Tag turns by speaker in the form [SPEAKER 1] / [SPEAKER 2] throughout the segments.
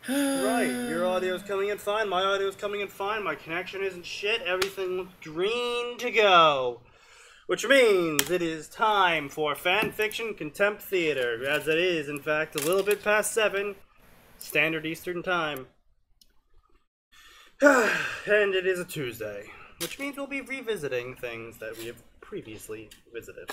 [SPEAKER 1] Right, your audio's coming in fine, my audio's coming in fine, my connection isn't shit, everything looks green to go. Which means it is time for Fanfiction Contempt Theater, as it is, in fact, a little bit past 7, Standard Eastern Time. And it is a Tuesday, which means we'll be revisiting things that we have previously visited.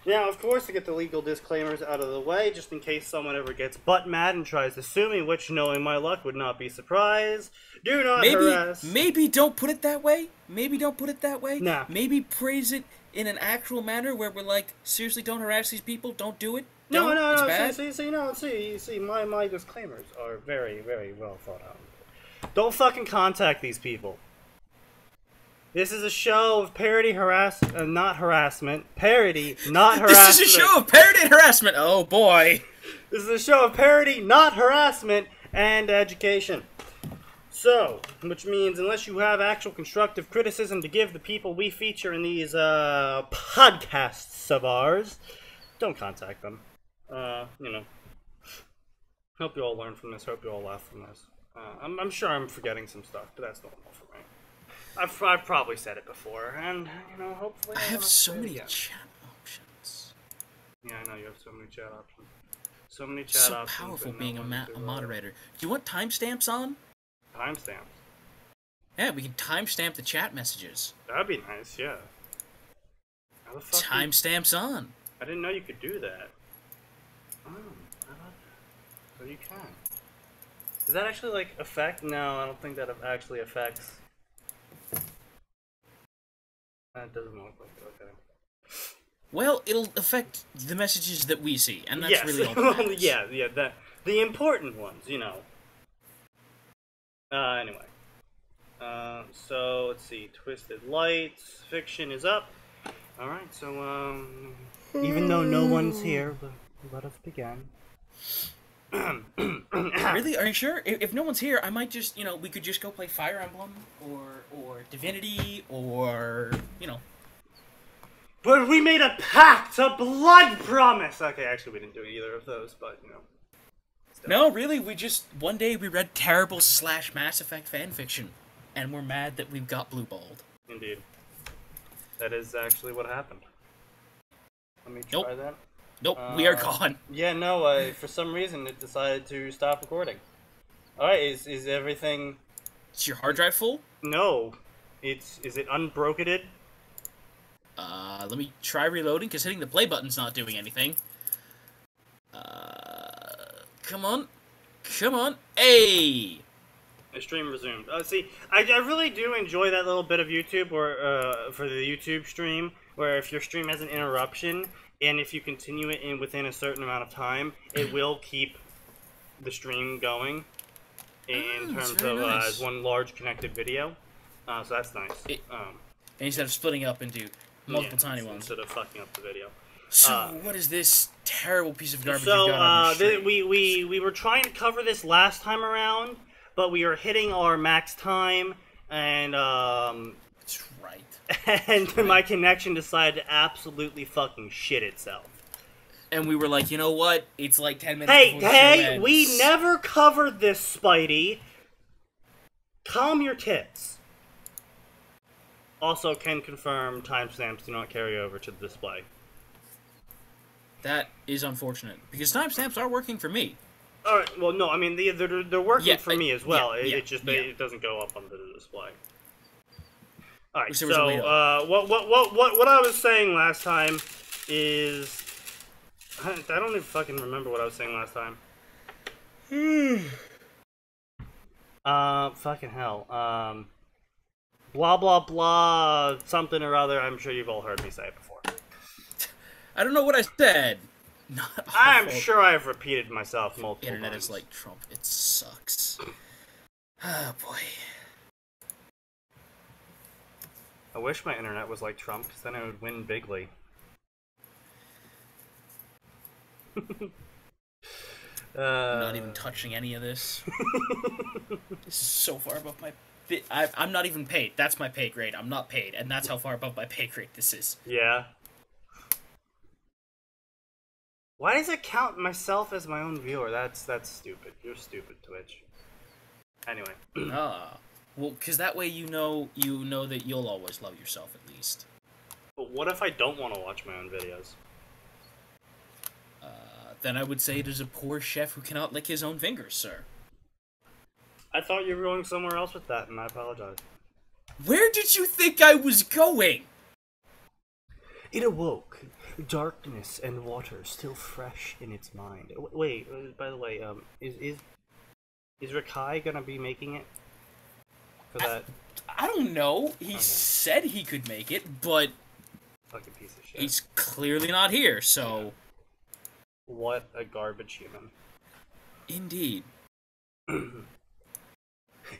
[SPEAKER 1] Now, of course, to get the legal disclaimers out of the way, just in case someone ever gets butt mad and tries to sue me, which, knowing my luck, would not be surprised. Do not harass.
[SPEAKER 2] Maybe don't put it that way. Maybe don't put it that way.
[SPEAKER 1] Nah.
[SPEAKER 2] Maybe praise it in an actual manner where we're like, seriously, don't harass these people. Don't do it.
[SPEAKER 1] No,
[SPEAKER 2] It's bad.
[SPEAKER 1] See, my disclaimers are very, very well thought out. Don't fucking contact these people. This is a show of parody not harassment. Parody, not harassment.
[SPEAKER 2] This is a show of parody and harassment. Oh boy.
[SPEAKER 1] This is a show of parody, not harassment, and education. So, which means unless you have actual constructive criticism to give the people we feature in these podcasts of ours, don't contact them. You know. Hope you all learn from this. Hope you all laugh from this. I'm sure I'm forgetting some stuff, but that's normal for me. I've probably said it before, and, you know, hopefully...
[SPEAKER 2] I have so many chat options.
[SPEAKER 1] Yeah, I know, you have so many chat options. So many chat options.
[SPEAKER 2] So powerful being a moderator. Do you want timestamps on?
[SPEAKER 1] Timestamps?
[SPEAKER 2] Yeah, we can timestamp the chat messages.
[SPEAKER 1] That'd be nice, yeah. How the fuck
[SPEAKER 2] Timestamps on.
[SPEAKER 1] I didn't know you could do that. Oh, I love that. So you can. Does that actually, like, affect? No, I don't think that actually affects... That doesn't look like it, okay.
[SPEAKER 2] Well, it'll affect the messages that we see, and that's really all that matters.
[SPEAKER 1] yeah, the important ones, you know. Anyway. So, let's see, Twisted Lights, Fiction is up. Alright, so, even though no one's here, let us begin.
[SPEAKER 2] Really? Are you sure? If no one's here, I might just, you know, we could just go play Fire Emblem, or Divinity, or, you know.
[SPEAKER 1] But we made a pact, a blood promise! Okay, actually we didn't do either of those, but, you know. Still.
[SPEAKER 2] No, really, one day we read terrible / Mass Effect fanfiction, and we're mad that we've got blue-balled.
[SPEAKER 1] Indeed. That is actually what happened. Let me try that.
[SPEAKER 2] Nope, we are gone.
[SPEAKER 1] Yeah, no, for some reason it decided to stop recording. Alright, is everything...
[SPEAKER 2] Is your hard drive full?
[SPEAKER 1] No. Is it unbroketed?
[SPEAKER 2] Let me try reloading, because hitting the play button's not doing anything. Come on. Come on. Hey!
[SPEAKER 1] The stream resumed. See, I really do enjoy that little bit of YouTube, or, for the YouTube stream, where if your stream has an interruption, and if you continue it within a certain amount of time, it will keep the stream going in terms of as one large connected video. So that's nice.
[SPEAKER 2] Instead of splitting up into multiple tiny ones.
[SPEAKER 1] Instead of fucking up the video.
[SPEAKER 2] So, what is this terrible piece of garbage
[SPEAKER 1] so,
[SPEAKER 2] you've got on your stream?
[SPEAKER 1] we were trying to cover this last time around, but we are hitting our max time, and,
[SPEAKER 2] That's right.
[SPEAKER 1] And my connection decided to absolutely fucking shit itself.
[SPEAKER 2] And we were like, you know what? It's like 10 minutes before the show
[SPEAKER 1] Hey,
[SPEAKER 2] ends.
[SPEAKER 1] we never covered this, Spidey. Calm your tits. Also, can confirm timestamps do not carry over to the display.
[SPEAKER 2] That is unfortunate, because timestamps are working for me.
[SPEAKER 1] Alright, well, no, I mean, they're working for me as well. It doesn't go up on the display. Alright, so, what I was saying last time is... I don't even fucking remember what I was saying last time. Fucking hell. Blah, blah, blah, something or other. I'm sure you've all heard me say it before.
[SPEAKER 2] I don't know what I said.
[SPEAKER 1] I'm sure I've repeated myself multiple times.
[SPEAKER 2] Internet is like Trump. It sucks. Oh, boy.
[SPEAKER 1] I wish my internet was like Trump, because then I would win bigly.
[SPEAKER 2] I'm not even touching any of this. This is so far above my... I'm not even paid. That's my pay grade. I'm not paid, and that's how far above my pay grade this is.
[SPEAKER 1] Yeah. Why does it count myself as my own viewer? That's stupid. You're stupid, Twitch. Anyway.
[SPEAKER 2] Well, because that way you know that you'll always love yourself at least.
[SPEAKER 1] But what if I don't want to watch my own videos?
[SPEAKER 2] Then I would say it is a poor chef who cannot lick his own fingers, sir.
[SPEAKER 1] I thought you were going somewhere else with that, and I apologize.
[SPEAKER 2] Where did you think I was going?
[SPEAKER 1] It awoke, darkness and water still fresh in its mind. Wait, by the way, is Rakai gonna be making it? For that?
[SPEAKER 2] I don't know. He said he could make it, but
[SPEAKER 1] fucking piece of shit.
[SPEAKER 2] He's clearly not here, so... Yeah.
[SPEAKER 1] What a garbage human.
[SPEAKER 2] Indeed.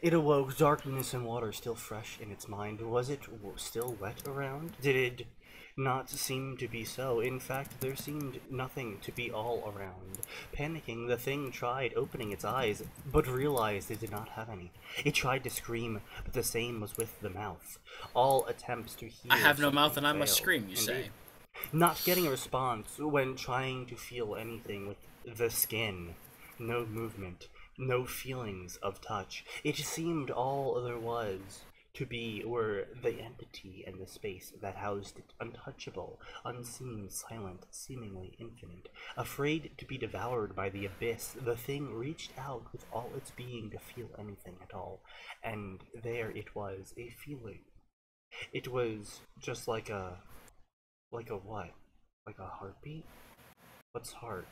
[SPEAKER 1] It awoke, darkness and water still fresh in its mind. Was it still wet around? Did it not seem to be so? In fact, there seemed nothing to be all around. Panicking, the thing tried opening its eyes, but realized it did not have any. It tried to scream, but the same was with the mouth. All attempts to hear...
[SPEAKER 2] I have no mouth and I must scream, you say.
[SPEAKER 1] Not getting a response when trying to feel anything with the skin. No movement, no feelings of touch. It seemed all there was to be were the entity and the space that housed it, untouchable, unseen, silent, seemingly infinite. Afraid to be devoured by the abyss, the thing reached out with all its being to feel anything at all. And there it was, a feeling. It was just like a what? Like a heartbeat? What's heart?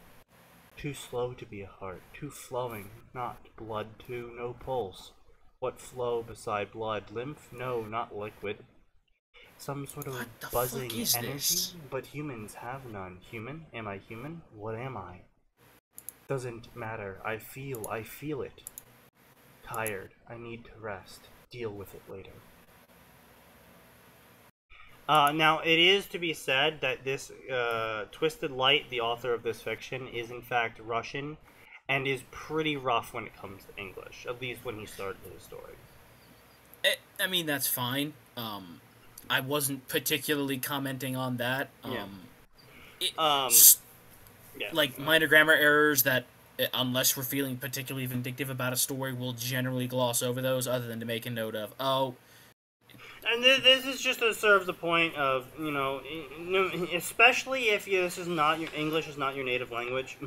[SPEAKER 1] Too slow to be a heart. Too flowing. Not blood too. No pulse. What flow beside blood? Lymph? No, not liquid. Some sort of buzzing energy?
[SPEAKER 2] This?
[SPEAKER 1] But humans have none. Human? Am I human? What am I? Doesn't matter. I feel it. Tired. I need to rest. Deal with it later. Now, it is to be said that this, Twisted Light, the author of this fiction, is in fact Russian, and is pretty rough when it comes to English, at least when he started his story.
[SPEAKER 2] I mean, that's fine. I wasn't particularly commenting on that. Like, minor grammar errors that, unless we're feeling particularly vindictive about a story, we'll generally gloss over those, other than to make a note of,
[SPEAKER 1] And this is just to serve the point of, you know, especially if this is not your English is not your native language.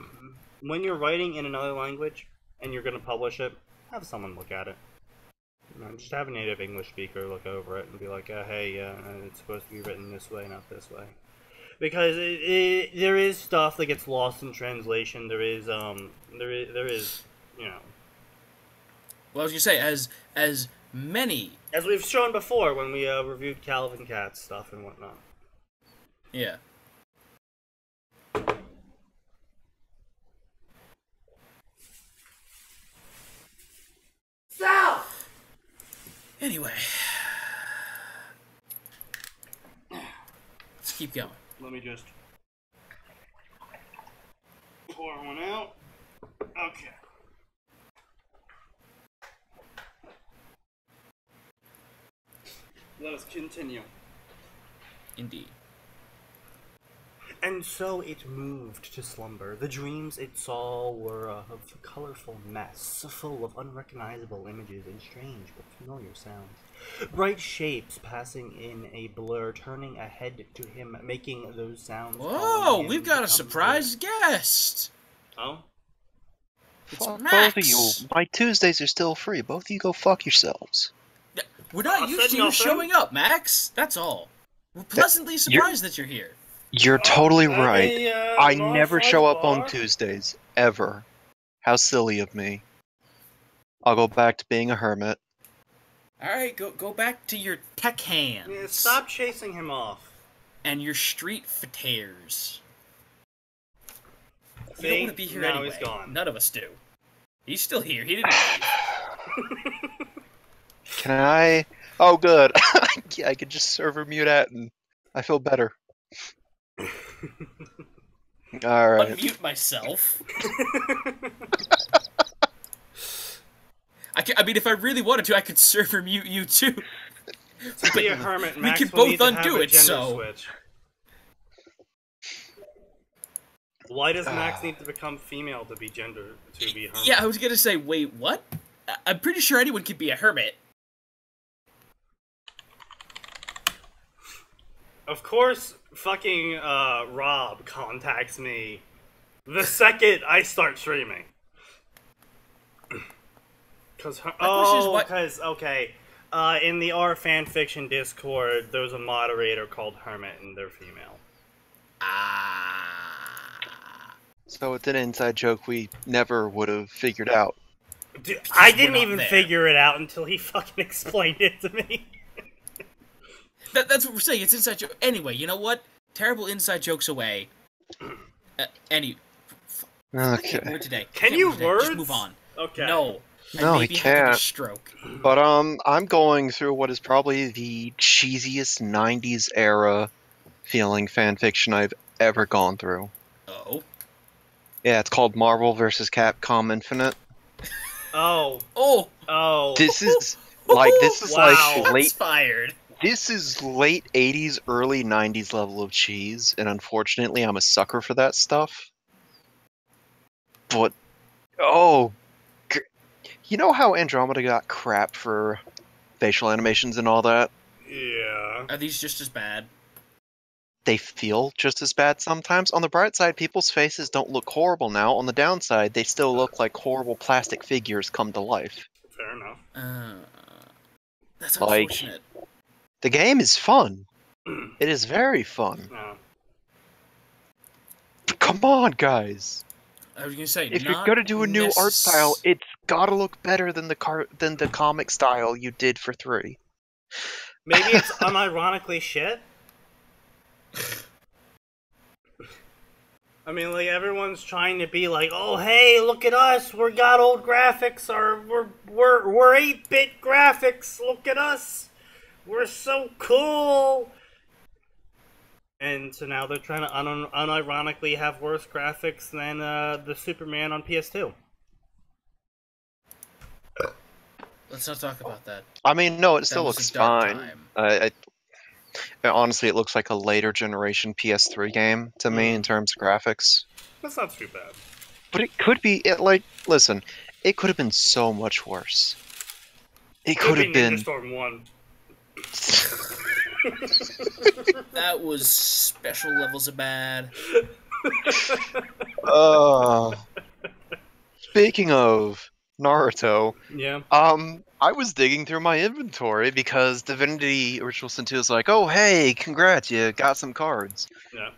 [SPEAKER 1] When you're writing in another language and you're going to publish it, have someone look at it. You know, just have a native English speaker look over it and be like, hey, it's supposed to be written this way, not this way. Because there is stuff that gets lost in translation. There is, you know.
[SPEAKER 2] Well, I was going to say, as many...
[SPEAKER 1] As we've shown before when we reviewed Calvin Cat's stuff and whatnot.
[SPEAKER 2] Yeah.
[SPEAKER 1] Sal!
[SPEAKER 2] Anyway. Let's keep going.
[SPEAKER 1] Let me just pour one out. Okay. Let us continue.
[SPEAKER 2] Indeed.
[SPEAKER 1] And so it moved to slumber. The dreams it saw were a colorful mess, full of unrecognizable images and strange but familiar sounds. Bright shapes passing in a blur, turning ahead to him, making those sounds.
[SPEAKER 2] Whoa, we've got a surprise guest!
[SPEAKER 3] Oh? Fuck both of you. My Tuesdays are still free. Both of you go fuck yourselves.
[SPEAKER 2] We're not used to you showing up, Max. That's all. We're pleasantly surprised that you're here.
[SPEAKER 3] You're totally right. I never show up on Tuesdays. Ever. How silly of me. I'll go back to being a hermit.
[SPEAKER 2] Alright, go back to your tech hands.
[SPEAKER 1] Yeah, stop chasing him off.
[SPEAKER 2] And your street faters.
[SPEAKER 1] See?
[SPEAKER 2] You don't want to be here
[SPEAKER 1] now
[SPEAKER 2] anyway.
[SPEAKER 1] He's gone.
[SPEAKER 2] None of us do. He's still here. He didn't leave.
[SPEAKER 3] Can I? Oh, good. Yeah, I can just server mute Atin. I feel better. Alright.
[SPEAKER 2] Unmute myself. I mean, if I really wanted to, I could server mute you too.
[SPEAKER 1] To be a hermit, Max
[SPEAKER 2] we could
[SPEAKER 1] will
[SPEAKER 2] both
[SPEAKER 1] need to
[SPEAKER 2] undo
[SPEAKER 1] have a
[SPEAKER 2] it,
[SPEAKER 1] gender
[SPEAKER 2] so...
[SPEAKER 1] switch. Why does Max need to become female to be gender to be hermit?
[SPEAKER 2] Yeah, I was gonna say, wait, what? I'm pretty sure anyone could be a hermit.
[SPEAKER 1] Of course, fucking Rob contacts me the second I start streaming. Okay. In the R Fanfiction Discord, there's a moderator called Hermit, and they're female.
[SPEAKER 3] So it's an inside joke we never would have figured out.
[SPEAKER 1] Dude, I didn't even figure it out until he fucking explained it to me.
[SPEAKER 2] That's what we're saying. It's inside joke. Anyway, you know what? Terrible inside jokes away. Okay. Word today.
[SPEAKER 1] Can you words?
[SPEAKER 2] Just move on.
[SPEAKER 1] Okay.
[SPEAKER 2] No.
[SPEAKER 3] No, he can't.
[SPEAKER 2] A stroke.
[SPEAKER 3] But I'm going through what is probably the cheesiest '90s era feeling fanfiction I've ever gone through.
[SPEAKER 2] Oh.
[SPEAKER 3] Yeah, it's called Marvel vs. Capcom Infinite.
[SPEAKER 1] Oh.
[SPEAKER 3] This is like
[SPEAKER 1] wow.
[SPEAKER 3] late.
[SPEAKER 2] Fired.
[SPEAKER 3] This is late '80s, early '90s level of cheese, and unfortunately, I'm a sucker for that stuff. But you know how Andromeda got crap for facial animations and all that?
[SPEAKER 1] Yeah.
[SPEAKER 2] Are these just as bad?
[SPEAKER 3] They feel just as bad sometimes. On the bright side, people's faces don't look horrible now. On the downside, they still look like horrible plastic figures come to life.
[SPEAKER 1] Fair enough.
[SPEAKER 2] That's unfortunate.
[SPEAKER 3] The game is fun. It is very fun.
[SPEAKER 1] No.
[SPEAKER 3] But come on, guys.
[SPEAKER 2] I was gonna say,
[SPEAKER 3] if you're gonna do a new art style, it's gotta look better than the comic style you did for 3.
[SPEAKER 1] Maybe it's unironically shit. I mean, like, everyone's trying to be like, oh, hey, look at us, we got old graphics, or we're 8-bit graphics, look at us, we're so cool. And so now they're trying to unironically have worse graphics than the Superman on PS2.
[SPEAKER 2] Let's not talk about that.
[SPEAKER 3] I mean, no, it still looks fine. Honestly, it looks like a later generation PS3 game to me in terms of graphics.
[SPEAKER 1] That's not too bad.
[SPEAKER 3] But it could be, listen, it could have been so much worse. It could have been...
[SPEAKER 1] Ninja Storm 1.
[SPEAKER 2] That was special levels of bad.
[SPEAKER 3] Speaking of Naruto,
[SPEAKER 1] yeah.
[SPEAKER 3] I was digging through my inventory because Divinity Original Sin 2 is like, oh hey, congrats, you got some cards.
[SPEAKER 1] Yeah.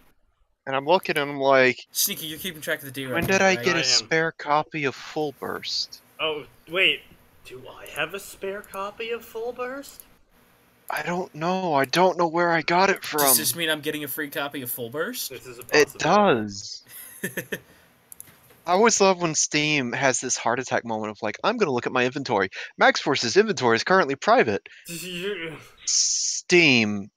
[SPEAKER 3] And I'm looking and I'm like,
[SPEAKER 2] Sneaky, you're keeping track of the deal.
[SPEAKER 3] When did I get a spare copy of Full Burst?
[SPEAKER 1] Oh, wait. Do I have a spare copy of Full Burst?
[SPEAKER 3] I don't know. I don't know where I got it from.
[SPEAKER 2] Does this mean I'm getting a free copy of Full Burst?
[SPEAKER 1] This is a
[SPEAKER 3] it does. I always love when Steam has this heart attack moment of like, I'm going to look at my inventory. Max Force's inventory is currently private. Steam,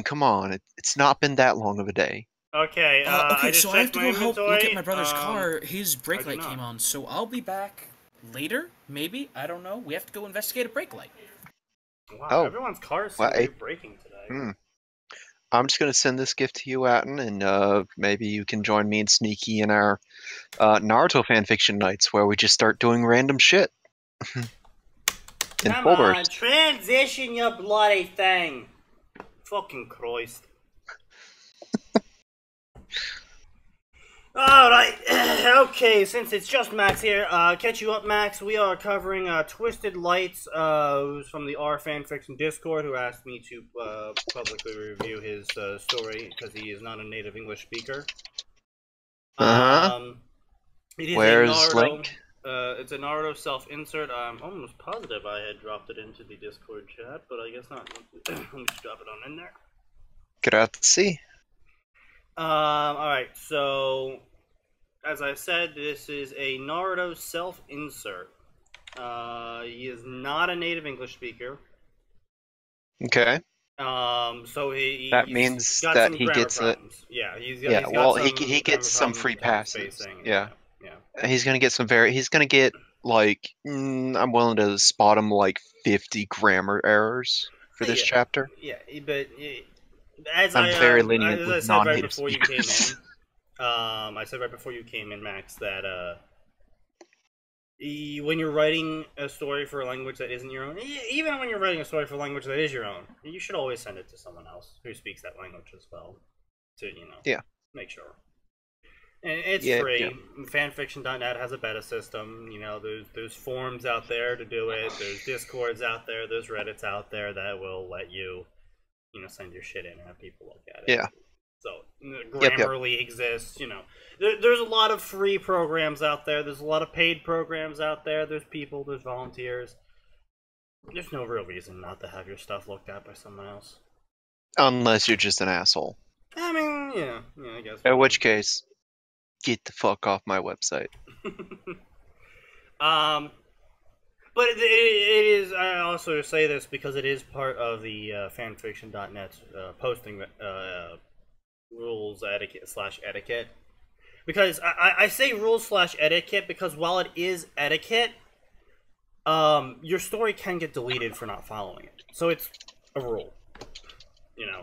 [SPEAKER 3] come on. It's not been that long of a day.
[SPEAKER 1] Okay,
[SPEAKER 2] okay,
[SPEAKER 1] I
[SPEAKER 2] so I have to go help look at my brother's car. His brake light came on, so I'll be back later, maybe? I don't know. We have to go investigate a brake light.
[SPEAKER 1] Wow, everyone's car is braking today.
[SPEAKER 3] I'm just going to send this gift to you, Atin, and maybe you can join me and Sneaky in our Naruto fanfiction nights where we just start doing random shit.
[SPEAKER 1] Come on, transition your bloody thing. Fucking Christ. Alright, okay, since it's just Max here, catch you up, Max. We are covering Twisted Lights, who's from the R Fanfiction Discord, who asked me to publicly review his story because he is not a native English speaker.
[SPEAKER 3] Where's link?
[SPEAKER 1] It's a Naruto self-insert. I'm almost positive I had dropped it into the Discord chat, but I guess not. Let me just drop it on in there.
[SPEAKER 3] Grazie.
[SPEAKER 1] Alright, so, as I said, this is a Naruto self-insert. He is not a native English speaker.
[SPEAKER 3] Okay.
[SPEAKER 1] So
[SPEAKER 3] that means that he gets it.
[SPEAKER 1] Yeah, he
[SPEAKER 3] gets some free passes. Yeah. He's gonna get he's gonna get, like, I'm willing to spot him, like, 50 grammar errors for this chapter.
[SPEAKER 1] Yeah, but... I'm
[SPEAKER 3] very lenient
[SPEAKER 1] as
[SPEAKER 3] with
[SPEAKER 1] I said right
[SPEAKER 3] non-native
[SPEAKER 1] before
[SPEAKER 3] speakers.
[SPEAKER 1] you came I said right before you came in, Max, that when you're writing a story for a language that isn't your own, even when you're writing a story for a language that is your own, you should always send it to someone else who speaks that language as well, to, you know, make sure. And it's free. Yeah. Fanfiction.net has a beta system. You know, there's forums out there to do it. There's Discords out there. There's Reddits out there that will let you, you know, send your shit in and have people look at it.
[SPEAKER 3] Yeah.
[SPEAKER 1] So Grammarly exists. You know, there's a lot of free programs out there. There's a lot of paid programs out there. There's people. There's volunteers. There's no real reason not to have your stuff looked at by someone else.
[SPEAKER 3] Unless you're just an asshole.
[SPEAKER 1] I mean, yeah, I guess.
[SPEAKER 3] In which case, get the fuck off my website.
[SPEAKER 1] But it is, I also say this because it is part of the fanfiction.net posting rules etiquette. Because I say rules / etiquette because while it is etiquette, your story can get deleted for not following it. So it's a rule, you know.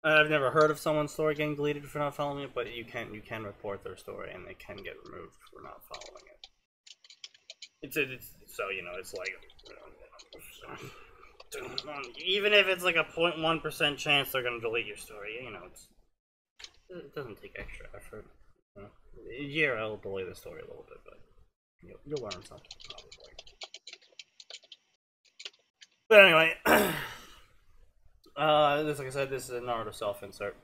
[SPEAKER 1] I've never heard of someone's story getting deleted for not following it, but you can report their story and they can get removed for not following it. It's so, you know, it's like, even if it's like a 0.1% chance they're gonna delete your story, you know, it doesn't take extra effort. You know? Yeah, I'll delay the story a little bit, but you'll learn something probably. But anyway. Like I said, this is a Naruto self-insert.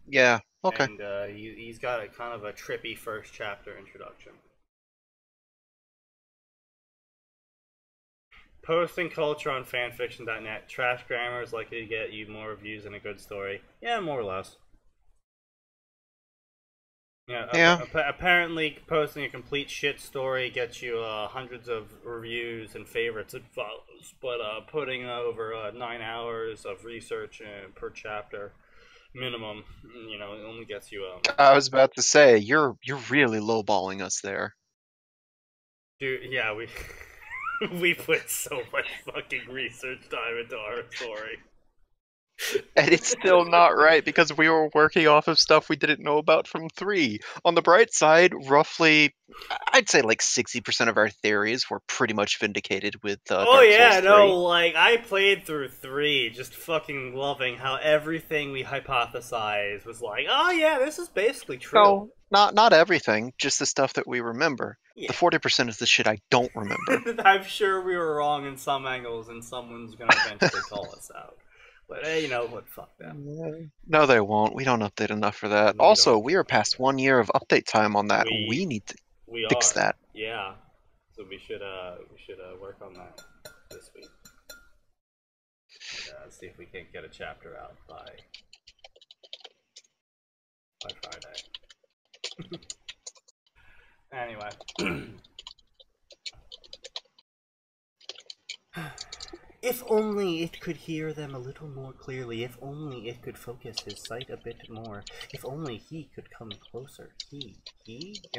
[SPEAKER 3] Yeah, okay.
[SPEAKER 1] And he's got a kind of a trippy first chapter introduction. Posting culture on fanfiction.net. Trash grammar is likely to get you more reviews than a good story. Yeah, more or less. Yeah. Apparently, posting a complete shit story gets you hundreds of reviews and favorites and follows, but putting over 9 hours of research per chapter minimum, you know, it only gets you.
[SPEAKER 3] I was about to say you're really lowballing us there.
[SPEAKER 1] Dude, yeah, we put so much fucking research time into our story.
[SPEAKER 3] And it's still not right because we were working off of stuff we didn't know about from 3. On the bright side, roughly, I'd say like 60% of our theories were pretty much vindicated with Dark Souls 3.
[SPEAKER 1] Like, I played through 3 just fucking loving how everything we hypothesized was like, oh yeah, this is basically true.
[SPEAKER 3] No, not everything, just the stuff that we remember. Yeah. The 40% is the shit I don't remember.
[SPEAKER 1] I'm sure we were wrong in some angles and someone's gonna eventually call us out. But hey, you know what? Fuck them.
[SPEAKER 3] No, they won't. We don't update enough for that. Also, we are past 1 year of update time on that. We need to fix that.
[SPEAKER 1] Yeah. So we should work on that this week. Let's see if we can't get a chapter out by Friday. Anyway. If only it could hear them a little more clearly, if only it could focus his sight a bit more, if only he could come closer. He?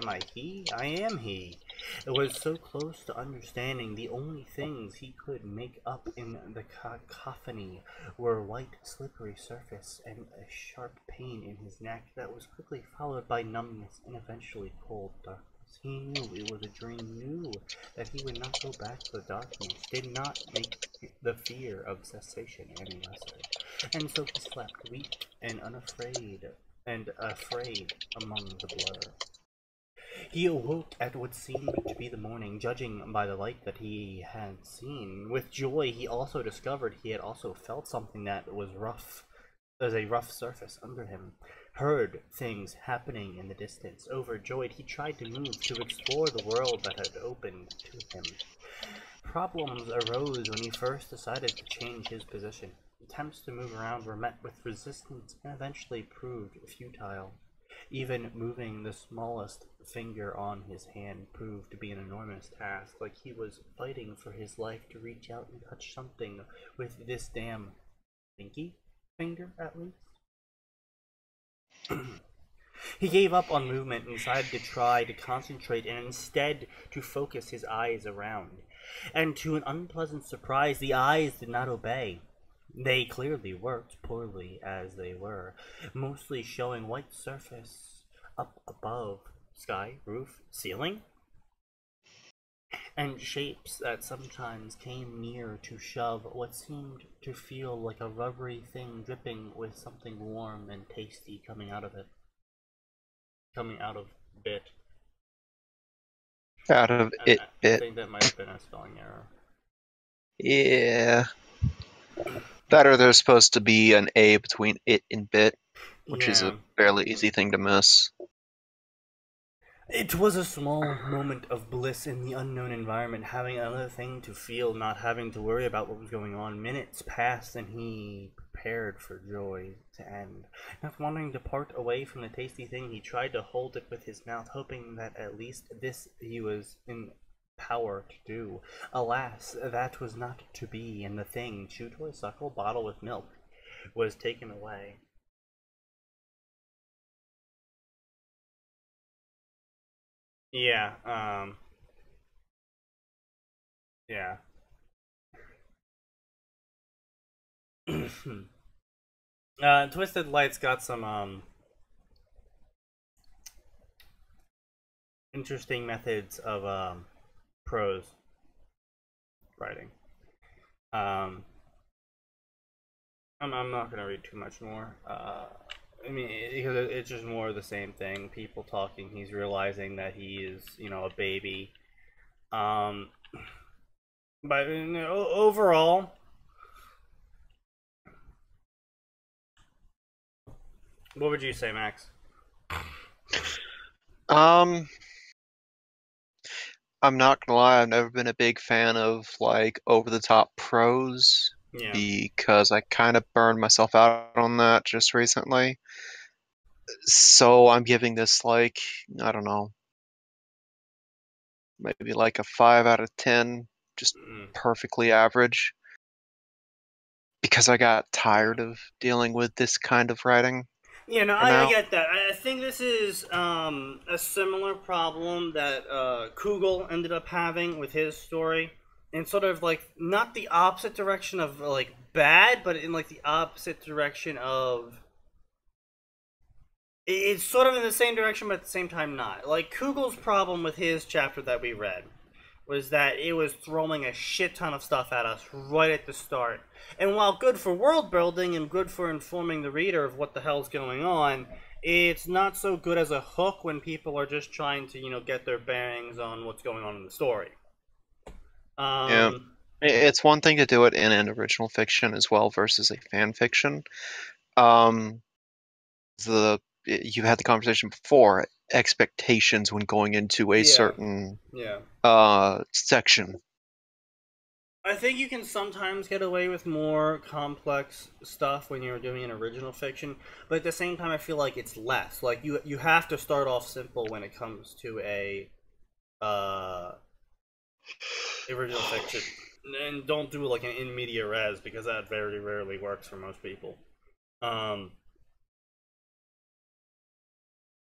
[SPEAKER 1] Am I he? I am he. It was so close to understanding. The only things he could make up in the cacophony were white, slippery surface and a sharp pain in his neck that was quickly followed by numbness and eventually cold darkness. He knew it was a dream, knew that he would not go back to the darkness, did not make the fear of cessation any lesser. And so he slept, weak and unafraid, and afraid among the blur. He awoke at what seemed to be the morning, judging by the light that he had seen. With joy, he also discovered he had also felt something that was rough. There's a rough surface under him. Heard things happening in the distance. Overjoyed, he tried to move to explore the world that had opened to him. Problems arose when he first decided to change his position. Attempts to move around were met with resistance and eventually proved futile. Even moving the smallest finger on his hand proved to be an enormous task, like he was fighting for his life to reach out and touch something with this damn pinky finger, at least. He gave up on movement and decided to try to concentrate and instead to focus his eyes around. And to an unpleasant surprise, the eyes did not obey. They clearly worked poorly as they were, mostly showing white surface up above, sky, roof, ceiling, and shapes that sometimes came near to shove what seemed to feel like a rubbery thing dripping with something warm and tasty coming out of it. Coming out of bit.
[SPEAKER 3] Out of
[SPEAKER 1] And
[SPEAKER 3] it
[SPEAKER 1] I
[SPEAKER 3] bit.
[SPEAKER 1] think that might have been a spelling error.
[SPEAKER 3] Yeah. That or there's supposed to be an A between it and bit, which is
[SPEAKER 1] Yeah.
[SPEAKER 3] a fairly easy thing to miss.
[SPEAKER 1] It was a small moment of bliss in the unknown environment, having another thing to feel, not having to worry about what was going on. Minutes passed and he prepared for joy to end. Not wanting to part away from the tasty thing, he tried to hold it with his mouth, hoping that at least this he was in power to do. Alas, that was not to be, and the thing, chew toy, suckle, bottle with milk, was taken away. Yeah, yeah. Twisted Light's got some interesting methods of prose writing. Um, I'm not gonna read too much more. I mean, because it's just more of the same thing. People talking. He's realizing that he is, you know, a baby. Um, but overall, what would you say, Max?
[SPEAKER 3] Um, I'm not gonna lie, I've never been a big fan of like over the top prose
[SPEAKER 1] Yeah.
[SPEAKER 3] because I kind of burned myself out on that just recently. So I'm giving this like, I don't know, maybe like a 5 out of 10, just
[SPEAKER 1] Mm.
[SPEAKER 3] perfectly average because I got tired of dealing with this kind of writing
[SPEAKER 1] Yeah, no,
[SPEAKER 3] for
[SPEAKER 1] I
[SPEAKER 3] now.
[SPEAKER 1] get that. I think this is a similar problem that Kugel ended up having with his story, in sort of like not the opposite direction of like bad, but in like the opposite direction of it's sort of in the same direction, but at the same time not. Like Kugel's problem with his chapter that we read was that it was throwing a shit ton of stuff at us right at the start. And while good for world building and good for informing the reader of what the hell's going on, it's not so good as a hook when people are just trying to, you know, get their bearings on what's going on in the story.
[SPEAKER 3] Yeah.
[SPEAKER 1] Um,
[SPEAKER 3] It's one thing to do it in an original fiction as well versus a fan fiction. Um, the you had the conversation before, expectations when going into a
[SPEAKER 1] yeah,
[SPEAKER 3] certain
[SPEAKER 1] yeah.
[SPEAKER 3] section.
[SPEAKER 1] I think you can sometimes get away with more complex stuff when you're doing an original fiction, but at the same time, I feel like it's less. Like you have to start off simple when it comes to a uh, original fiction, and don't do like an in media res because that very rarely works for most people. Um,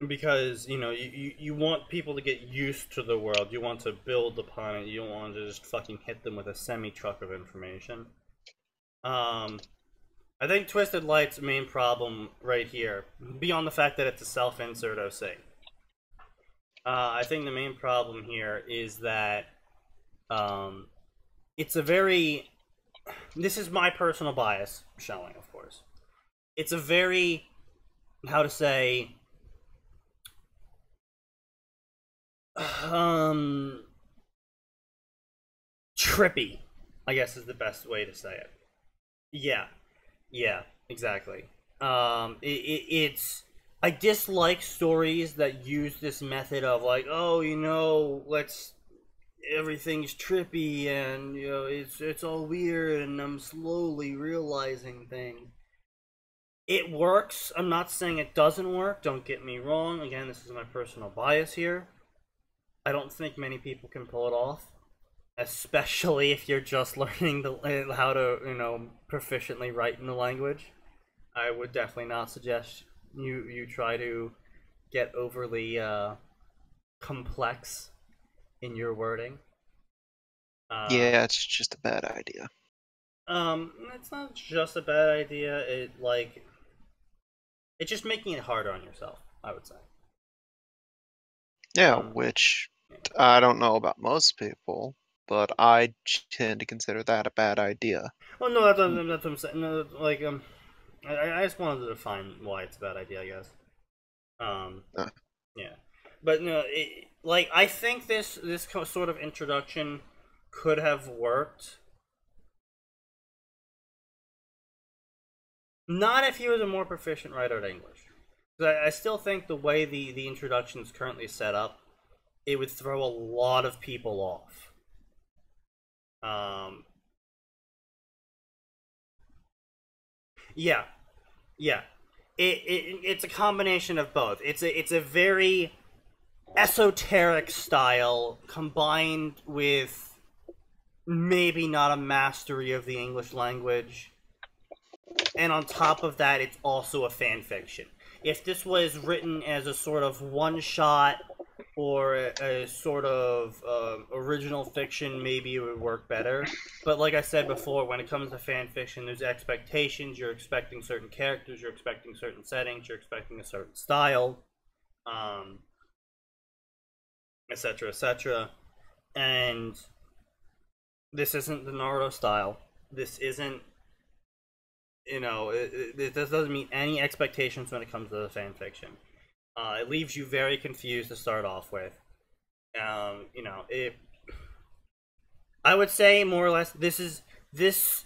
[SPEAKER 1] because you know you want people to get used to the world, you want to build upon it, you don't want to just fucking hit them with a semi truck of information. Um, I think Twisted Light's main problem right here, beyond the fact that it's a self-insert OC, I think the main problem here is that um, it's a very. This is my personal bias showing, of course. It's a very, how to say, um, trippy, I guess is the best way to say it. Yeah, yeah, exactly. It's I dislike stories that use this method of like, oh, you know, let's everything's trippy and you know it's all weird and I'm slowly realizing things. It works. I'm not saying it doesn't work. Don't get me wrong. Again, this is my personal bias here. I don't think many people can pull it off, especially if you're just learning how to, you know, proficiently write in the language. I would definitely not suggest you try to get overly complex in your wording. Uh,
[SPEAKER 3] Yeah, it's just a bad idea.
[SPEAKER 1] It's not just a bad idea. It's just making it harder on yourself, I would say.
[SPEAKER 3] Yeah, which I don't know about most people, but I tend to consider that a bad idea.
[SPEAKER 1] Well, no, that's what I'm saying. No, I just wanted to define why it's a bad idea, I guess.
[SPEAKER 3] Uh,
[SPEAKER 1] Yeah, but no, I think this sort of introduction could have worked. Not if he was a more proficient writer at English. I still think the way the introduction is currently set up, it would throw a lot of people off. Um, yeah, yeah. It's a combination of both. It's a very esoteric style combined with maybe not a mastery of the English language. And on top of that, it's also a fan fiction. If this was written as a sort of one-shot or a sort of original fiction, maybe it would work better. But like I said before, when it comes to fan fiction, there's expectations. You're expecting certain characters, you're expecting certain settings, you're expecting a certain style, etc., etc. And this isn't the Naruto style. This isn't, this doesn't meet any expectations when it comes to the fan fiction. It leaves you very confused to start off with. I would say more or less this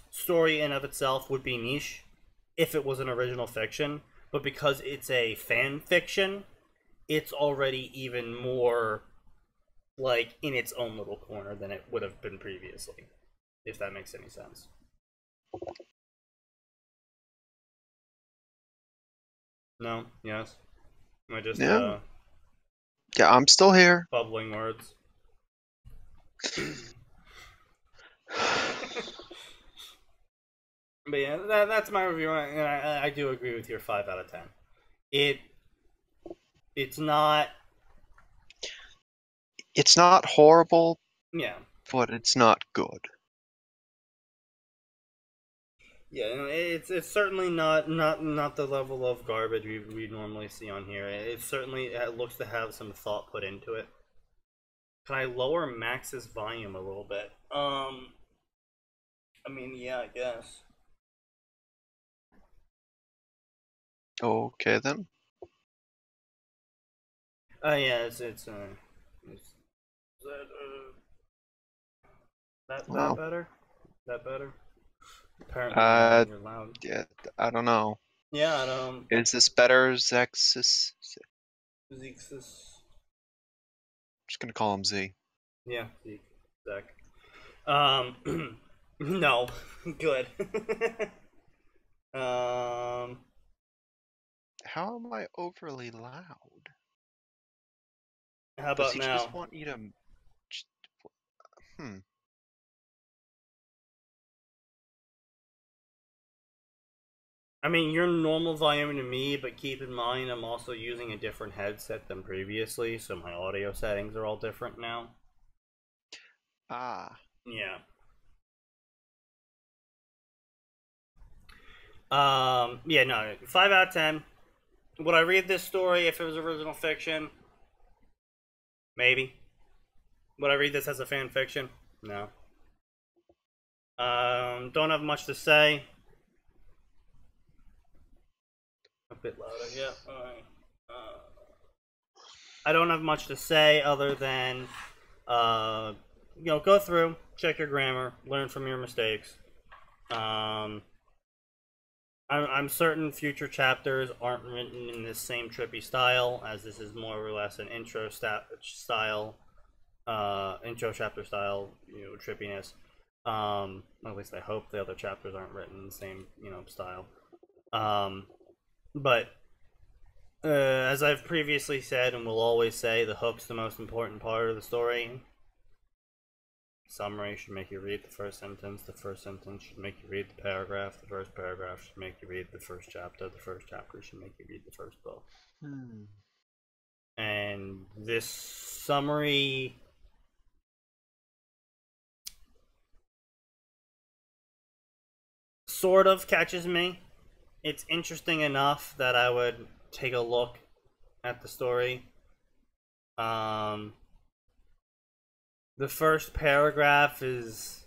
[SPEAKER 1] story in of itself would be niche if it was an original fiction, but because it's a fan fiction, it's already even more in its own little corner than it would have been previously, if that makes any sense. No? Yes? Am I just
[SPEAKER 3] yeah, I'm still here.
[SPEAKER 1] bubbling words? But yeah, that's my review. I do agree with your 5 out of 10. It's not.
[SPEAKER 3] It's not horrible.
[SPEAKER 1] Yeah.
[SPEAKER 3] But it's not good.
[SPEAKER 1] Yeah, it's certainly not the level of garbage we normally see on here. It looks to have some thought put into it. Can I lower Max's volume a little bit? I mean, yeah, I guess.
[SPEAKER 3] Okay then.
[SPEAKER 1] Yeah, it's that
[SPEAKER 3] Wow.
[SPEAKER 1] better? That better? Apparently, you're loud.
[SPEAKER 3] Yeah, I don't know.
[SPEAKER 1] Yeah, I don't.
[SPEAKER 3] Is this better, Zexus?
[SPEAKER 1] Zexus.
[SPEAKER 3] Just gonna call him Z.
[SPEAKER 1] Yeah, Zach. No, good.
[SPEAKER 3] How am I overly loud?
[SPEAKER 1] How
[SPEAKER 3] Does
[SPEAKER 1] about
[SPEAKER 3] he
[SPEAKER 1] now?
[SPEAKER 3] just want you to?
[SPEAKER 1] I mean, you're normal volume to me, but keep in mind I'm also using a different headset than previously, so my audio settings are all different now.
[SPEAKER 3] Ah.
[SPEAKER 1] Yeah. Yeah, no, 5 out of 10. Would I read this story if it was original fiction? Maybe. Would I read this as a fan fiction? No. Don't have much to say. A bit louder, yeah. Alright. I don't have much to say other than, go through, check your grammar, learn from your mistakes. I'm certain future chapters aren't written in this same trippy style, as this is more or less an intro chapter style, trippiness. At least I hope the other chapters aren't written in the same, style. But as I've previously said and will always say, the hook's the most important part of the story. Summary should make you read the first sentence. The first sentence should make you read the paragraph. The first paragraph should make you read the first chapter. The first chapter should make you read the first book. And this summary... sort of catches me. It's interesting enough that I would take a look at the story. The first paragraph is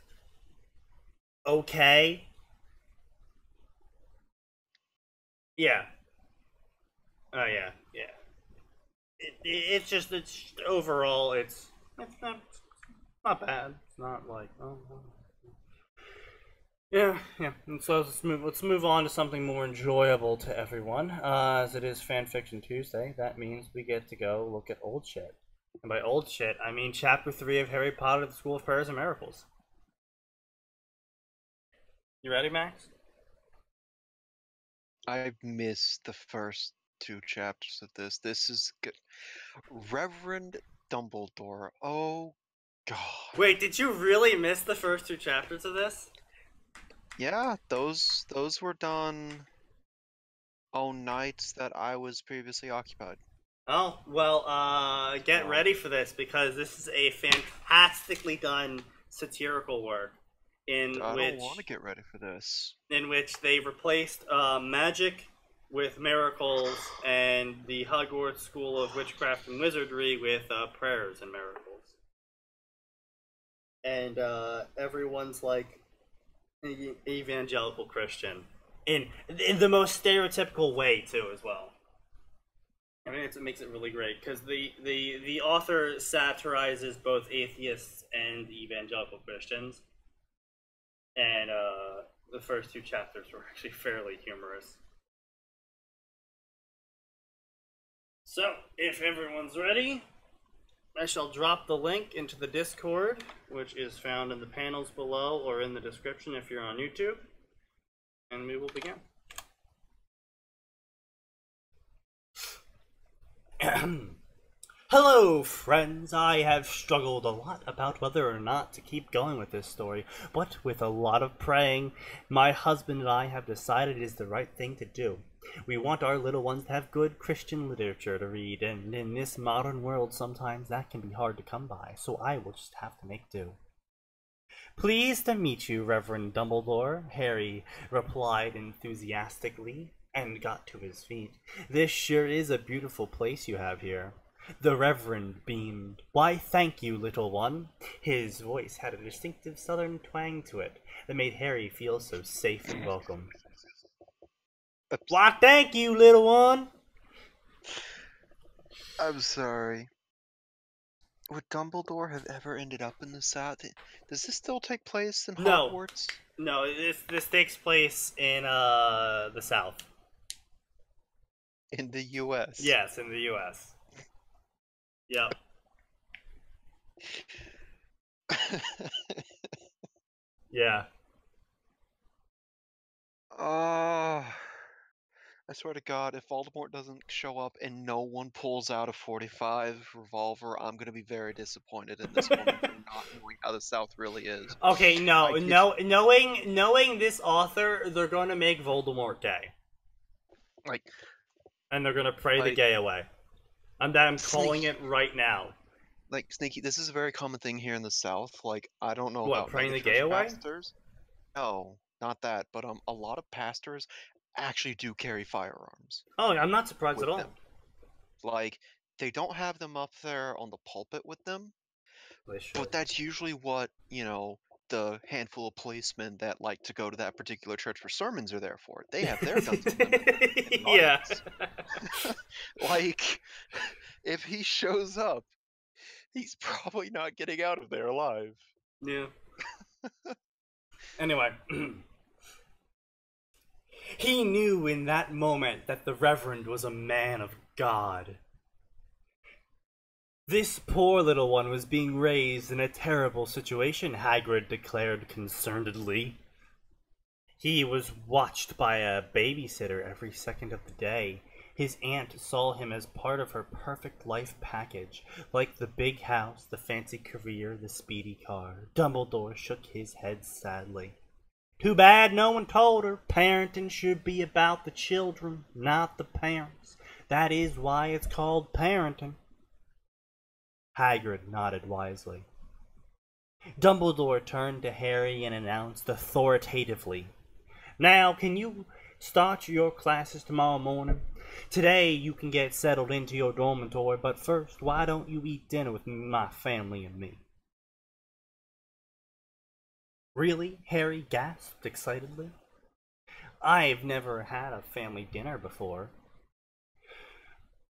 [SPEAKER 1] okay. Yeah. Oh yeah, yeah. It's overall it's not bad. It's not like yeah. And so let's move on to something more enjoyable to everyone. As it is Fanfiction Tuesday, that means we get to go look at old shit. And by old shit, I mean Chapter 3 of Harry Potter: The School of Prayers and Miracles. You ready, Max?
[SPEAKER 3] I missed the first 2 chapters of this. This is good. Reverend Dumbledore. Oh God.
[SPEAKER 1] Wait, did you really miss the first 2 chapters of this?
[SPEAKER 3] Yeah, those were done on nights that I was previously occupied.
[SPEAKER 1] Oh, well, get ready for this, because this is a fantastically done satirical work
[SPEAKER 3] I don't want to get ready for this.
[SPEAKER 1] In which they replaced magic with miracles and the Hogwarts School of Witchcraft and Wizardry with prayers and miracles. And everyone's like evangelical Christian in the most stereotypical way too, as well. I mean, it makes it really great because the author satirizes both atheists and evangelical Christians, and the first 2 chapters were actually fairly humorous. So, if everyone's ready, I shall drop the link into the Discord, which is found in the panels below or in the description if you're on YouTube, and we will begin. Hello, friends. I have struggled a lot about whether or not to keep going with this story, but with a lot of praying, my husband and I have decided it is the right thing to do. We want our little ones to have good Christian literature to read, and in this modern world sometimes that can be hard to come by, so I will just have to make do. Pleased to meet you, Reverend Dumbledore, Harry replied enthusiastically, and got to his feet. This sure is a beautiful place you have here. The Reverend beamed. Why, thank you, little one. His voice had a distinctive southern twang to it that made Harry feel so safe and welcome. Why, thank you, little one.
[SPEAKER 3] I'm sorry. Would Dumbledore have ever ended up in the South? Does this still take place in Hogwarts?
[SPEAKER 1] No, this takes place in the South.
[SPEAKER 3] In the U.S.?
[SPEAKER 1] Yes, in the U.S. Yep. Yeah.
[SPEAKER 3] I swear to God, if Voldemort doesn't show up and no one pulls out a .45 revolver, I'm gonna be very disappointed in this woman for not knowing how the South really is.
[SPEAKER 1] Okay, knowing this author, they're gonna make Voldemort gay. And they're gonna pray the gay away. I'm calling it right now.
[SPEAKER 3] Like, Sneaky, this is a very common thing here in the South. Like, I don't know about
[SPEAKER 1] praying the gay away?
[SPEAKER 3] Pastors. No, not that. But a lot of pastors actually do carry firearms.
[SPEAKER 1] Oh, I'm not surprised at all.
[SPEAKER 3] Them. Like, they don't have them up there on the pulpit with them. But that's usually what, the handful of policemen that like to go to that particular church for sermons are there for. They have their guns on them.
[SPEAKER 1] Yeah.
[SPEAKER 3] Like, if he shows up, he's probably not getting out of there alive.
[SPEAKER 1] Yeah. Anyway. He knew in that moment that the Reverend was a man of God. This poor little one was being raised in a terrible situation, Hagrid declared concernedly. He was watched by a babysitter every second of the day. His aunt saw him as part of her perfect life package, like the big house, the fancy career, the speedy car. Dumbledore shook his head sadly. Too bad no one told her. Parenting should be about the children, not the parents. That is why it's called parenting. Hagrid nodded wisely. Dumbledore turned to Harry and announced authoritatively, Now, can you start your classes tomorrow morning? Today you can get settled into your dormitory, but first, why don't you eat dinner with my family and me? Really? Harry gasped excitedly. I've never had a family dinner before.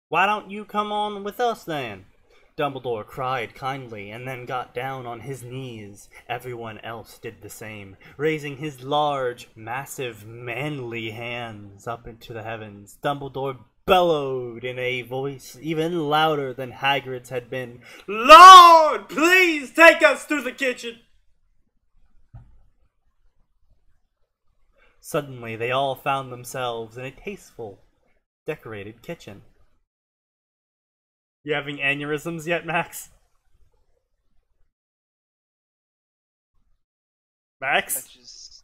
[SPEAKER 1] Why don't you come on with us then? Dumbledore cried kindly, and then got down on his knees. Everyone else did the same, raising his large, massive, manly hands up into the heavens. Dumbledore bellowed in a voice even louder than Hagrid's had been, "Lord, please take us to the kitchen!" Suddenly, they all found themselves in a tasteful, decorated kitchen. You having aneurysms yet, Max? Max?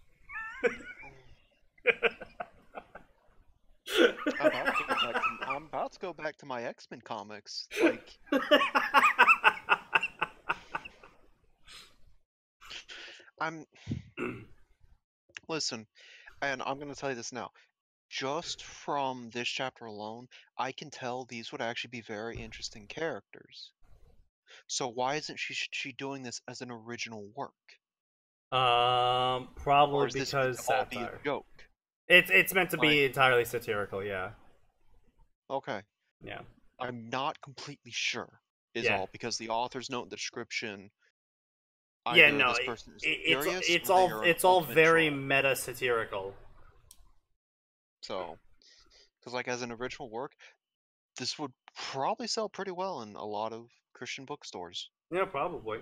[SPEAKER 3] I'm about to go back to my X-Men comics. Like, listen, and I'm gonna tell you this now. Just from this chapter alone, I can tell these would actually be very interesting characters. So why isn't she doing this as an original work?
[SPEAKER 1] Probably
[SPEAKER 3] Or is this meant
[SPEAKER 1] because
[SPEAKER 3] to all be a
[SPEAKER 1] satire.
[SPEAKER 3] joke?
[SPEAKER 1] It's meant to be entirely satirical, yeah.
[SPEAKER 3] Okay.
[SPEAKER 1] Yeah.
[SPEAKER 3] I'm not completely sure. All because the author's note in the description.
[SPEAKER 1] Yeah, no,
[SPEAKER 3] this person is
[SPEAKER 1] it's all very meta satirical.
[SPEAKER 3] So, because like as an original work, this would probably sell pretty well in a lot of Christian bookstores.
[SPEAKER 1] Yeah, probably.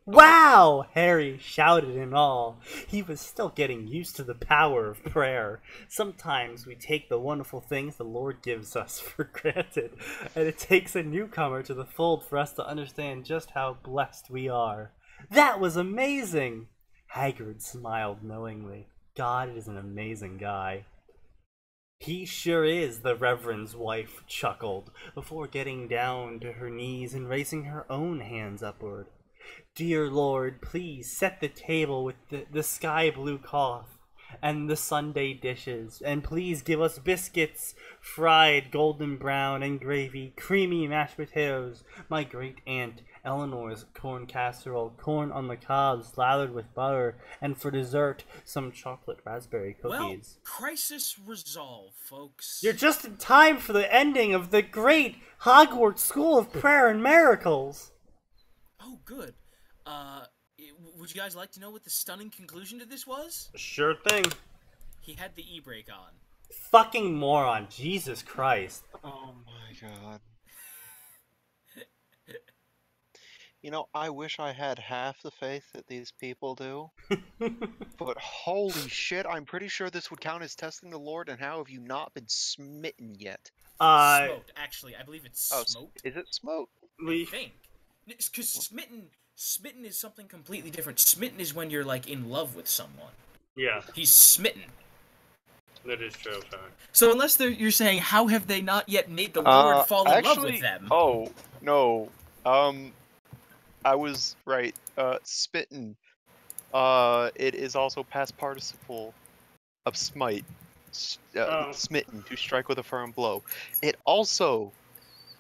[SPEAKER 1] Wow! Harry shouted in awe. He was still getting used to the power of prayer. Sometimes we take the wonderful things the Lord gives us for granted, and it takes a newcomer to the fold for us to understand just how blessed we are. That was amazing! Hagrid smiled knowingly. God is an amazing guy. He sure is, the Reverend's wife chuckled, before getting down to her knees and raising her own hands upward. Dear Lord, please set the table with the sky blue cloth and the Sunday dishes, and please give us biscuits, fried golden brown, and gravy, creamy mashed potatoes, my great aunt Eleanor's corn casserole, corn on the cob slathered with butter, and for dessert, some chocolate raspberry cookies.
[SPEAKER 2] Well, crisis resolved, folks.
[SPEAKER 1] You're just in time for the ending of the great Hogwarts School of Prayer and Miracles.
[SPEAKER 2] Oh, good. Would you guys like to know what the stunning conclusion to this was?
[SPEAKER 1] Sure thing.
[SPEAKER 2] He had the e-brake on.
[SPEAKER 1] Fucking moron. Jesus Christ.
[SPEAKER 3] Oh my god. You know, I wish I had half the faith that these people do. But holy shit, I'm pretty sure this would count as testing the Lord, and how have you not been smitten yet?
[SPEAKER 2] Smoked, actually. I believe it's smoked.
[SPEAKER 3] Is it smoked?
[SPEAKER 2] I think. Because smitten is something completely different. Smitten is when you're, like, in love with someone.
[SPEAKER 1] Yeah.
[SPEAKER 2] He's smitten.
[SPEAKER 1] That is true, sorry.
[SPEAKER 2] So unless you're saying, how have they not yet made the Lord fall in love with them?
[SPEAKER 3] Oh, no. I was right. Smitten. It is also past participle of smite. Smitten, to strike with a firm blow. It also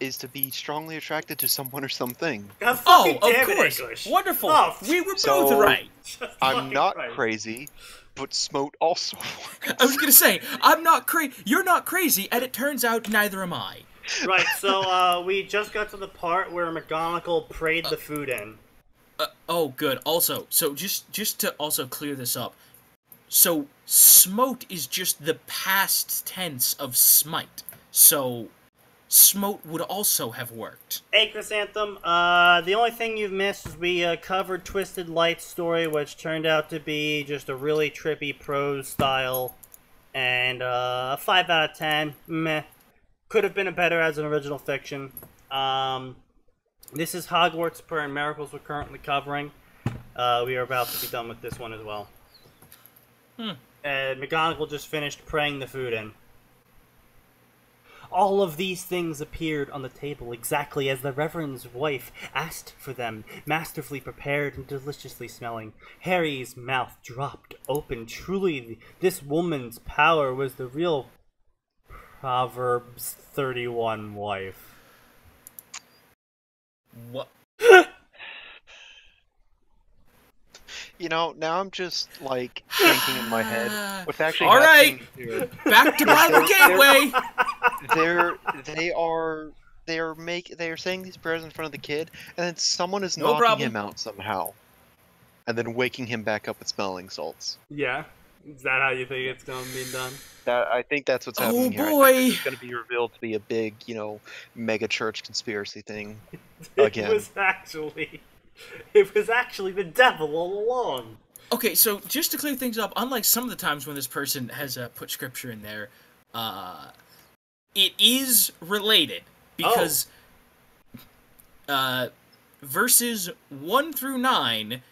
[SPEAKER 3] is to be strongly attracted to someone or something.
[SPEAKER 2] Oh, of course. English. Wonderful. Oh, we were both right.
[SPEAKER 3] I'm not crazy, but smote also.
[SPEAKER 2] I was gonna say, I'm not crazy. You're not crazy, and it turns out neither am I.
[SPEAKER 1] Right, so we just got to the part where McGonagall prayed the food in.
[SPEAKER 2] Oh, good. Also, so just to also clear this up, so smote is just the past tense of smite. So smote would also have worked.
[SPEAKER 1] Hey, Chrysanthem, the only thing you've missed is we covered Twisted Light's story, which turned out to be just a really trippy prose style, and a 5 out of 10. Meh. Could have been better as an original fiction. This is Hogwarts Prayer and Miracles we're currently covering. We are about to be done with this one as well. And McGonagall just finished praying the food in. All of these things appeared on the table exactly as the Reverend's wife asked for them, masterfully prepared and deliciously smelling. Harry's mouth dropped open. Truly, this woman's power was the real Proverbs 31 wife.
[SPEAKER 2] What?
[SPEAKER 3] You know, now I'm just like thinking in my head what's actually
[SPEAKER 2] all right.
[SPEAKER 3] happening here.
[SPEAKER 2] Back to Bible Gateway.
[SPEAKER 3] They are saying these prayers in front of the kid, and then someone is
[SPEAKER 2] No
[SPEAKER 3] knocking
[SPEAKER 2] problem.
[SPEAKER 3] him out somehow, and then waking him back up with smelling salts.
[SPEAKER 1] Yeah? Is that how you think it's going to be done?
[SPEAKER 3] I think that's what's happening here.
[SPEAKER 2] boy.
[SPEAKER 3] I think it's going to be revealed to be a big, mega church conspiracy thing again.
[SPEAKER 1] It was actually the devil all along.
[SPEAKER 2] Okay, so just to clear things up, unlike some of the times when this person has put scripture in there, it is related because verses 1 through 9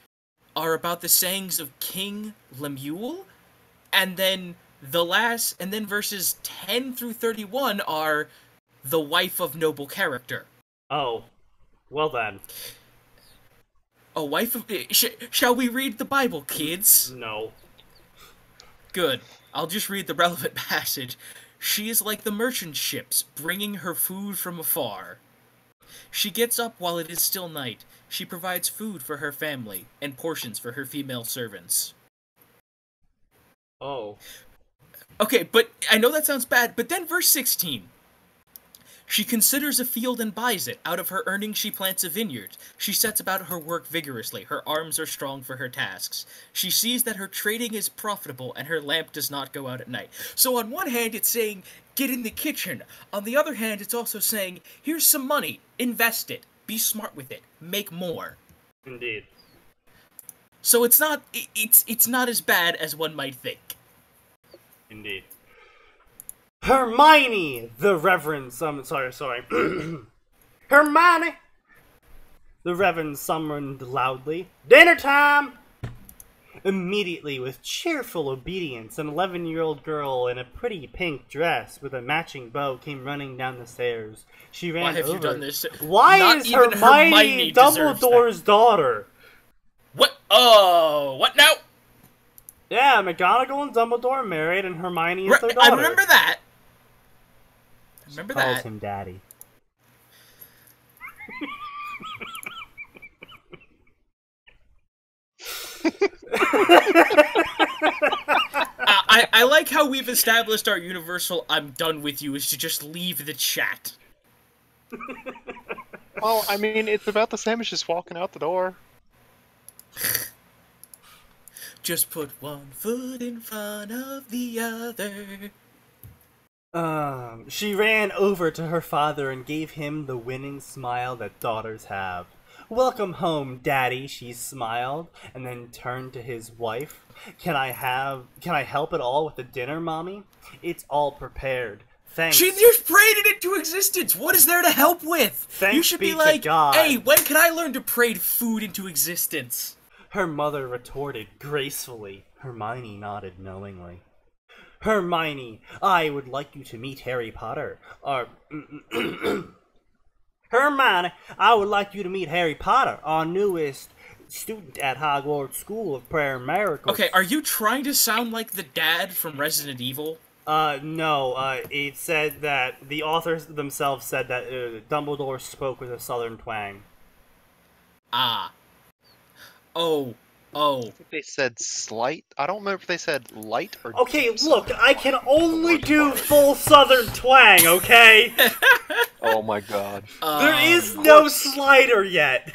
[SPEAKER 2] are about the sayings of King Lemuel, and then verses 10 through 31 are the wife of noble character.
[SPEAKER 1] Oh, well then.
[SPEAKER 2] A wife of... shall we read the Bible, kids?
[SPEAKER 1] No.
[SPEAKER 2] Good. I'll just read the relevant passage. She is like the merchant ships, bringing her food from afar. She gets up while it is still night. She provides food for her family, and portions for her female servants.
[SPEAKER 1] Oh.
[SPEAKER 2] Okay, but I know that sounds bad, but then verse 16. She considers a field and buys it. Out of her earnings she plants a vineyard. She sets about her work vigorously. Her arms are strong for her tasks. She sees that her trading is profitable and her lamp does not go out at night. So on one hand it's saying, get in the kitchen. On the other hand it's also saying, here's some money. Invest it. Be smart with it. Make more.
[SPEAKER 1] Indeed.
[SPEAKER 2] So it's not as bad as one might think.
[SPEAKER 1] Indeed. Hermione, the Reverend Hermione, the Reverend summoned loudly. Dinner time! Immediately, with cheerful obedience, an 11-year-old girl in a pretty pink dress with a matching bow came running down the stairs. She ran
[SPEAKER 2] Why have
[SPEAKER 1] over.
[SPEAKER 2] you done this?
[SPEAKER 1] Why
[SPEAKER 2] Not
[SPEAKER 1] is
[SPEAKER 2] even
[SPEAKER 1] Hermione
[SPEAKER 2] deserves
[SPEAKER 1] Dumbledore's daughter?
[SPEAKER 2] What? Oh, what now?
[SPEAKER 1] Yeah, McGonagall and Dumbledore are married, and Hermione is their daughter.
[SPEAKER 2] I remember that. Remember
[SPEAKER 1] Calls
[SPEAKER 2] that.
[SPEAKER 1] him daddy.
[SPEAKER 2] I like how we've established our universal "I'm done with you" is to just leave the chat.
[SPEAKER 3] Well, I mean, it's about the same as just walking out the door.
[SPEAKER 2] Just put one foot in front of the other.
[SPEAKER 1] She ran over to her father and gave him the winning smile that daughters have. Welcome home, Daddy, she smiled, and then turned to his wife. Can I help at all with the dinner, Mommy? It's all prepared. Thanks.
[SPEAKER 2] She just prayed it into existence. What is there to help with?
[SPEAKER 1] Thanks
[SPEAKER 2] you should be
[SPEAKER 1] to
[SPEAKER 2] like,
[SPEAKER 1] God.
[SPEAKER 2] hey, when can I learn to pray food into existence?
[SPEAKER 1] Her mother retorted gracefully. Hermione nodded knowingly. Hermione, I would like you to meet Harry Potter. Hermione, I would like you to meet Harry Potter, our newest student at Hogwarts School of Prayer and Miracles.
[SPEAKER 2] Okay, are you trying to sound like the dad from Resident Evil?
[SPEAKER 1] No, it said that the authors themselves said that Dumbledore spoke with a southern twang.
[SPEAKER 2] Ah. Oh.
[SPEAKER 3] I think they said slight. I don't remember if they said light or
[SPEAKER 1] Okay,
[SPEAKER 3] deep
[SPEAKER 1] look,
[SPEAKER 3] southern.
[SPEAKER 1] I can only do full southern twang, okay?
[SPEAKER 3] Oh my god.
[SPEAKER 1] There is no slider yet.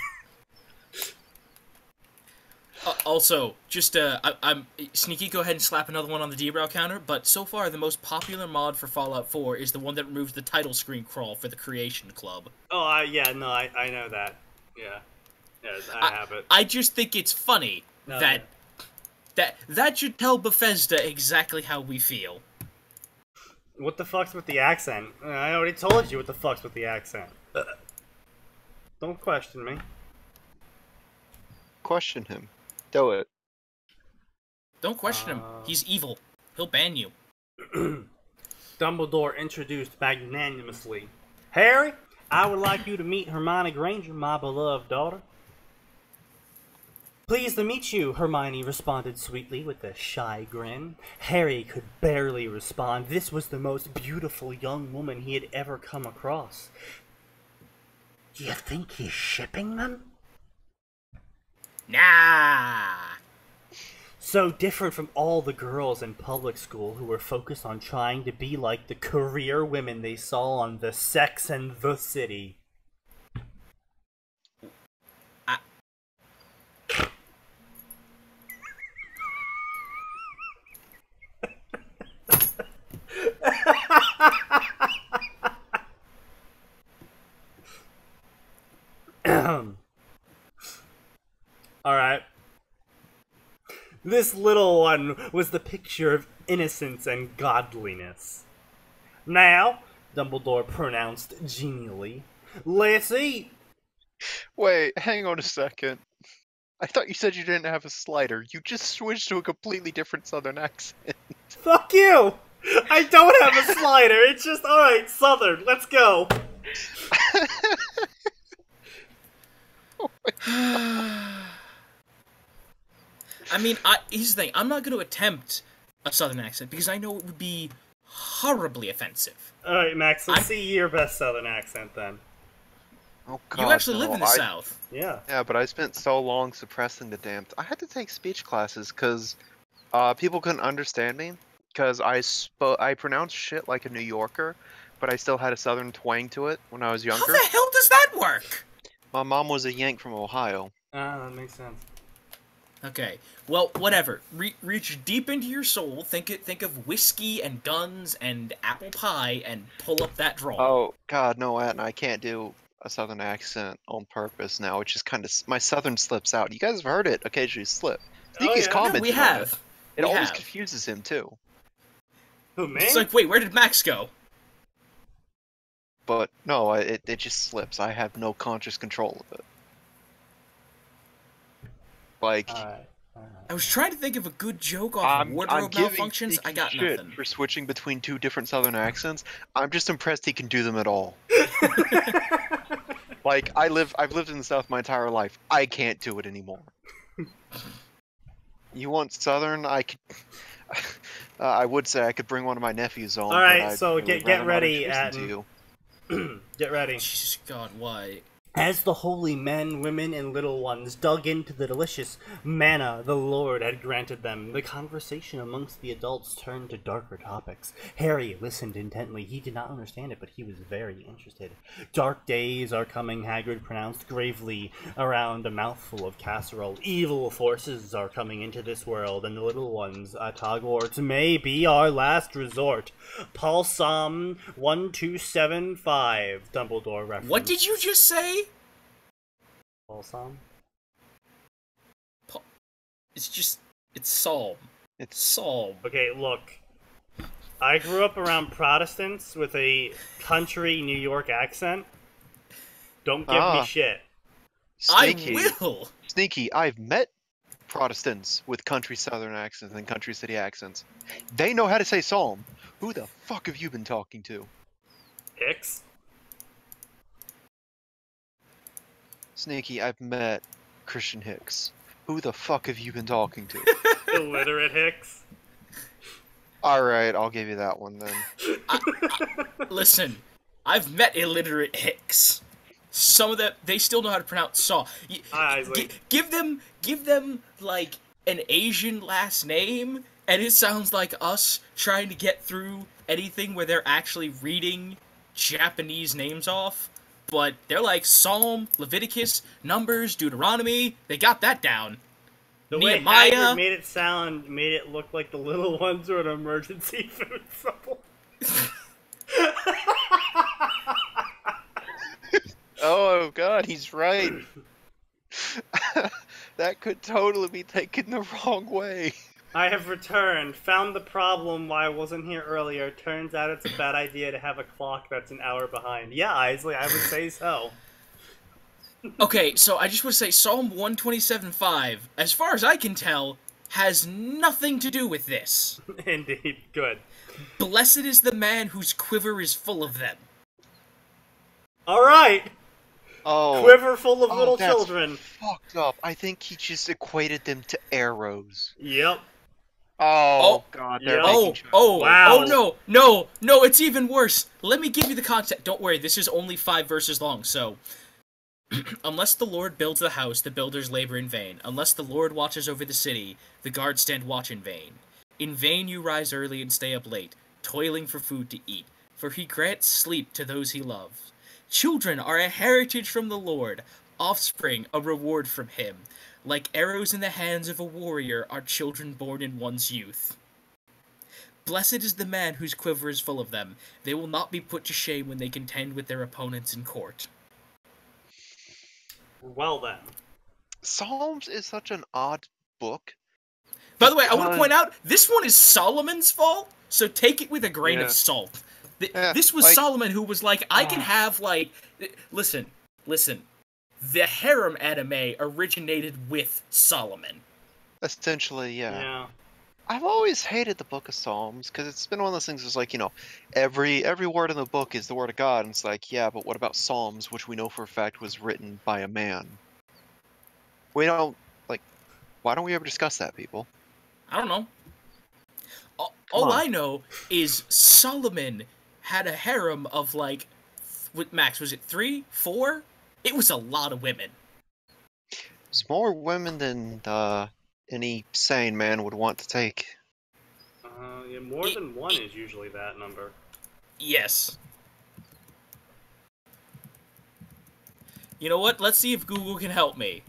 [SPEAKER 2] Also, just, I'm Sneaky, go ahead and slap another one on the derail counter, but so far the most popular mod for Fallout 4 is the one that removes the title screen crawl for the Creation Club.
[SPEAKER 1] Oh, yeah, no, I know that. Yeah. Yes, I have it.
[SPEAKER 2] I just think it's funny that should tell Bethesda exactly how we feel.
[SPEAKER 1] What the fuck's with the accent? I already told you what the fuck's with the accent. Don't question me.
[SPEAKER 3] Question him. Do it.
[SPEAKER 2] Don't question him. He's evil. He'll ban you.
[SPEAKER 1] Dumbledore introduced magnanimously. Harry, I would like you to meet Hermione Granger, my beloved daughter. Pleased to meet you, Hermione responded sweetly with a shy grin. Harry could barely respond. This was the most beautiful young woman he had ever come across. Do you think he's shipping them?
[SPEAKER 2] Nah.
[SPEAKER 1] So different from all the girls in public school who were focused on trying to be like the career women they saw on The Sex and the City. Alright. This little one was the picture of innocence and godliness. Now, Dumbledore pronounced genially, let's eat.
[SPEAKER 3] Wait, hang on a second. I thought you said you didn't have a slider. You just switched to a completely different southern accent.
[SPEAKER 1] Fuck you! I don't have a slider, it's just, alright, southern, let's go.
[SPEAKER 3] Oh my God.
[SPEAKER 2] I mean, here's the thing. I'm not going to attempt a southern accent because I know it would be horribly offensive.
[SPEAKER 1] Alright, Max, let's see your best southern accent then.
[SPEAKER 3] Oh God,
[SPEAKER 2] You actually live in the South.
[SPEAKER 1] Yeah.
[SPEAKER 3] Yeah, but I spent so long suppressing the damn. I had to take speech classes because people couldn't understand me because I pronounced shit like a New Yorker, but I still had a southern twang to it when I was younger.
[SPEAKER 2] How the hell does that work?
[SPEAKER 3] My mom was a Yank from Ohio.
[SPEAKER 1] Ah, that makes sense.
[SPEAKER 2] Okay, well, whatever. Reach deep into your soul. Think of whiskey and guns and apple pie, and pull up that draw.
[SPEAKER 3] Oh God, no, Atin, I can't do a southern accent on purpose now. It's just kind of my southern slips out. You guys have heard it occasionally slip. Sneaky's
[SPEAKER 1] yeah.
[SPEAKER 3] commented
[SPEAKER 2] we
[SPEAKER 3] on
[SPEAKER 2] have.
[SPEAKER 3] it. It
[SPEAKER 2] We
[SPEAKER 3] always
[SPEAKER 2] have.
[SPEAKER 3] confuses him too.
[SPEAKER 1] Who, me?
[SPEAKER 2] It's like, wait, where did Max go?
[SPEAKER 3] But no, it just slips. I have no conscious control of it. Like,
[SPEAKER 1] Alright.
[SPEAKER 2] I was trying to think of a good joke off
[SPEAKER 3] I'm
[SPEAKER 2] wardrobe
[SPEAKER 3] giving
[SPEAKER 2] malfunctions.
[SPEAKER 3] Sneaky
[SPEAKER 2] I got
[SPEAKER 3] shit
[SPEAKER 2] nothing.
[SPEAKER 3] for switching between two different southern accents. I'm just impressed he can do them at all. Like, I've lived in the South my entire life. I can't do it anymore. You want southern? I could. I would say I could bring one of my nephews on.
[SPEAKER 1] Alright, so
[SPEAKER 3] would
[SPEAKER 1] get
[SPEAKER 3] rather not
[SPEAKER 1] ready,
[SPEAKER 3] introduce him
[SPEAKER 1] Atin.
[SPEAKER 3] to you.
[SPEAKER 1] Get ready.
[SPEAKER 2] Jesus God, why?
[SPEAKER 1] As the holy men, women, and little ones dug into the delicious manna the Lord had granted them, the conversation amongst the adults turned to darker topics. Harry listened intently. He did not understand it, but he was very interested. Dark days are coming, Hagrid pronounced gravely around a mouthful of casserole. Evil forces are coming into this world, and the little ones at Hogwarts may be our last resort. Paul Psalm 1275, Dumbledore referenced.
[SPEAKER 2] What did you just say?
[SPEAKER 1] Paul Psalm?
[SPEAKER 2] It's Psalm. It's Psalm.
[SPEAKER 1] Okay, look. I grew up around Protestants with a country New York accent. Don't give me shit.
[SPEAKER 3] Sneaky.
[SPEAKER 2] I will!
[SPEAKER 3] Sneaky, I've met Protestants with country southern accents and country city accents. They know how to say psalm. Who the fuck have you been talking to?
[SPEAKER 1] Hicks?
[SPEAKER 3] Sneaky, I've met Christian Hicks. Who the fuck have you been talking to?
[SPEAKER 1] Illiterate Hicks?
[SPEAKER 3] Alright, I'll give you that one then.
[SPEAKER 2] Listen, I've met illiterate Hicks. Some of them, they still know how to pronounce saw. Give them, like, an Asian last name, and it sounds like us trying to get through anything where they're actually reading Japanese names off. But they're like Psalm, Leviticus, Numbers, Deuteronomy. They got that down.
[SPEAKER 1] The way
[SPEAKER 2] Nehemiah
[SPEAKER 1] Hagrid made it look like the little ones were an emergency food supply.
[SPEAKER 3] Oh god, he's right. That could totally be taken the wrong way.
[SPEAKER 1] I have returned. Found the problem why I wasn't here earlier. Turns out it's a bad idea to have a clock that's an hour behind. Yeah, Isley, I would say so.
[SPEAKER 2] Okay, so I just want to say Psalm 127:5. As far as I can tell, has nothing to do with this.
[SPEAKER 1] Indeed, good.
[SPEAKER 2] Blessed is the man whose quiver is full of them.
[SPEAKER 1] All right.
[SPEAKER 3] Oh,
[SPEAKER 1] Quiver full of little
[SPEAKER 3] that's
[SPEAKER 1] children.
[SPEAKER 3] fucked up. I think he just equated them to arrows.
[SPEAKER 1] Yep.
[SPEAKER 3] Oh, God, they're
[SPEAKER 1] Yep.
[SPEAKER 3] making
[SPEAKER 1] Wow.
[SPEAKER 2] No, it's even worse. Let me give you the context. Don't worry, this is only 5 verses long, so... Unless the Lord builds the house, the builders labor in vain. Unless the Lord watches over the city, the guards stand watch in vain. In vain you rise early and stay up late, toiling for food to eat, for he grants sleep to those he loves. Children are a heritage from the Lord, offspring a reward from him. Like arrows in the hands of a warrior are children born in one's youth. Blessed is the man whose quiver is full of them. They will not be put to shame when they contend with their opponents in court.
[SPEAKER 1] Well then.
[SPEAKER 3] Psalms is such an odd book.
[SPEAKER 2] By the way, I want to point out, this one is Solomon's fault, so take it with a grain of salt. This was Solomon who was like, I can have, like... Listen. The harem anime originated with Solomon.
[SPEAKER 3] Essentially, yeah. I've always hated the Book of Psalms, because it's been one of those things that's like, you know, every word in the book is the word of God, and it's like, yeah, but what about Psalms, which we know for a fact was written by a man? We don't, like, why don't we ever discuss that, people?
[SPEAKER 2] I don't know. All I know is Solomon had a harem of, like, Max, was it 3? 4? It was a lot of women.
[SPEAKER 3] It's more women than any sane man would want to take.
[SPEAKER 1] Yeah, more than one is usually that number.
[SPEAKER 2] Yes. You know what? Let's see if Google can help me.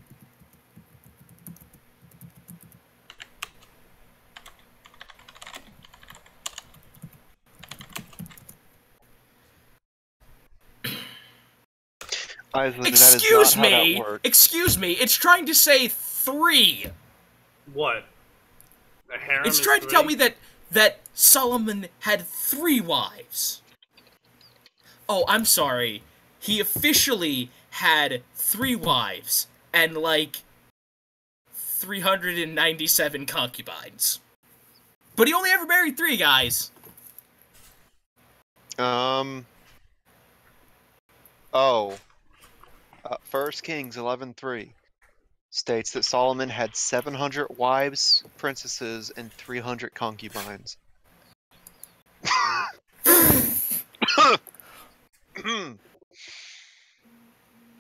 [SPEAKER 2] Excuse me, it's trying to say 3.
[SPEAKER 1] What? A harem
[SPEAKER 2] It's trying to tell me that Solomon had 3 wives. Oh, I'm sorry. He officially had 3 wives and, like, 397 concubines. But he only ever married 3, guys.
[SPEAKER 3] 1 Kings 11:3 states that Solomon had 700 wives, princesses, and 300 concubines.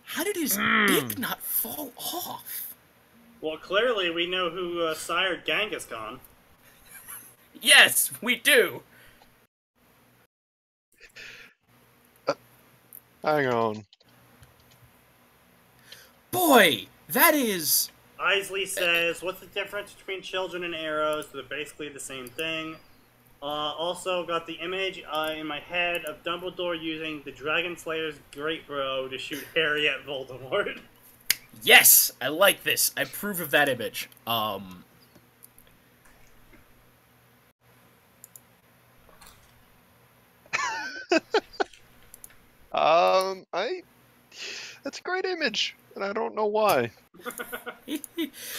[SPEAKER 2] How did his dick not fall off?
[SPEAKER 1] Well, clearly we know who sired Genghis Khan.
[SPEAKER 2] Yes, we do.
[SPEAKER 3] Hang on.
[SPEAKER 2] Boy, that is...
[SPEAKER 1] Isley says, what's the difference between children and arrows? They're basically the same thing. Also got the image in my head of Dumbledore using the Dragon Slayer's Great Bro to shoot Harry at Voldemort.
[SPEAKER 2] Yes, I like this. I approve of that image.
[SPEAKER 3] That's a great image, and I don't know why.
[SPEAKER 2] I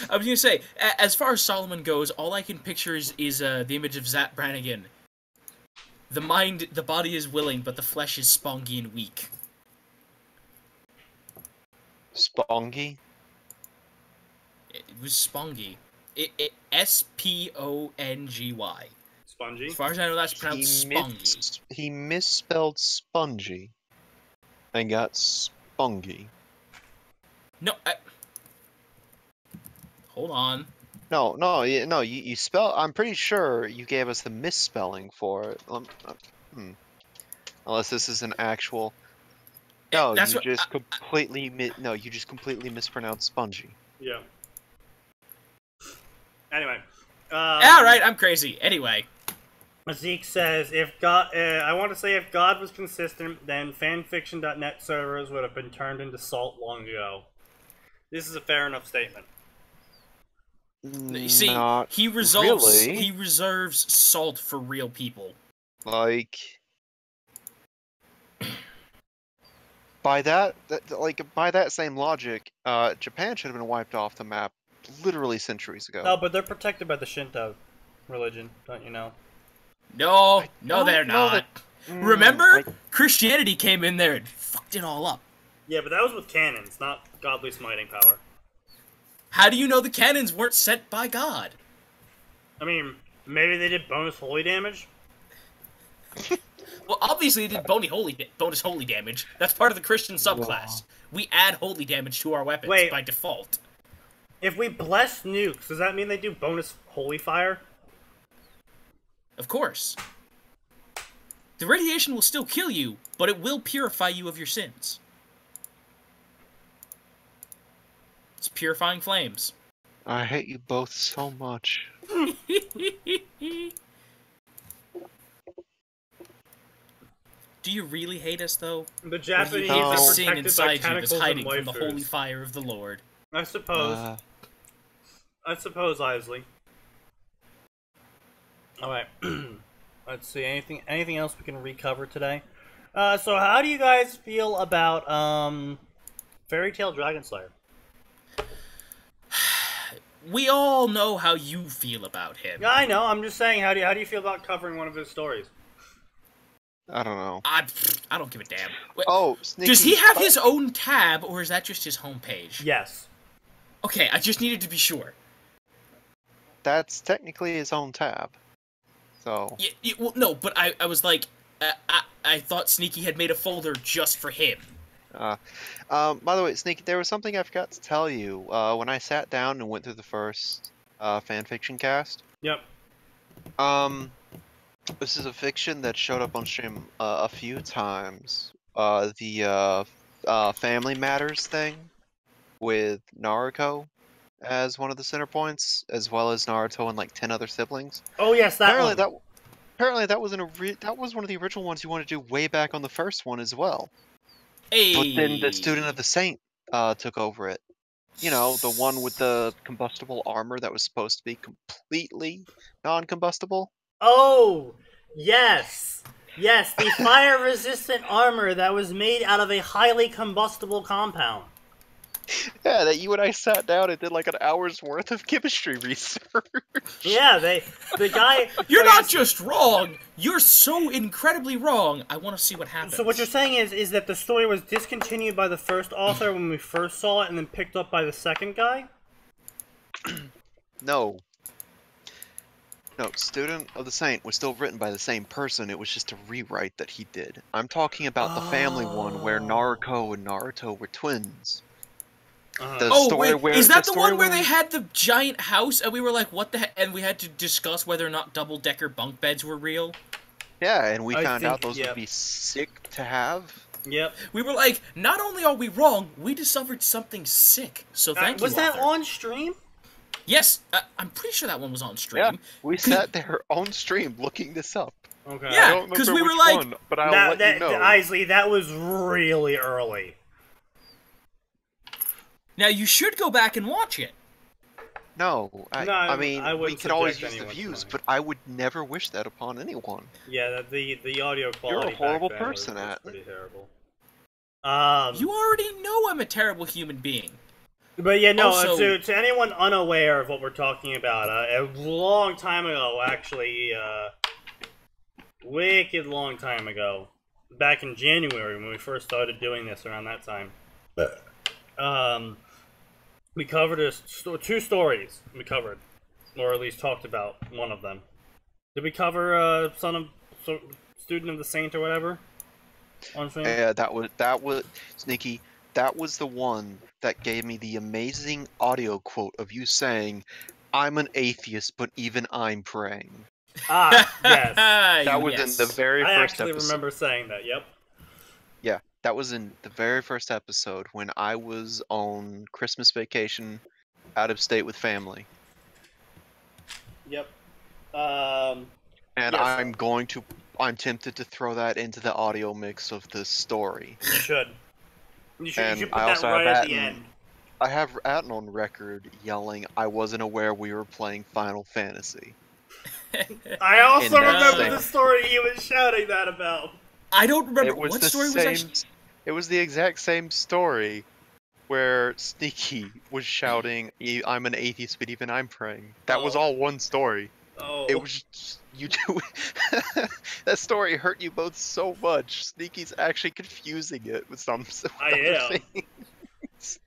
[SPEAKER 2] was gonna say, as far as Solomon goes, all I can picture is the image of Zap Brannigan. The body is willing, but the flesh is spongy and weak.
[SPEAKER 3] Spongy?
[SPEAKER 2] It was spongy. S-P-O-N-G-Y.
[SPEAKER 1] Spongy?
[SPEAKER 2] As far as I know, that's pronounced spongy.
[SPEAKER 3] He misspelled spongy and got spungy.
[SPEAKER 2] No, hold on.
[SPEAKER 3] No, you spell... I'm pretty sure you gave us the misspelling for it. Unless this is an actual... No, you just completely mispronounced spongy.
[SPEAKER 1] Yeah. Anyway.
[SPEAKER 2] Alright, I'm crazy. Anyway.
[SPEAKER 1] Zeke says, I want to say if God was consistent, then fanfiction.net servers would have been turned into salt long ago. This is a fair enough statement.
[SPEAKER 2] You see, he reserves salt for real people.
[SPEAKER 3] Like, by that same logic, Japan should have been wiped off the map literally centuries ago.
[SPEAKER 1] No, but they're protected by the Shinto religion, don't you know?
[SPEAKER 2] No,
[SPEAKER 3] I
[SPEAKER 2] no,
[SPEAKER 3] don't
[SPEAKER 2] they're
[SPEAKER 3] know
[SPEAKER 2] not.
[SPEAKER 3] that-
[SPEAKER 2] Remember? Christianity came in there and fucked it all up.
[SPEAKER 1] Yeah, but that was with cannons, not godly smiting power.
[SPEAKER 2] How do you know the cannons weren't sent by God?
[SPEAKER 1] I mean, maybe they did bonus holy damage?
[SPEAKER 2] Well, obviously they did bonus holy damage. That's part of the Christian subclass. We add holy damage to our weapons by default.
[SPEAKER 1] If we bless nukes, does that mean they do bonus holy fire?
[SPEAKER 2] Of course. The radiation will still kill you, but it will purify you of your sins. It's purifying flames.
[SPEAKER 3] I hate you both so much.
[SPEAKER 2] Do you really hate us, though?
[SPEAKER 1] The Japanese
[SPEAKER 2] Hate
[SPEAKER 1] are
[SPEAKER 2] the sin
[SPEAKER 1] protected by
[SPEAKER 2] inside you that's
[SPEAKER 1] tentacles
[SPEAKER 2] hiding
[SPEAKER 1] and
[SPEAKER 2] from the holy
[SPEAKER 1] waifus.
[SPEAKER 2] fire of the Lord.
[SPEAKER 1] I suppose. I suppose, Isley. Alright. Let's see, anything else we can recover today? So how do you guys feel about, Fairy Tail Dragon Slayer?
[SPEAKER 2] We all know how you feel about him.
[SPEAKER 1] Yeah, I know, I'm just saying, how do you feel about covering one of his stories?
[SPEAKER 3] I don't know.
[SPEAKER 2] I don't give a damn. Wait,
[SPEAKER 3] Oh, Sneaky.
[SPEAKER 2] does he have his own tab, or is that just his homepage?
[SPEAKER 1] Yes.
[SPEAKER 2] Okay, I just needed to be sure.
[SPEAKER 3] That's technically his own tab. So.
[SPEAKER 2] Yeah, well, no, but I was like, I thought Sneaky had made a folder just for him.
[SPEAKER 3] By the way, Sneaky, there was something I forgot to tell you. When I sat down and went through the first fanfiction cast.
[SPEAKER 1] Yep.
[SPEAKER 3] This is a fiction that showed up on stream a few times. The Family Matters thing with Naruto as one of the center points, as well as Naruto and like 10 other siblings.
[SPEAKER 1] Oh yes, that one.
[SPEAKER 3] Apparently that was that was one of the original ones you wanted to do way back on the first one as well.
[SPEAKER 2] Hey.
[SPEAKER 3] But then the Student of the Saint took over it. You know, the one with the combustible armor that was supposed to be completely non-combustible.
[SPEAKER 1] Oh, yes. Yes, the fire-resistant armor that was made out of a highly combustible compound.
[SPEAKER 3] Yeah, that you and I sat down and did like an hour's worth of chemistry research.
[SPEAKER 1] Yeah, the guy...
[SPEAKER 2] You're not just wrong, you're so incredibly wrong. I want to see what happens.
[SPEAKER 1] So what you're saying is that the story was discontinued by the first author when we first saw it and then picked up by the second guy?
[SPEAKER 3] No. No, Student of the Saint was still written by the same person, it was just a rewrite that he did. I'm talking about the family one where Naruto and Naruto were twins.
[SPEAKER 2] Is that the one where they had the giant house and we were like, what the heck? And we had to discuss whether or not double-decker bunk beds were real?
[SPEAKER 3] Yeah, and we found out those would be sick to have.
[SPEAKER 1] Yep.
[SPEAKER 2] We were like, not only are we wrong, we discovered something sick. So thank you,
[SPEAKER 1] Was that
[SPEAKER 2] author.
[SPEAKER 1] on stream?
[SPEAKER 2] Yes, I'm pretty sure that one was on stream.
[SPEAKER 3] Yeah, we sat there on stream looking this up.
[SPEAKER 1] Okay.
[SPEAKER 2] Yeah, because we were like...
[SPEAKER 3] one, but I'll let you know.
[SPEAKER 1] Isley, that was really early.
[SPEAKER 2] Now, you should go back and watch it.
[SPEAKER 3] No, I mean, we could always use the
[SPEAKER 1] anyone
[SPEAKER 3] views,
[SPEAKER 1] tonight.
[SPEAKER 3] but I would never wish that upon anyone.
[SPEAKER 1] Yeah, the audio quality.
[SPEAKER 3] You're a horrible
[SPEAKER 1] back then
[SPEAKER 3] person,
[SPEAKER 1] was
[SPEAKER 3] Atin.
[SPEAKER 1] pretty terrible.
[SPEAKER 2] You already know I'm a terrible human being.
[SPEAKER 1] But yeah, no.
[SPEAKER 2] Also,
[SPEAKER 1] to anyone unaware of what we're talking about, a long time ago, actually, wicked long time ago, back in January when we first started doing this, around that time, we covered two stories. We covered, or at least talked about one of them. Did we cover Student of the Saint or whatever? On stream?
[SPEAKER 3] Yeah, that was Sneaky. That was the one that gave me the amazing audio quote of you saying, "I'm an atheist, but even I'm praying."
[SPEAKER 1] Ah, yes.
[SPEAKER 3] That was in the very
[SPEAKER 1] I
[SPEAKER 3] first
[SPEAKER 1] actually
[SPEAKER 3] episode.
[SPEAKER 1] remember saying that. Yep.
[SPEAKER 3] Yeah, that was in the very first episode when I was on Christmas vacation out of state with family.
[SPEAKER 1] Yep.
[SPEAKER 3] And
[SPEAKER 1] yes.
[SPEAKER 3] I'm tempted to throw that into the audio mix of the story.
[SPEAKER 1] You should. You should put
[SPEAKER 3] I
[SPEAKER 1] that
[SPEAKER 3] also
[SPEAKER 1] right
[SPEAKER 3] have
[SPEAKER 1] at the
[SPEAKER 3] Atin-
[SPEAKER 1] end.
[SPEAKER 3] I have Atin on record yelling, "I wasn't aware we were playing Final Fantasy."
[SPEAKER 1] I also remember
[SPEAKER 3] same-
[SPEAKER 1] the story he was shouting that about.
[SPEAKER 2] I don't remember
[SPEAKER 3] It was
[SPEAKER 2] what
[SPEAKER 3] the
[SPEAKER 2] story was
[SPEAKER 3] same.
[SPEAKER 2] actually...
[SPEAKER 3] It was the exact same story, where Sneaky was shouting, "I'm an atheist, but even I'm praying." That was
[SPEAKER 1] Oh.
[SPEAKER 3] all one story.
[SPEAKER 1] Oh.
[SPEAKER 3] It was just, you do. That story hurt you both so much. Sneaky's actually confusing it with some
[SPEAKER 1] I
[SPEAKER 3] other
[SPEAKER 1] am.
[SPEAKER 3] things.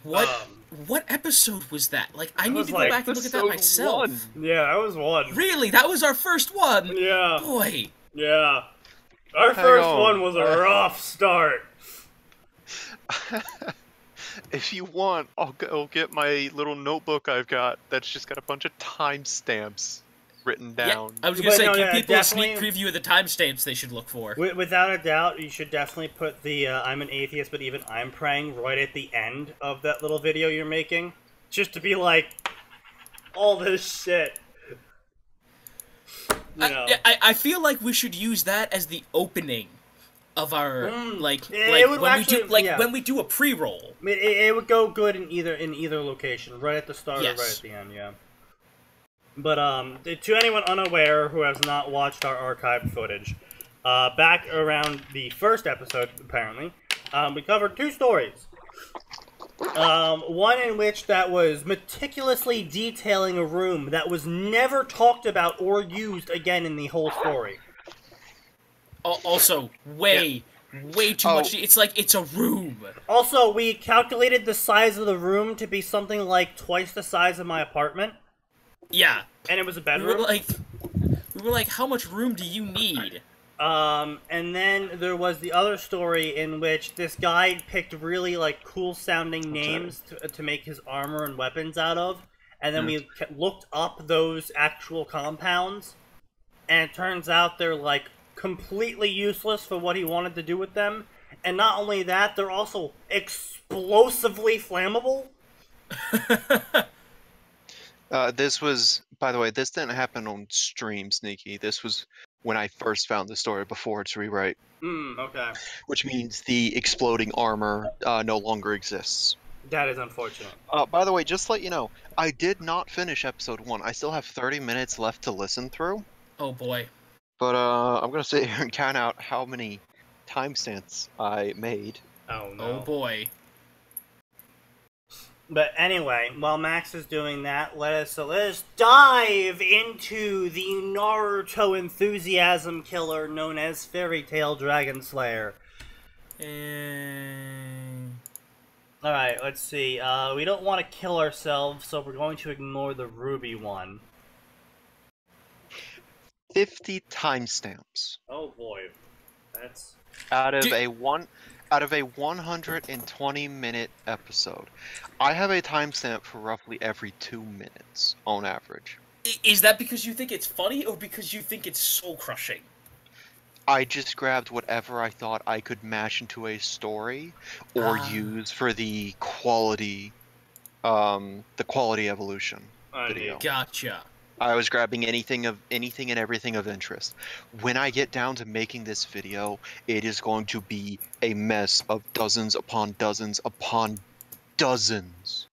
[SPEAKER 2] What episode was that? Like, I need
[SPEAKER 1] was
[SPEAKER 2] to go
[SPEAKER 1] like
[SPEAKER 2] back and look at that
[SPEAKER 3] episode
[SPEAKER 2] myself.
[SPEAKER 3] 1.
[SPEAKER 1] Yeah, that was one.
[SPEAKER 2] Really? That was our first one?
[SPEAKER 1] Yeah.
[SPEAKER 2] Boy.
[SPEAKER 1] Yeah. Our
[SPEAKER 3] Hang
[SPEAKER 1] first
[SPEAKER 3] on.
[SPEAKER 1] one was a rough start.
[SPEAKER 3] If you want, I'll go get my little notebook I've got that's just got a bunch of timestamps written down.
[SPEAKER 2] Yeah, I was gonna say,
[SPEAKER 1] no,
[SPEAKER 2] give
[SPEAKER 1] yeah,
[SPEAKER 2] people a sneak
[SPEAKER 1] definitely-
[SPEAKER 2] preview of the timestamps they should look for.
[SPEAKER 1] Without a doubt, you should definitely put the I'm an atheist, but even I'm praying right at the end of that little video you're making. Just to be like, all this shit. You know.
[SPEAKER 2] I feel like we should use that as the opening of our
[SPEAKER 1] It would
[SPEAKER 2] when
[SPEAKER 1] actually-
[SPEAKER 2] we do
[SPEAKER 1] yeah.
[SPEAKER 2] when we do a pre-roll.
[SPEAKER 1] I mean, it would go good in either location, right at the start
[SPEAKER 2] Yes.
[SPEAKER 1] or right at the end, yeah. But to anyone unaware who has not watched our archived footage, back around the first episode, apparently, we covered 2 stories. One in which that was meticulously detailing a room that was never talked about or used again in the whole story.
[SPEAKER 2] Also, way too much. It's like it's a room.
[SPEAKER 1] Also, we calculated the size of the room to be something like twice the size of my apartment.
[SPEAKER 2] Yeah.
[SPEAKER 1] And it was a
[SPEAKER 2] We
[SPEAKER 1] bedroom.
[SPEAKER 2] were like, how much room do you need?
[SPEAKER 1] And then there was the other story in which this guy picked really, like, cool-sounding names to make his armor and weapons out of, and then we looked up those actual compounds, and it turns out they're, like, completely useless for what he wanted to do with them, and not only that, they're also explosively flammable.
[SPEAKER 3] This was, by the way, this didn't happen on stream, Sneaky. This was when I first found the story before its rewrite.
[SPEAKER 1] Okay.
[SPEAKER 3] Which means the exploding armor no longer exists.
[SPEAKER 1] That is unfortunate.
[SPEAKER 3] By the way, just to let you know, I did not finish episode 1. I still have 30 minutes left to listen through.
[SPEAKER 2] Oh boy.
[SPEAKER 3] But I'm gonna sit here and count out how many timestamps I made.
[SPEAKER 1] Oh no.
[SPEAKER 2] Oh boy.
[SPEAKER 1] But anyway, while Max is doing that, let us dive into the Naruto enthusiasm killer known as Fairy Tail Dragon Slayer. Alright, let's see. We don't want to kill ourselves, so we're going to ignore the Ruby one.
[SPEAKER 3] 50 timestamps.
[SPEAKER 1] Oh boy. That's...
[SPEAKER 3] Out of a 120-minute episode. I have a timestamp for roughly every 2 minutes, on average.
[SPEAKER 2] Is that because you think it's funny, or because you think it's soul-crushing?
[SPEAKER 3] I just grabbed whatever I thought I could mash into a story, or use for the quality evolution video.
[SPEAKER 2] Gotcha.
[SPEAKER 3] I was grabbing anything and everything of interest. When I get down to making this video, it is going to be a mess of dozens upon dozens upon dozens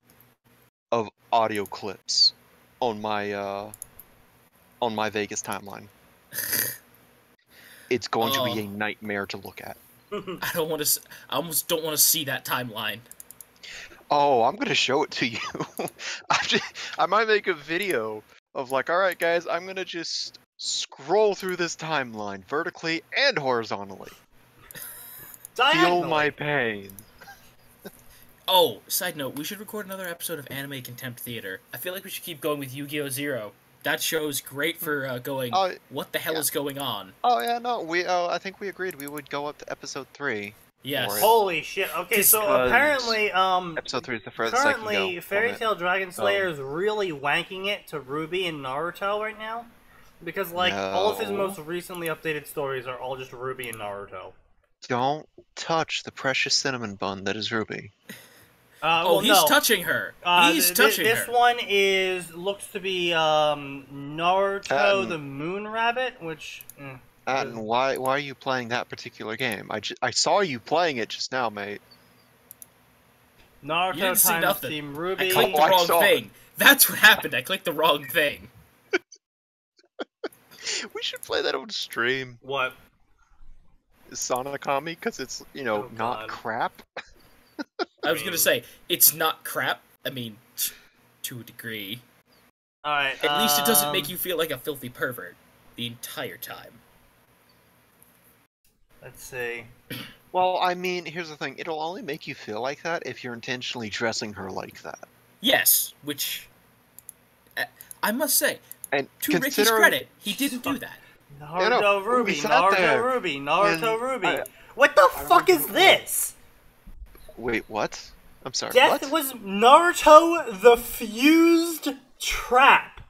[SPEAKER 3] of audio clips on my Vegas timeline. It's going to be a nightmare to look at.
[SPEAKER 2] I almost don't want to see that timeline.
[SPEAKER 3] Oh, I'm gonna show it to you. I might make a video of like, alright guys, I'm gonna just scroll through this timeline vertically and horizontally. Feel my pain.
[SPEAKER 2] Oh, side note, we should record another episode of Anime Contempt Theater. I feel like we should keep going with Yu-Gi-Oh! Zero. That show's great for going, what the hell is going on?
[SPEAKER 3] Oh yeah, no, I think we agreed we would go up to episode 3.
[SPEAKER 2] Yes.
[SPEAKER 1] Holy shit. Okay, so apparently,
[SPEAKER 3] episode 3 is the furthest I can go.
[SPEAKER 1] Currently, Fairy Tail Dragon Slayer is really wanking it to Ruby and Naruto right now. Because, like, all of his most recently updated stories are all just Ruby and Naruto.
[SPEAKER 3] Don't touch the precious cinnamon bun that is Ruby.
[SPEAKER 2] He's touching her. He's touching her.
[SPEAKER 1] This one looks to be Naruto the Moon Rabbit, which...
[SPEAKER 3] Atin, why are you playing that particular game? I saw you playing it just now, mate.
[SPEAKER 1] Naruto times Team Ruby.
[SPEAKER 2] I clicked the wrong thing. That's what happened. I clicked the wrong thing.
[SPEAKER 3] We should play that on stream.
[SPEAKER 1] What?
[SPEAKER 3] Sonokami, because it's, not crap.
[SPEAKER 2] I was gonna say, it's not crap. I mean, to a degree.
[SPEAKER 1] Alright,
[SPEAKER 2] At least it doesn't make you feel like a filthy pervert the entire time.
[SPEAKER 1] Let's see.
[SPEAKER 3] Well, I mean, here's the thing. It'll only make you feel like that if you're intentionally dressing her like that.
[SPEAKER 2] Yes, which... I must say,
[SPEAKER 3] And
[SPEAKER 2] to Ricky's credit, he didn't do that.
[SPEAKER 1] Naruto Ruby,
[SPEAKER 3] we sat
[SPEAKER 1] Naruto
[SPEAKER 3] there,
[SPEAKER 1] Ruby, Naruto
[SPEAKER 3] and
[SPEAKER 1] Ruby. What the fuck is this?
[SPEAKER 3] Wait, what? I'm sorry,
[SPEAKER 1] Death
[SPEAKER 3] what?
[SPEAKER 1] was Naruto the Fused Trap.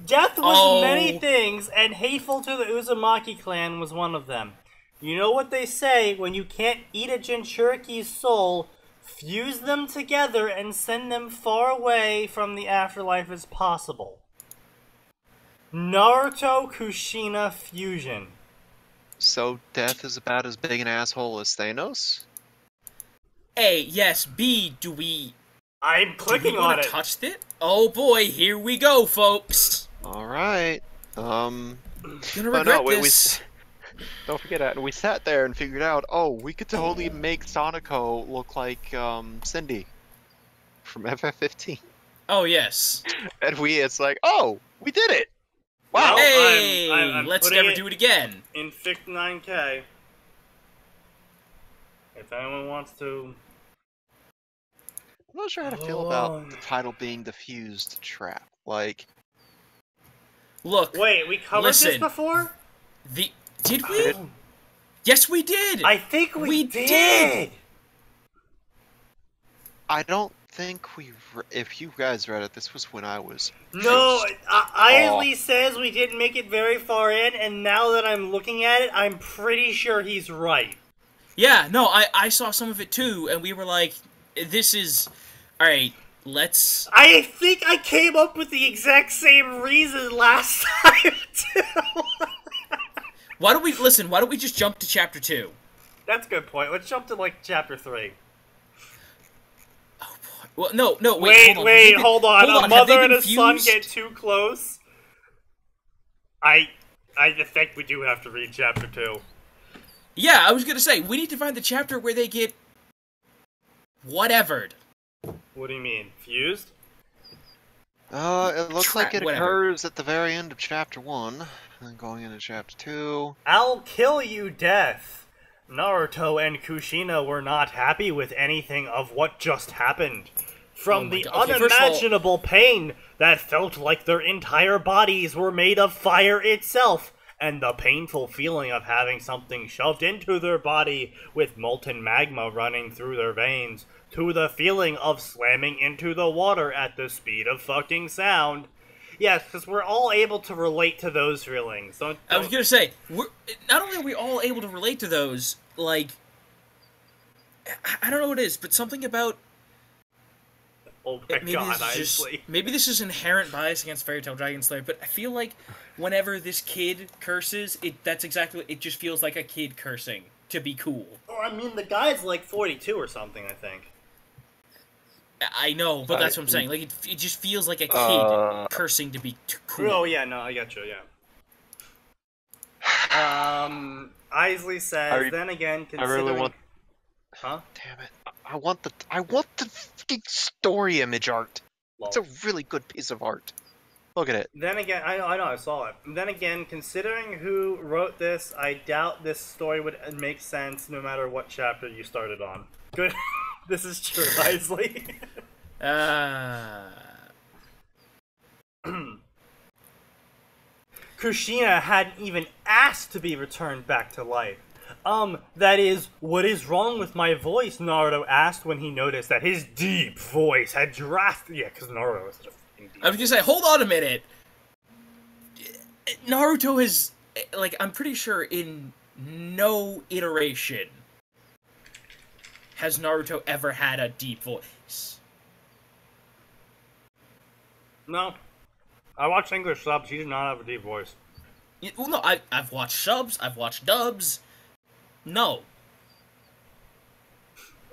[SPEAKER 1] Death was many things, and hateful to the Uzumaki clan was one of them. You know what they say, when you can't eat a Jinchuriki's soul, fuse them together and send them far away from the afterlife as possible. Naruto Kushina Fusion.
[SPEAKER 3] So Death is about as big an asshole as Thanos?
[SPEAKER 2] A, yes. B, do we...
[SPEAKER 1] I'm clicking
[SPEAKER 2] do we
[SPEAKER 1] on
[SPEAKER 2] want
[SPEAKER 1] it.
[SPEAKER 2] to touch it? Oh boy, here we go, folks.
[SPEAKER 3] Alright.
[SPEAKER 2] Gonna
[SPEAKER 3] Oh
[SPEAKER 2] regret
[SPEAKER 3] no, wait,
[SPEAKER 2] this.
[SPEAKER 3] don't forget that. We sat there and figured out, oh, we could totally make Sonico look like, Cindy. From FF15.
[SPEAKER 2] Oh, yes.
[SPEAKER 3] And it's like, oh, we did it! Wow!
[SPEAKER 1] Well,
[SPEAKER 2] Hey!
[SPEAKER 1] I'm
[SPEAKER 2] Let's
[SPEAKER 1] putting
[SPEAKER 2] never do it again.
[SPEAKER 1] In Fic 9K. If anyone wants to...
[SPEAKER 3] I'm not sure how to feel about the title being the Fused Trap. Like...
[SPEAKER 2] Look,
[SPEAKER 1] Wait, we covered this
[SPEAKER 2] listen.
[SPEAKER 1] before?
[SPEAKER 2] Did we? Yes, we did!
[SPEAKER 1] I think we
[SPEAKER 2] did!
[SPEAKER 3] I don't think if you guys read it, this was when I was...
[SPEAKER 1] No, Isley says we didn't make it very far in, and now that I'm looking at it, I'm pretty sure he's right.
[SPEAKER 2] Yeah, no, I saw some of it too, and we were like, this is... Alright, let's...
[SPEAKER 1] I think I came up with the exact same reason last time, too.
[SPEAKER 2] Why don't we just jump to chapter 2?
[SPEAKER 1] That's a good point. Let's jump to, like, chapter 3.
[SPEAKER 2] Oh, boy. Well, no,
[SPEAKER 1] Wait, hold on. A mother and a son
[SPEAKER 2] fused?
[SPEAKER 1] get too close? I think we do have to read chapter 2.
[SPEAKER 2] Yeah, I was gonna say, we need to find the chapter where they get... whatevered.
[SPEAKER 1] What do you mean? Fused?
[SPEAKER 3] It looks like it
[SPEAKER 2] whatever.
[SPEAKER 3] occurs at the very end of chapter 1, and going into chapter 2.
[SPEAKER 1] I'll kill you, Death. Naruto and Kushina were not happy with anything of what just happened. From the
[SPEAKER 2] God. Okay, first of all-
[SPEAKER 1] unimaginable pain that felt like their entire bodies were made of fire itself, and the painful feeling of having something shoved into their body with molten magma running through their veins, to the feeling of slamming into the water at the speed of fucking sound. Yes, because we're all able to relate to those feelings.
[SPEAKER 2] I was gonna say, not only are we all able to relate to those, like... I don't know what it is, but something about...
[SPEAKER 1] Oh my god,
[SPEAKER 2] maybe this is inherent bias against Fairy Tail Dragon Slayer, but I feel like whenever this kid curses, that's exactly what it just feels like, a kid cursing to be cool.
[SPEAKER 1] Or, I mean, the guy's like 42 or something, I think.
[SPEAKER 2] I know, but that's what I'm saying. Like, it just feels like a kid cursing to be cool.
[SPEAKER 1] Oh, yeah, no, I get you, yeah. Isley says, then again, considering...
[SPEAKER 3] I really want...
[SPEAKER 1] Huh?
[SPEAKER 3] Damn it. I want the fucking story image art.
[SPEAKER 1] Lol.
[SPEAKER 3] It's a really good piece of art. Look at it.
[SPEAKER 1] Then again, I know, I saw it. Then again, considering who wrote this, I doubt this story would make sense no matter what chapter you started on. Good. This is true, Isley. Kushina hadn't even asked to be returned back to life. That is, what is wrong with my voice? Naruto asked when he noticed that his deep voice had drastically... Yeah, because Naruto is such a fucking deep
[SPEAKER 2] I was gonna say, hold on a minute! Naruto has... Like, I'm pretty sure in no iteration has Naruto ever had a deep voice.
[SPEAKER 1] No. I watched English subs, he did not have a deep voice.
[SPEAKER 2] Well, no, I've watched subs, I've watched dubs. No.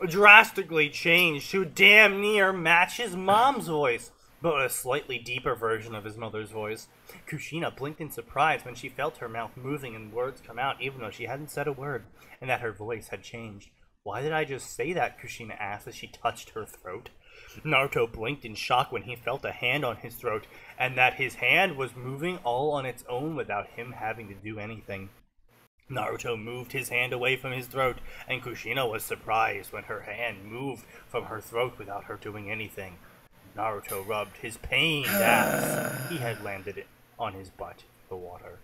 [SPEAKER 1] Drastically changed to damn near match his mom's voice, but a slightly deeper version of his mother's voice. Kushina blinked in surprise when she felt her mouth moving and words come out even though she hadn't said a word, and that her voice had changed. Why did I just say that? Kushina asked as she touched her throat. Naruto blinked in shock when he felt a hand on his throat, and that his hand was moving all on its own without him having to do anything. Naruto moved his hand away from his throat, and Kushina was surprised when her hand moved from her throat without her doing anything. Naruto rubbed his pained ass. He had landed it on his butt, the water.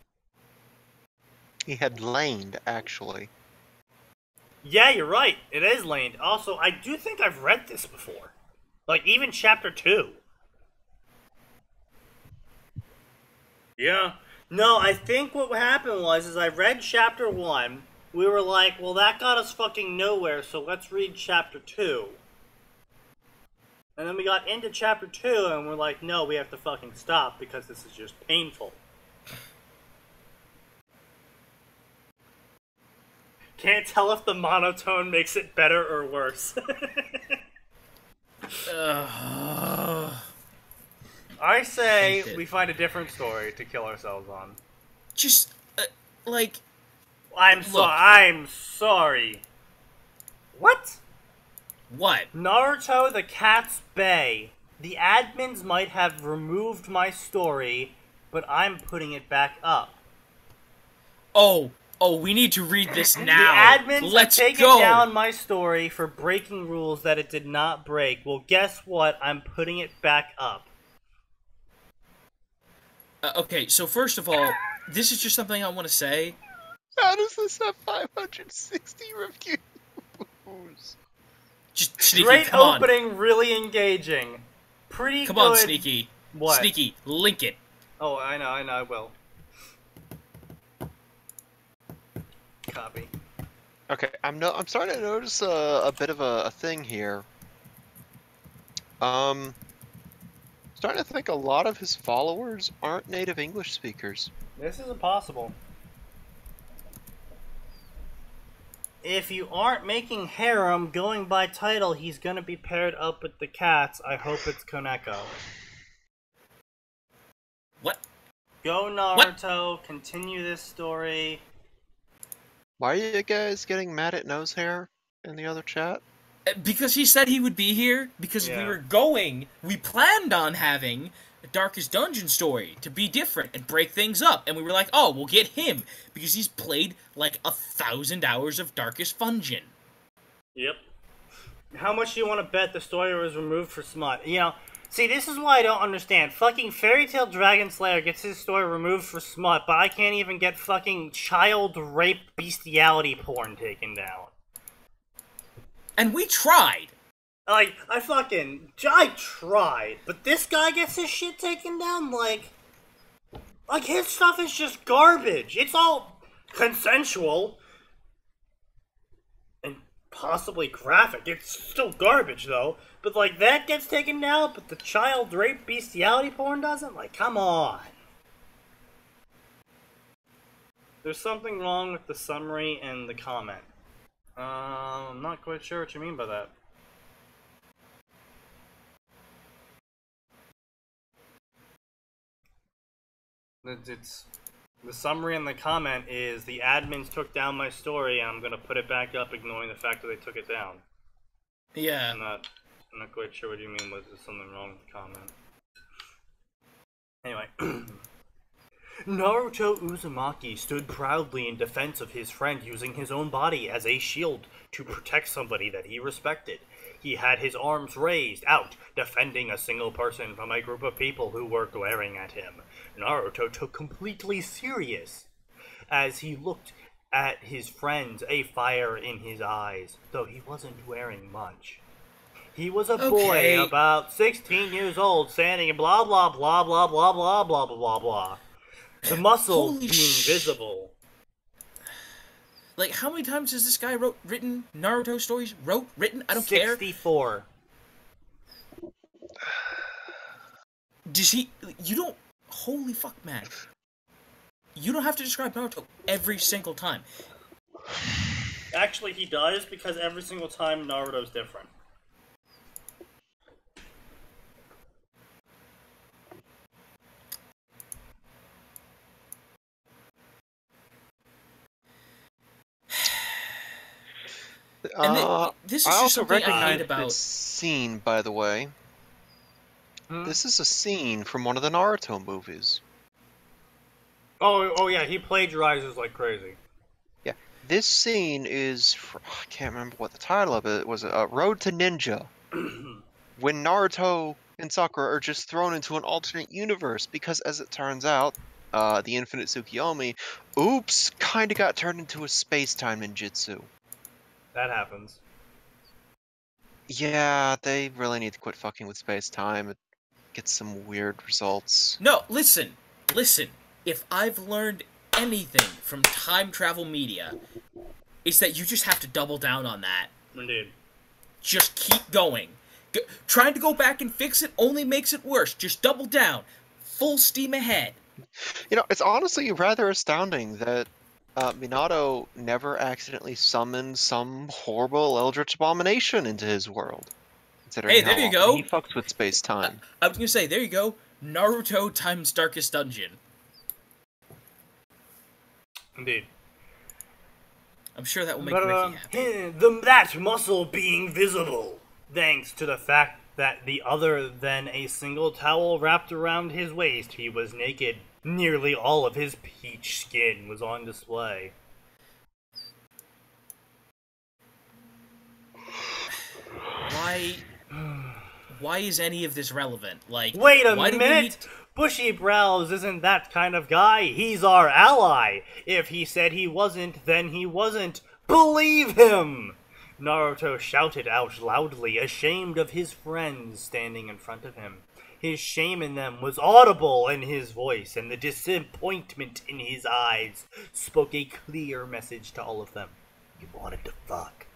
[SPEAKER 3] He had laned, actually.
[SPEAKER 1] Yeah, you're right. It is laned. Also, I do think I've read this before. Like, even chapter 2. Yeah. No, I think what happened was I read chapter 1. We were like, well, that got us fucking nowhere, so let's read chapter 2. And then we got into chapter 2, and we're like, no, we have to fucking stop, because this is just painful. Can't tell if the monotone makes it better or worse. I say we find a different story to kill ourselves on.
[SPEAKER 2] Just, like...
[SPEAKER 1] I'm sorry. What?
[SPEAKER 2] What?
[SPEAKER 1] Naruto the Cat's Bay. The admins might have removed my story, but I'm putting it back up.
[SPEAKER 2] Oh, we need to read this now.
[SPEAKER 1] The admins
[SPEAKER 2] Let's
[SPEAKER 1] have taken down my story for breaking rules that it did not break. Well, guess what? I'm putting it back up.
[SPEAKER 2] Okay, so first of all, this is just something I want to say.
[SPEAKER 3] How does this have 560 reviews?
[SPEAKER 2] Just Sneaky,
[SPEAKER 1] Great
[SPEAKER 2] come on.
[SPEAKER 1] opening, really engaging. Pretty
[SPEAKER 2] Come
[SPEAKER 1] good.
[SPEAKER 2] on, Sneaky.
[SPEAKER 1] What?
[SPEAKER 2] Sneaky, link it.
[SPEAKER 1] Oh, I know, I will. Copy.
[SPEAKER 3] Okay, I'm starting to notice a bit of a thing here. Starting to think a lot of his followers aren't native English speakers.
[SPEAKER 1] This is impossible. If you aren't making harem going by title, he's gonna be paired up with the cats. I hope it's Koneko.
[SPEAKER 2] What?
[SPEAKER 1] Go Naruto, what? Continue this story.
[SPEAKER 3] Why are you guys getting mad at Nosehair in the other chat?
[SPEAKER 2] Because he said he would be here, because we planned on having a Darkest Dungeon story to be different and break things up, and we were like, oh, we'll get him, because he's played like 1,000 hours of Darkest Dungeon.
[SPEAKER 1] Yep. How much do you want to bet the story was removed for smut? You know, see, this is why I don't understand. Fucking Fairy Tail Dragon Slayer gets his story removed for smut, but I can't even get fucking child rape bestiality porn taken down.
[SPEAKER 2] And we tried.
[SPEAKER 1] Like, I tried, but this guy gets his shit taken down, like his stuff is just garbage. It's all consensual and possibly graphic. It's still garbage, though. But, like, that gets taken down, but the child rape bestiality porn doesn't? Like, come on. There's something wrong with the summary and the comment. I'm not quite sure what you mean by that. It's the summary and the comment is the admins took down my story and I'm gonna put it back up, ignoring the fact that they took it down.
[SPEAKER 2] Yeah.
[SPEAKER 1] I'm not quite sure what you mean. Was there something wrong with the comment? Anyway. Naruto Uzumaki stood proudly in defense of his friend, using his own body as a shield to protect somebody that he respected. He had his arms raised out, defending a single person from a group of people who were glaring at him. Naruto took completely serious as he looked at his friends, a fire in his eyes, though he wasn't wearing much. He was a boy about 16 years old, standing in blah blah blah blah blah blah blah blah blah. The muscle being visible.
[SPEAKER 2] Like, how many times has this guy written Naruto stories? Written? I don't
[SPEAKER 1] 64.
[SPEAKER 2] care.
[SPEAKER 1] 64.
[SPEAKER 2] Does he... You don't... Holy fuck, man. You don't have to describe Naruto every single time.
[SPEAKER 1] Actually, he does, because every single time Naruto's different.
[SPEAKER 2] This is
[SPEAKER 3] I
[SPEAKER 2] just
[SPEAKER 3] also
[SPEAKER 2] something I
[SPEAKER 3] recognize
[SPEAKER 2] hate about.
[SPEAKER 3] this scene, by the way.
[SPEAKER 1] Hmm?
[SPEAKER 3] This is a scene from one of the Naruto movies.
[SPEAKER 1] Oh yeah, he plagiarizes like crazy.
[SPEAKER 3] Yeah, this scene is... I can't remember what the title of it was. Road to Ninja. When Naruto and Sakura are just thrown into an alternate universe, because as it turns out, the Infinite Tsukiyomi, oops, kinda got turned into a space-time ninjutsu.
[SPEAKER 1] That happens.
[SPEAKER 3] Yeah, they really need to quit fucking with space-time. It gets some weird results.
[SPEAKER 2] No, listen. If I've learned anything from time travel media, it's that you just have to double down on that.
[SPEAKER 1] Indeed.
[SPEAKER 2] Just keep going. Trying to go back and fix it only makes it worse. Just double down. Full steam ahead.
[SPEAKER 3] You know, it's honestly rather astounding that Minato never accidentally summoned some horrible eldritch abomination into his world. Considering
[SPEAKER 2] Hey,
[SPEAKER 3] how
[SPEAKER 2] there you
[SPEAKER 3] often
[SPEAKER 2] go.
[SPEAKER 3] he fucks with space-time.
[SPEAKER 2] I was gonna say, there you go. Naruto times Darkest Dungeon.
[SPEAKER 1] Indeed.
[SPEAKER 2] I'm sure that will make Ricky happy.
[SPEAKER 1] That muscle being visible, thanks to the fact that the other than a single towel wrapped around his waist, he was naked. Nearly all of his peach skin was on display.
[SPEAKER 2] Why is any of this relevant? Like,
[SPEAKER 1] Wait a
[SPEAKER 2] why do we
[SPEAKER 1] minute!
[SPEAKER 2] need
[SPEAKER 1] Bushy Brows isn't that kind of guy. He's our ally. If he said he wasn't, then he wasn't. Believe him! Naruto shouted out loudly, ashamed of his friends standing in front of him. His shame in them was audible in his voice, and the disappointment in his eyes spoke a clear message to all of them. He wanted to fuck.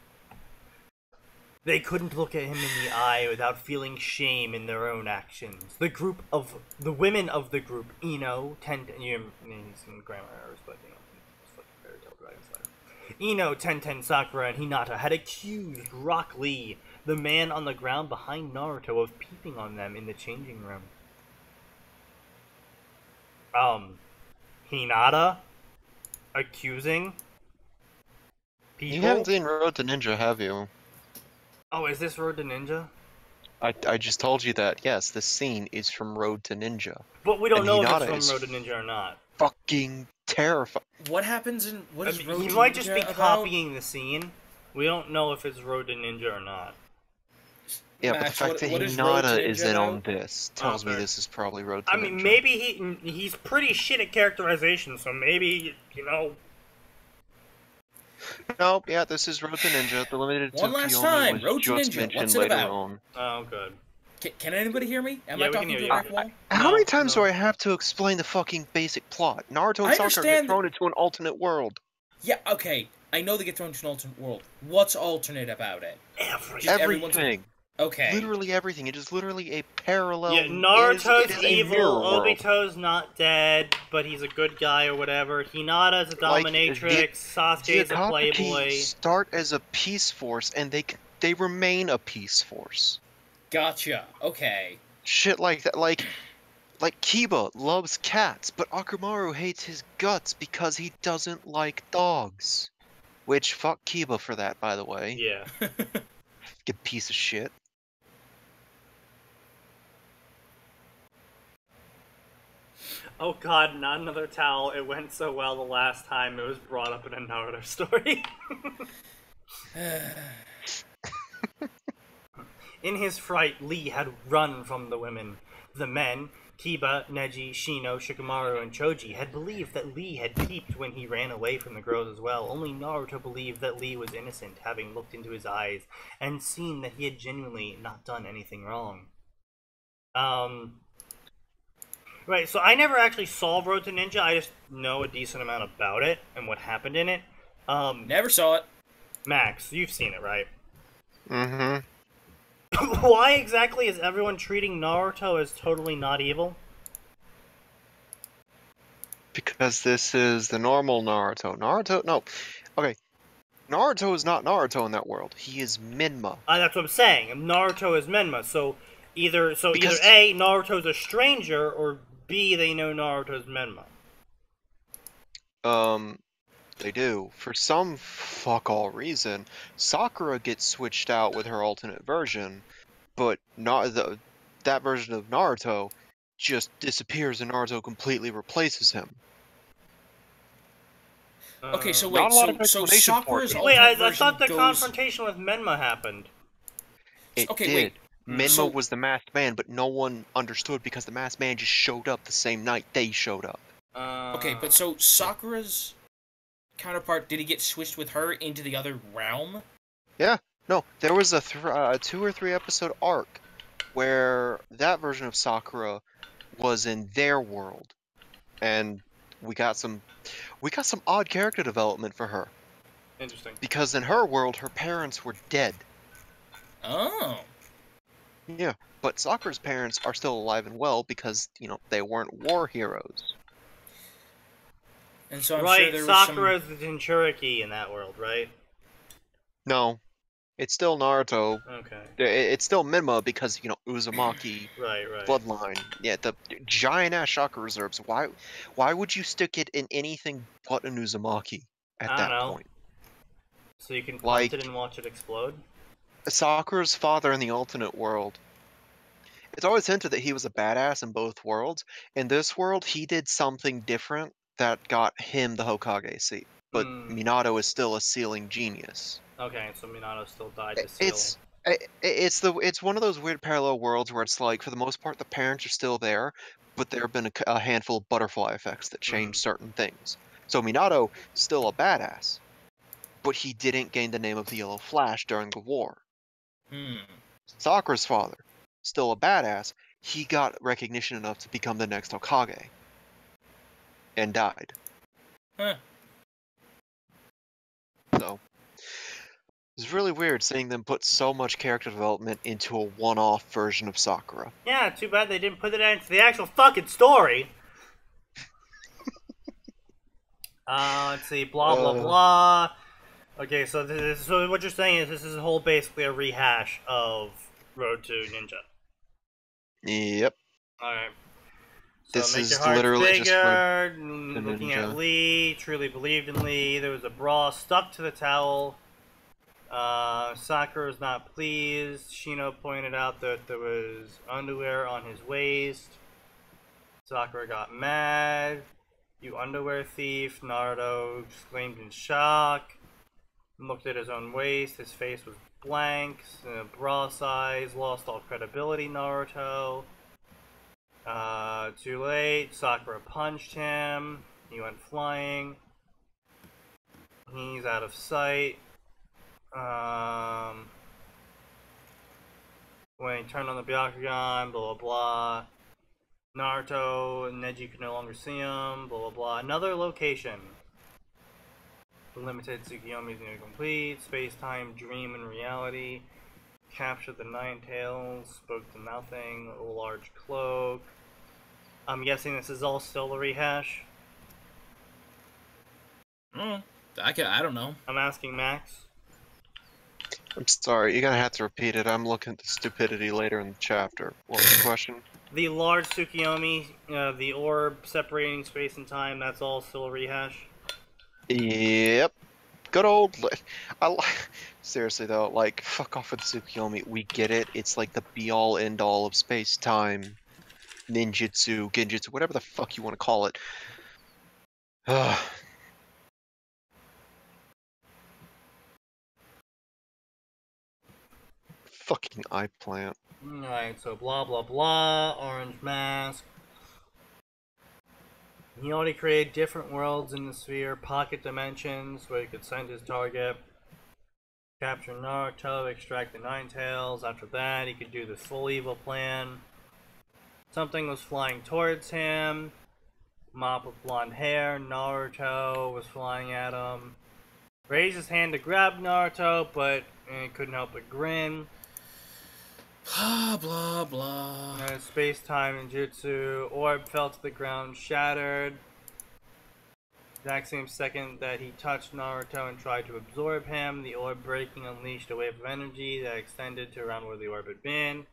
[SPEAKER 1] They couldn't look at him in the eye without feeling shame in their own actions. The women of the group, Ino, some grammar errors, but it's fucking fairy tale dragon slayer. Ino, Tenten, Sakura, and Hinata had accused Rock Lee, the man on the ground behind Naruto, of peeping on them in the changing room. Hinata? Accusing? People?
[SPEAKER 3] You haven't seen Road to Ninja, have you?
[SPEAKER 1] Oh, is this Road to Ninja?
[SPEAKER 3] I just told you that, yes, this scene is from Road to Ninja.
[SPEAKER 1] But we don't
[SPEAKER 3] And
[SPEAKER 1] know if
[SPEAKER 3] Hinata
[SPEAKER 1] it's
[SPEAKER 3] is
[SPEAKER 1] from Road to Ninja or not.
[SPEAKER 3] Fucking terrifying.
[SPEAKER 2] What happens in what is Road
[SPEAKER 1] He
[SPEAKER 2] to
[SPEAKER 1] might
[SPEAKER 2] Ninja
[SPEAKER 1] just be
[SPEAKER 2] about?
[SPEAKER 1] copying the scene. We don't know if it's Road to Ninja or not.
[SPEAKER 3] Yeah,
[SPEAKER 2] Max,
[SPEAKER 3] but the fact that
[SPEAKER 2] what is Road to
[SPEAKER 3] Hinata
[SPEAKER 2] Ninja
[SPEAKER 3] is in on
[SPEAKER 2] about?
[SPEAKER 3] this tells me
[SPEAKER 1] fair.
[SPEAKER 3] this is probably Road to
[SPEAKER 1] I
[SPEAKER 3] Ninja.
[SPEAKER 1] mean, maybe he's pretty shit at characterization, so maybe,
[SPEAKER 3] No, yeah, this is Road to Ninja. The limited
[SPEAKER 2] One last
[SPEAKER 3] Tsukiyomi
[SPEAKER 2] time,
[SPEAKER 3] was
[SPEAKER 2] Road to
[SPEAKER 3] just
[SPEAKER 2] Ninja.
[SPEAKER 3] mentioned
[SPEAKER 2] What's it
[SPEAKER 3] later
[SPEAKER 2] about?
[SPEAKER 3] on.
[SPEAKER 1] Oh, good.
[SPEAKER 2] Can anybody hear me? Am
[SPEAKER 1] Yeah,
[SPEAKER 2] I
[SPEAKER 1] we can
[SPEAKER 2] talking
[SPEAKER 1] hear
[SPEAKER 2] to
[SPEAKER 1] you.
[SPEAKER 2] a brick wall?
[SPEAKER 3] How many times
[SPEAKER 1] no.
[SPEAKER 3] do I have to explain the fucking basic plot? Naruto and
[SPEAKER 2] I
[SPEAKER 3] Sakura get
[SPEAKER 2] understand
[SPEAKER 3] thrown into an alternate world.
[SPEAKER 2] Yeah, okay. I know they get thrown into an alternate world. What's alternate about it?
[SPEAKER 1] Everything.
[SPEAKER 2] Just everyone's-
[SPEAKER 3] Everything.
[SPEAKER 2] Okay.
[SPEAKER 3] Literally everything. It is literally a parallel.
[SPEAKER 1] Yeah,
[SPEAKER 3] it
[SPEAKER 1] Naruto's
[SPEAKER 3] is a
[SPEAKER 1] evil,
[SPEAKER 3] mirror world.
[SPEAKER 1] Obito's not dead, but he's a good guy or whatever. Hinata's a dominatrix, Sasuke's a playboy.
[SPEAKER 3] Start as a peace force, and they remain a peace force.
[SPEAKER 2] Gotcha. Okay.
[SPEAKER 3] Shit like that, like Kiba loves cats, but Akamaru hates his guts because he doesn't like dogs. Which, fuck Kiba for that, by the way.
[SPEAKER 1] Yeah.
[SPEAKER 3] Get piece of shit.
[SPEAKER 1] Oh god, not another towel. It went so well the last time it was brought up in a Naruto story. In his fright, Lee had run from the women. The men, Kiba, Neji, Shino, Shikamaru, and Choji, had believed that Lee had peeped when he ran away from the girls as well. Only Naruto believed that Lee was innocent, having looked into his eyes and seen that he had genuinely not done anything wrong. Right, so I never actually saw Road to Ninja, I just know a decent amount about it and what happened in it.
[SPEAKER 2] Never saw it.
[SPEAKER 1] Max, you've seen it, right?
[SPEAKER 3] Mm-hmm.
[SPEAKER 1] Why exactly is everyone treating Naruto as totally not evil?
[SPEAKER 3] Because this is the normal Naruto. No. Okay. Naruto is not Naruto in that world. He is Minma.
[SPEAKER 1] That's what I'm saying. Naruto is Menma, so either
[SPEAKER 3] Because-
[SPEAKER 1] A, Naruto's a stranger, or B, they know Naruto's Menma.
[SPEAKER 3] They do. For some fuck all reason, Sakura gets switched out with her alternate version, but not that version of Naruto just disappears and Naruto completely replaces him.
[SPEAKER 2] Okay, so
[SPEAKER 3] Not
[SPEAKER 2] wait,
[SPEAKER 3] a lot of
[SPEAKER 2] so
[SPEAKER 3] explanation for
[SPEAKER 2] Sakura's
[SPEAKER 3] it.
[SPEAKER 1] Wait,
[SPEAKER 2] alternate
[SPEAKER 1] I
[SPEAKER 2] version
[SPEAKER 1] thought the
[SPEAKER 2] goes...
[SPEAKER 1] confrontation with Menma happened.
[SPEAKER 3] It
[SPEAKER 2] Okay,
[SPEAKER 3] did.
[SPEAKER 2] wait.
[SPEAKER 3] Menma
[SPEAKER 2] So-
[SPEAKER 3] was the masked man, but no one understood because the masked man just showed up the same night they showed up.
[SPEAKER 2] Okay, but so Sakura's counterpart, did he get switched with her into the other realm?
[SPEAKER 3] Yeah, no, there was a 2 or 3 episode arc where that version of Sakura was in their world, and we got some odd character development for her
[SPEAKER 1] Interesting.
[SPEAKER 3] because in her world her parents were dead.
[SPEAKER 2] Oh.
[SPEAKER 3] Yeah, but Sakura's parents are still alive and well because, you know, they weren't war heroes.
[SPEAKER 2] And so I'm
[SPEAKER 1] Right,
[SPEAKER 2] sure there was
[SPEAKER 1] Sakura's the Jinchuriki in that world, right?
[SPEAKER 3] No, it's still Naruto.
[SPEAKER 1] Okay.
[SPEAKER 3] It's still Menma because, you know, Uzumaki
[SPEAKER 1] Right.
[SPEAKER 3] bloodline. Yeah, the giant ass chakra reserves. Why would you stick it in anything but an Uzumaki at
[SPEAKER 1] I don't
[SPEAKER 3] that
[SPEAKER 1] know.
[SPEAKER 3] point?
[SPEAKER 1] So you can punt
[SPEAKER 3] Like-
[SPEAKER 1] it and watch it explode?
[SPEAKER 3] Sakura's father in the alternate world. It's always hinted that he was a badass in both worlds. In this world, he did something different that got him the Hokage seat. But Minato is still a sealing genius.
[SPEAKER 1] Okay, so Minato still died to seal.
[SPEAKER 3] It's one of those weird parallel worlds where it's like, for the most part, the parents are still there, but there have been a handful of butterfly effects that change certain things. So Minato still a badass, but he didn't gain the name of the Yellow Flash during the war. Sakura's father, still a badass, he got recognition enough to become the next Hokage, and died.
[SPEAKER 2] Huh.
[SPEAKER 3] So it's really weird seeing them put so much character development into a one-off version of Sakura.
[SPEAKER 1] Yeah, too bad they didn't put it into the actual fucking story. Let's see, blah blah blah. Okay, so so what you're saying is this is a whole basically a rehash of Road to Ninja.
[SPEAKER 3] Yep.
[SPEAKER 1] Alright. So
[SPEAKER 3] This
[SPEAKER 1] make
[SPEAKER 3] is
[SPEAKER 1] your hearts
[SPEAKER 3] literally just
[SPEAKER 1] bigger,
[SPEAKER 3] Road
[SPEAKER 1] looking
[SPEAKER 3] Ninja.
[SPEAKER 1] at Lee, truly believed in Lee. There was a bra stuck to the towel. Sakura was not pleased. Shino pointed out that there was underwear on his waist. Sakura got mad. You underwear thief. Naruto exclaimed in shock. Looked at his own waist. His face was blank. Bra size. Lost all credibility, Naruto. Too late. Sakura punched him. He went flying. He's out of sight. When he turned on the Byakugan, blah blah blah. Naruto and Neji could no longer see him, blah blah blah. Another location. Limited Tsukiyomi's nearly complete. Space-time, dream, and reality. Captured the Nine Tails. Spoke to nothing. A large cloak. I'm guessing this is all still a rehash.
[SPEAKER 2] I don't know.
[SPEAKER 1] I'm asking Max.
[SPEAKER 3] I'm sorry, you're gonna have to repeat it. I'm looking at the stupidity later in the chapter. What was the question?
[SPEAKER 1] The large Tsukiyomi, the orb separating space and time, that's all still a rehash?
[SPEAKER 3] Yep. Good old. Seriously though, like, fuck off with Tsukiyomi. We get it. It's like the be-all, end-all of space-time, ninjutsu, genjutsu, whatever the fuck you want to call it. Fucking eye plant.
[SPEAKER 1] Alright, so blah blah blah, orange mask. He already created different worlds in the sphere, pocket dimensions, where he could send his target. Capture Naruto, extract the Nine Tails. After that, he could do the full evil plan. Something was flying towards him. Mop with blonde hair, Naruto was flying at him. Raised his hand to grab Naruto, but he couldn't help but grin.
[SPEAKER 2] Blah, blah, blah.
[SPEAKER 1] Space-time and jutsu. Orb fell to the ground, shattered. Exact same second that he touched Naruto and tried to absorb him, the orb breaking unleashed a wave of energy that extended to around where the orb had been.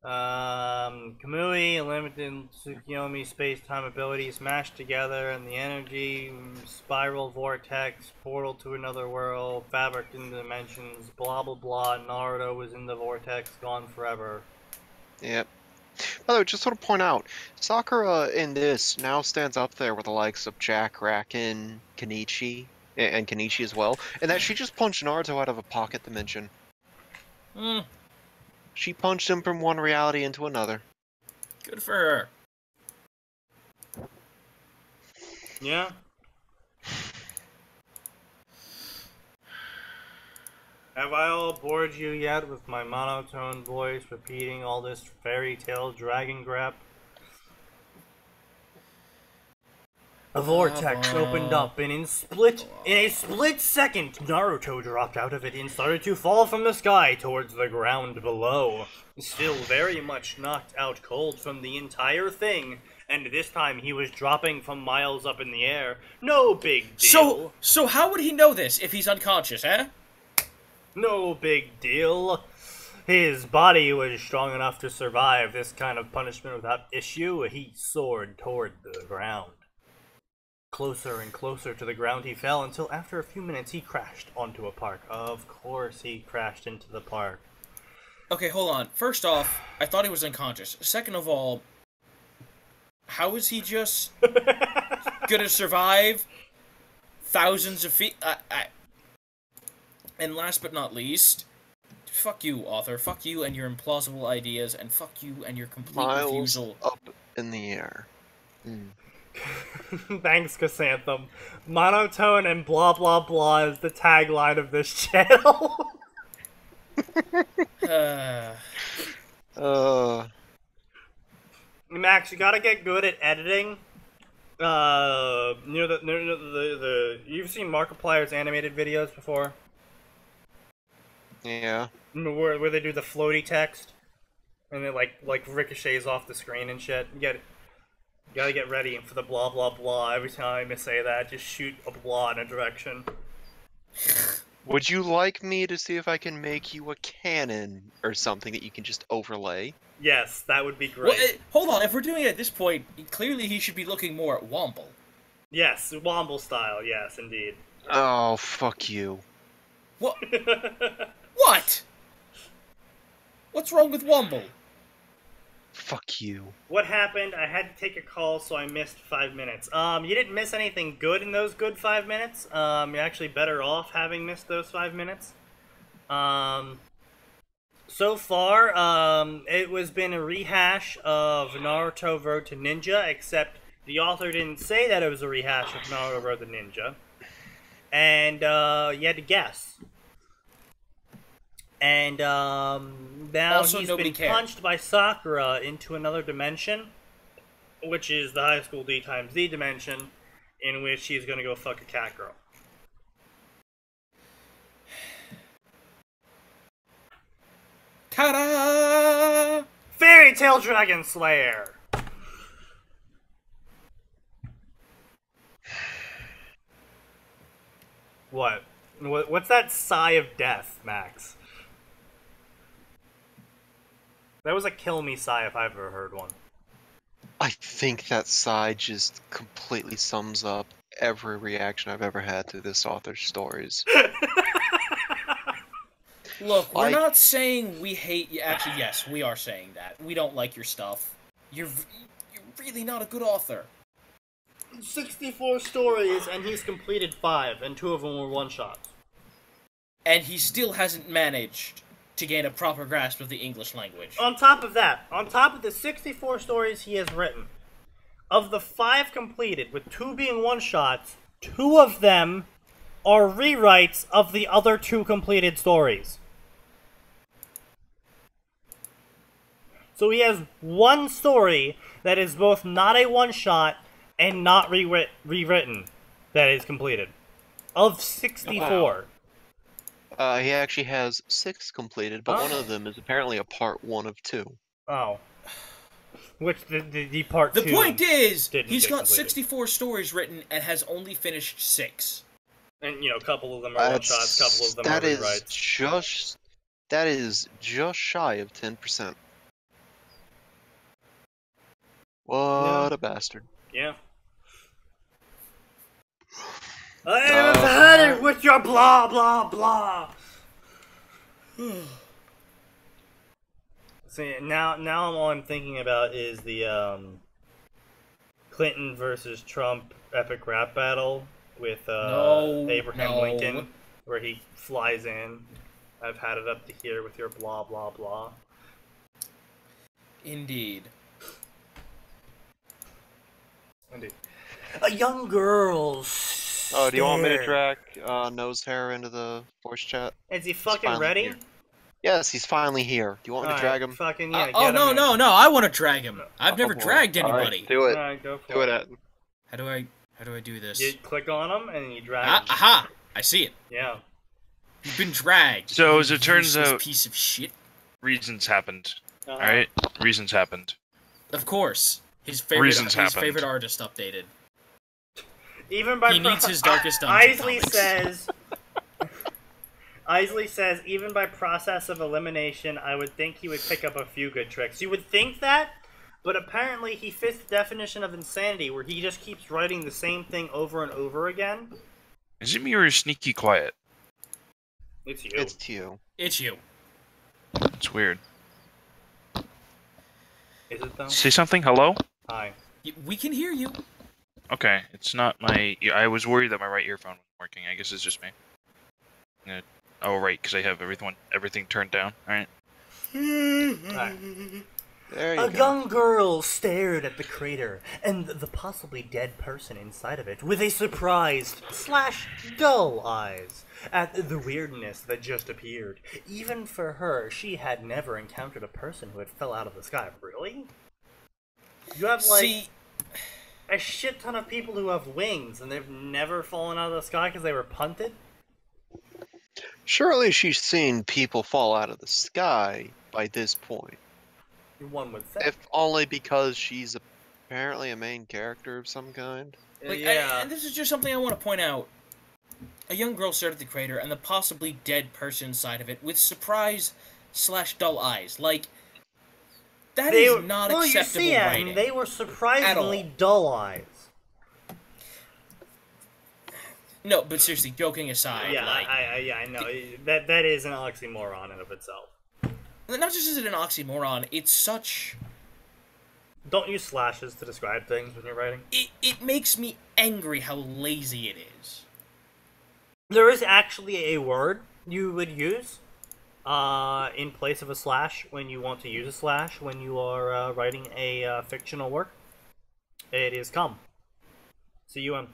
[SPEAKER 1] Kamui, limited Tsukiyomi space-time abilities mashed together, and the energy, spiral vortex, portal to another world, fabric in dimensions, blah blah blah. Naruto was in the vortex, gone forever.
[SPEAKER 3] Yep. By the way, just sort of point out, Sakura in this now stands up there with the likes of Jack Racken, Kenichi, and Kenichi as well, and that she just punched Naruto out of a pocket dimension.
[SPEAKER 2] Hmm.
[SPEAKER 3] She punched him from one reality into another.
[SPEAKER 2] Good for her.
[SPEAKER 1] Yeah. Have I all bored you yet with my monotone voice repeating all this fairy tale dragon crap? A vortex opened up, and in a split second, Naruto dropped out of it and started to fall from the sky towards the ground below. Still very much knocked out cold from the entire thing, and this time he was dropping from miles up in the air. No big deal.
[SPEAKER 2] So how would he know this if he's unconscious, eh?
[SPEAKER 1] No big deal. His body was strong enough to survive this kind of punishment without issue. He soared toward the ground. Closer and closer to the ground he fell until after a few minutes he crashed onto a park. Of course he crashed into the park.
[SPEAKER 2] Okay, hold on. First off, I thought he was unconscious. Second of all, how is he just gonna survive thousands of feet? And last but not least, fuck you, author. Fuck you and your implausible ideas, and fuck you and your complete refusal.
[SPEAKER 3] Up in the air.
[SPEAKER 1] Thanks, Chrysanthemum. Monotone and blah blah blah is the tagline of this channel. Max, you gotta get good at editing. You've seen Markiplier's animated videos before?
[SPEAKER 3] Yeah.
[SPEAKER 1] Where they do the floaty text, and it like ricochets off the screen and shit. You gotta get ready for the blah blah blah. Every time I say that, just shoot a blah in a direction.
[SPEAKER 3] Would you like me to see if I can make you a cannon or something that you can just overlay?
[SPEAKER 1] Yes, that would be great.
[SPEAKER 2] Well, hold on, if we're doing it at this point, clearly he should be looking more at Womble.
[SPEAKER 1] Yes, Womble style, yes, indeed.
[SPEAKER 3] Oh, fuck you.
[SPEAKER 2] What? What? What's wrong with Womble?
[SPEAKER 3] Fuck you.
[SPEAKER 1] What happened? I had to take a call, so I missed 5 minutes. You didn't miss anything good in those good 5 minutes. You're actually better off having missed those 5 minutes. So far, it was been a rehash of Naruto Road to Ninja, except the author didn't say that it was a rehash of Naruto Road to Ninja. And, you had to guess. And, now
[SPEAKER 2] also,
[SPEAKER 1] he's been punched by Sakura into another dimension, which is the high school D times D dimension, in which he's gonna go fuck a cat girl.
[SPEAKER 2] Ta-da!
[SPEAKER 1] Fairy Tail Dragon Slayer! What? What's that sigh of death, Max? That was a kill me sigh if I've ever heard one.
[SPEAKER 3] I think that sigh just completely sums up every reaction I've ever had to this author's stories.
[SPEAKER 2] Look, we're not saying we hate you. Actually, yes, we are saying that. We don't like your stuff. You're really not a good author.
[SPEAKER 1] 64 stories, and he's completed 5, and 2 of them were one-shots.
[SPEAKER 2] And he still hasn't managed to gain a proper grasp of the English language.
[SPEAKER 1] On top of that, on top of the 64 stories he has written, of the 5 completed, with 2 being one-shots, 2 of them are rewrites of the other 2 completed stories. So he has 1 story that is both not a one-shot and not rewritten that is completed. Of 64.
[SPEAKER 3] Wow. He actually has 6 completed, but one of them is apparently a part 1 of 2.
[SPEAKER 1] Oh. Which the part 2
[SPEAKER 2] The point is, he's got
[SPEAKER 1] completed.
[SPEAKER 2] 64 stories written and has only finished 6.
[SPEAKER 1] And, you know, a couple of them are one-shots, a couple of them are rewrites.
[SPEAKER 3] That is just shy of 10%. What a bastard.
[SPEAKER 1] Yeah. I haven't had it with your blah blah blah. See, now all I'm thinking about is the Clinton versus Trump epic rap battle with Abraham Lincoln, where he flies in. I've had it up to here with your blah blah blah.
[SPEAKER 2] Indeed.
[SPEAKER 1] A young girl.
[SPEAKER 3] Oh, do you want me to drag nose hair into the voice chat?
[SPEAKER 1] Is he fucking ready?
[SPEAKER 3] Here. Yes, he's finally here. Do you want me to drag him?
[SPEAKER 1] Fucking yeah.
[SPEAKER 2] Oh no! I want to drag him. I've never dragged anybody.
[SPEAKER 3] Right, do it.
[SPEAKER 1] Alright, go for
[SPEAKER 3] do it.
[SPEAKER 1] it.
[SPEAKER 2] How do I do this?
[SPEAKER 1] You click on him and you drag him.
[SPEAKER 2] Aha! I see it.
[SPEAKER 1] Yeah.
[SPEAKER 2] You've been dragged.
[SPEAKER 4] So as it turns out,
[SPEAKER 2] piece of shit.
[SPEAKER 4] Reasons happened. All right, reasons happened.
[SPEAKER 2] Of course, his favorite artist updated.
[SPEAKER 1] Even by
[SPEAKER 2] he needs his darkest dungeon
[SPEAKER 1] Isley says, even by process of elimination, I would think he would pick up a few good tricks. You would think that, but apparently he fits the definition of insanity, where he just keeps writing the same thing over and over again.
[SPEAKER 4] Is it me or is Sneaky quiet?
[SPEAKER 1] It's you.
[SPEAKER 3] It's you.
[SPEAKER 2] It's you.
[SPEAKER 4] It's weird.
[SPEAKER 1] Is it though?
[SPEAKER 4] Say something. Hello?
[SPEAKER 1] Hi.
[SPEAKER 2] We can hear you.
[SPEAKER 4] Okay, it's not my... I was worried that my right earphone wasn't working. I guess it's just me. Oh, right, because I have everything turned down. Alright.
[SPEAKER 1] Right.
[SPEAKER 3] There you
[SPEAKER 1] go. A young girl stared at the crater and the possibly dead person inside of it with a surprised / dull eyes at the weirdness that just appeared. Even for her, she had never encountered a person who had fell out of the sky. Really? You have, like, a shit ton of people who have wings and they've never fallen out of the sky because they were punted?
[SPEAKER 3] Surely she's seen people fall out of the sky by this point.
[SPEAKER 1] One would think.
[SPEAKER 3] If only because she's apparently a main character of some kind.
[SPEAKER 2] Like,
[SPEAKER 1] yeah.
[SPEAKER 2] And this is just something I want to point out. A young girl stared at the crater and the possibly dead person inside of it with surprise / dull eyes. Like, that is not acceptable writing.
[SPEAKER 1] They were surprisingly dull eyes.
[SPEAKER 2] No, but seriously, joking aside,
[SPEAKER 1] yeah,
[SPEAKER 2] like,
[SPEAKER 1] I know that is an oxymoron in of itself.
[SPEAKER 2] Not just is it an oxymoron, it's such.
[SPEAKER 1] Don't use slashes to describe things when you're writing.
[SPEAKER 2] It makes me angry how lazy it is.
[SPEAKER 1] There is actually a word you would use in place of a slash when you want to use a slash when you are writing a fictional work. It is cum. C-U-M.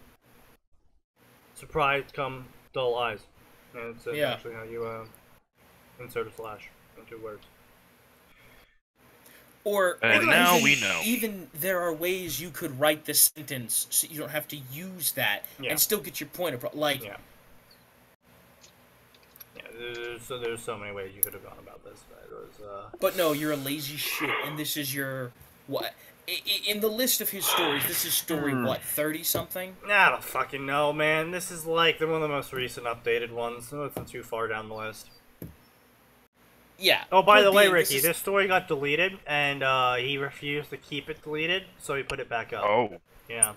[SPEAKER 1] Surprised, cum, dull eyes. And it's actually how you insert a slash into words.
[SPEAKER 2] Or
[SPEAKER 4] now we know.
[SPEAKER 2] Even there are ways you could write the sentence so you don't have to use that and still get your point across. Like,
[SPEAKER 1] there's so many ways you could have gone about this.
[SPEAKER 2] But no, you're a lazy shit, and this is your what? In the list of his stories, this is story what, 30-something?
[SPEAKER 1] I don't fucking know, man. This is like one of the most recent updated ones. Nothing too far down the list.
[SPEAKER 2] Yeah.
[SPEAKER 1] Oh, by the way, Ricky, this story got deleted, and he refused to keep it deleted, so he put it back up.
[SPEAKER 4] Oh.
[SPEAKER 1] Yeah.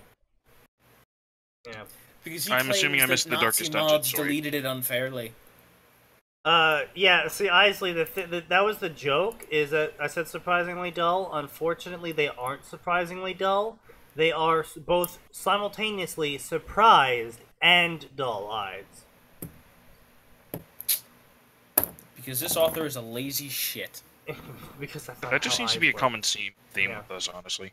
[SPEAKER 1] Yeah.
[SPEAKER 2] Because
[SPEAKER 4] I'm assuming I missed the Darkest Dungeon story.
[SPEAKER 2] Deleted it unfairly.
[SPEAKER 1] Yeah, see, Isley, that was the joke, is that I said surprisingly dull. Unfortunately, they aren't surprisingly dull. They are both simultaneously surprised and dull-eyed.
[SPEAKER 2] Because this author is a lazy shit.
[SPEAKER 1] Because that's not
[SPEAKER 4] that just
[SPEAKER 1] how
[SPEAKER 4] seems to
[SPEAKER 1] eyes
[SPEAKER 4] be a
[SPEAKER 1] work.
[SPEAKER 4] common theme with us, honestly.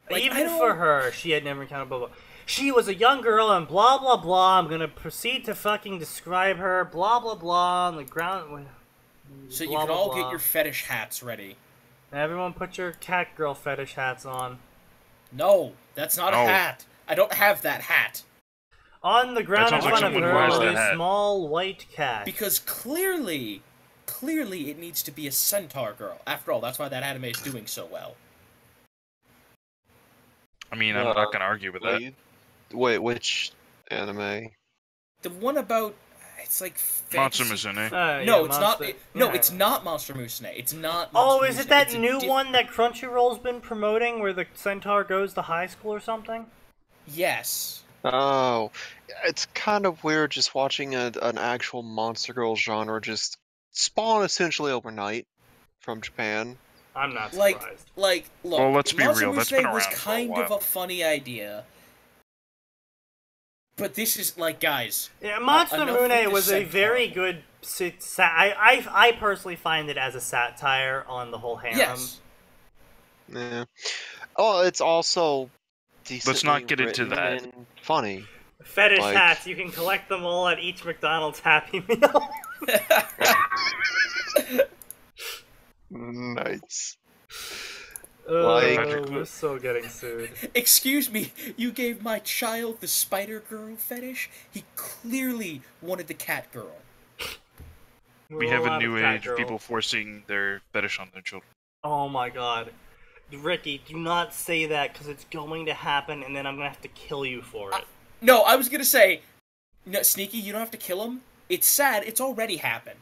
[SPEAKER 1] Like, even for her, she had never encountered blah blah. She was a young girl and blah blah blah. I'm gonna proceed to fucking describe her blah blah blah on the ground.
[SPEAKER 2] So you can all get your fetish hats ready.
[SPEAKER 1] Everyone put your cat girl fetish hats on.
[SPEAKER 2] No, that's not a hat. I don't have that hat.
[SPEAKER 1] On the ground in front of her was a small white cat.
[SPEAKER 2] Because clearly it needs to be a centaur girl. After all, that's why that anime is doing so well.
[SPEAKER 4] I mean, I'm not gonna argue with that.
[SPEAKER 3] Wait, which anime?
[SPEAKER 2] The one about... It's like
[SPEAKER 4] Monster
[SPEAKER 2] fantasy.
[SPEAKER 4] Musume.
[SPEAKER 2] No, it's not.
[SPEAKER 1] Monster-
[SPEAKER 2] No,
[SPEAKER 1] yeah.
[SPEAKER 2] it's not Monster Musume. It's not.
[SPEAKER 1] Oh,
[SPEAKER 2] Monster
[SPEAKER 1] is it
[SPEAKER 2] Musume.
[SPEAKER 1] that
[SPEAKER 2] It's a
[SPEAKER 1] new one that Crunchyroll's been promoting, where the centaur goes to high school or something?
[SPEAKER 2] Yes.
[SPEAKER 3] Oh, it's kind of weird just watching an actual Monster Girl genre just spawn essentially overnight from Japan.
[SPEAKER 1] I'm not
[SPEAKER 2] Like,
[SPEAKER 1] surprised.
[SPEAKER 2] look.
[SPEAKER 4] Well, let's be
[SPEAKER 2] Monster
[SPEAKER 4] real, that's
[SPEAKER 2] Musume
[SPEAKER 4] been
[SPEAKER 2] was
[SPEAKER 4] around for a
[SPEAKER 2] kind of
[SPEAKER 4] while.
[SPEAKER 2] a funny idea. But this is like, guys.
[SPEAKER 1] Yeah, Monster
[SPEAKER 2] enough with
[SPEAKER 1] Mune
[SPEAKER 2] the
[SPEAKER 1] was a
[SPEAKER 2] centaur.
[SPEAKER 1] very good. I personally find it as a satire on the whole harem.
[SPEAKER 2] Yes.
[SPEAKER 3] Yeah. Oh, it's also decently
[SPEAKER 4] Let's not get into
[SPEAKER 3] written
[SPEAKER 4] that.
[SPEAKER 3] and funny.
[SPEAKER 1] Fetish
[SPEAKER 3] Like-
[SPEAKER 1] hats, you can collect them all at each McDonald's Happy Meal.
[SPEAKER 3] Nice.
[SPEAKER 1] We're so getting sued.
[SPEAKER 2] Excuse me, you gave my child the spider girl fetish? He clearly wanted the cat girl.
[SPEAKER 4] We have a new age of people forcing their fetish on their children.
[SPEAKER 1] Oh my god. Ricky, do not say that, because it's going to happen, and then I'm going to have to kill you for it.
[SPEAKER 2] No, I was gonna say, no, Sneaky, you don't have to kill him. It's sad, it's already happened.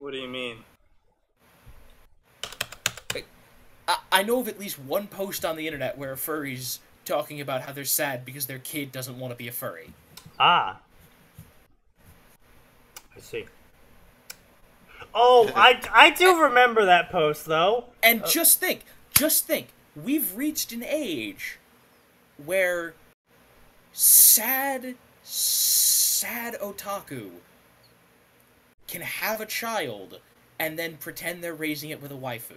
[SPEAKER 1] What do you mean?
[SPEAKER 2] I know of at least one post on the internet where a furry's talking about how they're sad because their kid doesn't want to be a furry.
[SPEAKER 1] Ah. I see. Oh, I do remember that post, though.
[SPEAKER 2] And just think, we've reached an age where sad otaku can have a child and then pretend they're raising it with a waifu.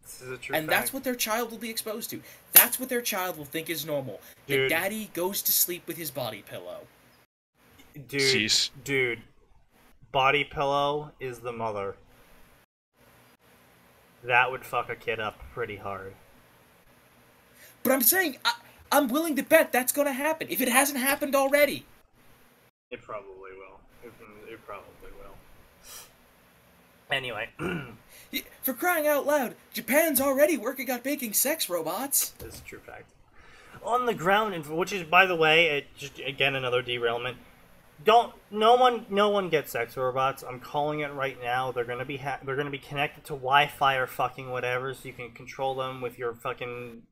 [SPEAKER 1] This is a true
[SPEAKER 2] And
[SPEAKER 1] fact.
[SPEAKER 2] that's what their child will be exposed to. That's what their child will think is normal.
[SPEAKER 1] Dude.
[SPEAKER 2] That daddy goes to sleep with his body pillow.
[SPEAKER 4] Cease.
[SPEAKER 1] Dude, body pillow is the mother. That would fuck a kid up pretty hard.
[SPEAKER 2] But I'm saying, I'm willing to bet that's gonna happen, if it hasn't happened already.
[SPEAKER 1] It probably will. It probably will. Anyway,
[SPEAKER 2] For crying out loud, Japan's already working on making sex robots.
[SPEAKER 1] this is a true fact. On the ground, which is, by the way, just again another derailment. No one gets sex robots. I'm calling it right now. They're gonna be connected to Wi-Fi or fucking whatever, so you can control them with your fucking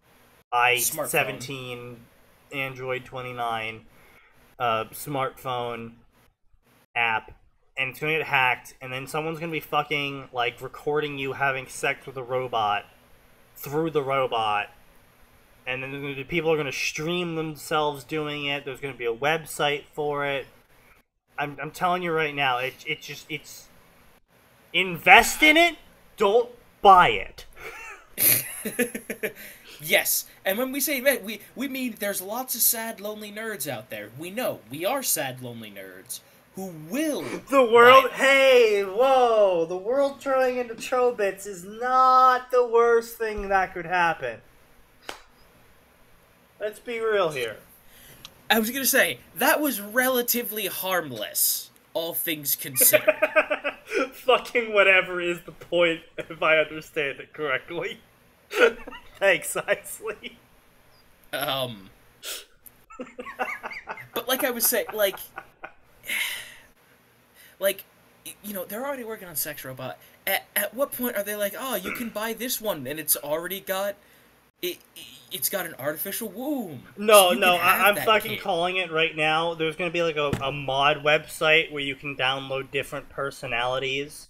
[SPEAKER 1] i17, Android 29, smartphone app, and it's gonna get hacked, and then someone's gonna be fucking like recording you having sex with a robot through the robot. And then people are going to stream themselves doing it. There's going to be a website for it. I'm telling you right now, it's invest in it. Don't buy it.
[SPEAKER 2] Yes, and when we say that, we mean there's lots of sad, lonely nerds out there. We know, we are sad, lonely nerds who will.
[SPEAKER 1] The world,
[SPEAKER 2] buy it.
[SPEAKER 1] hey, whoa! The world turning into chobits is not the worst thing that could happen. Let's be real here.
[SPEAKER 2] I was gonna say, that was relatively harmless, all things considered.
[SPEAKER 1] Fucking whatever is the point, if I understand it correctly. Thanks, Isley.
[SPEAKER 2] But like I was saying, like, you know, they're already working on Sex Robot. At what point are they like, oh, you can buy this one, and it's already got, it's got an artificial womb.
[SPEAKER 1] No,
[SPEAKER 2] so you
[SPEAKER 1] no,
[SPEAKER 2] can have
[SPEAKER 1] I'm
[SPEAKER 2] that
[SPEAKER 1] fucking
[SPEAKER 2] kid.
[SPEAKER 1] calling it right now. There's gonna be like a mod website where you can download different personalities.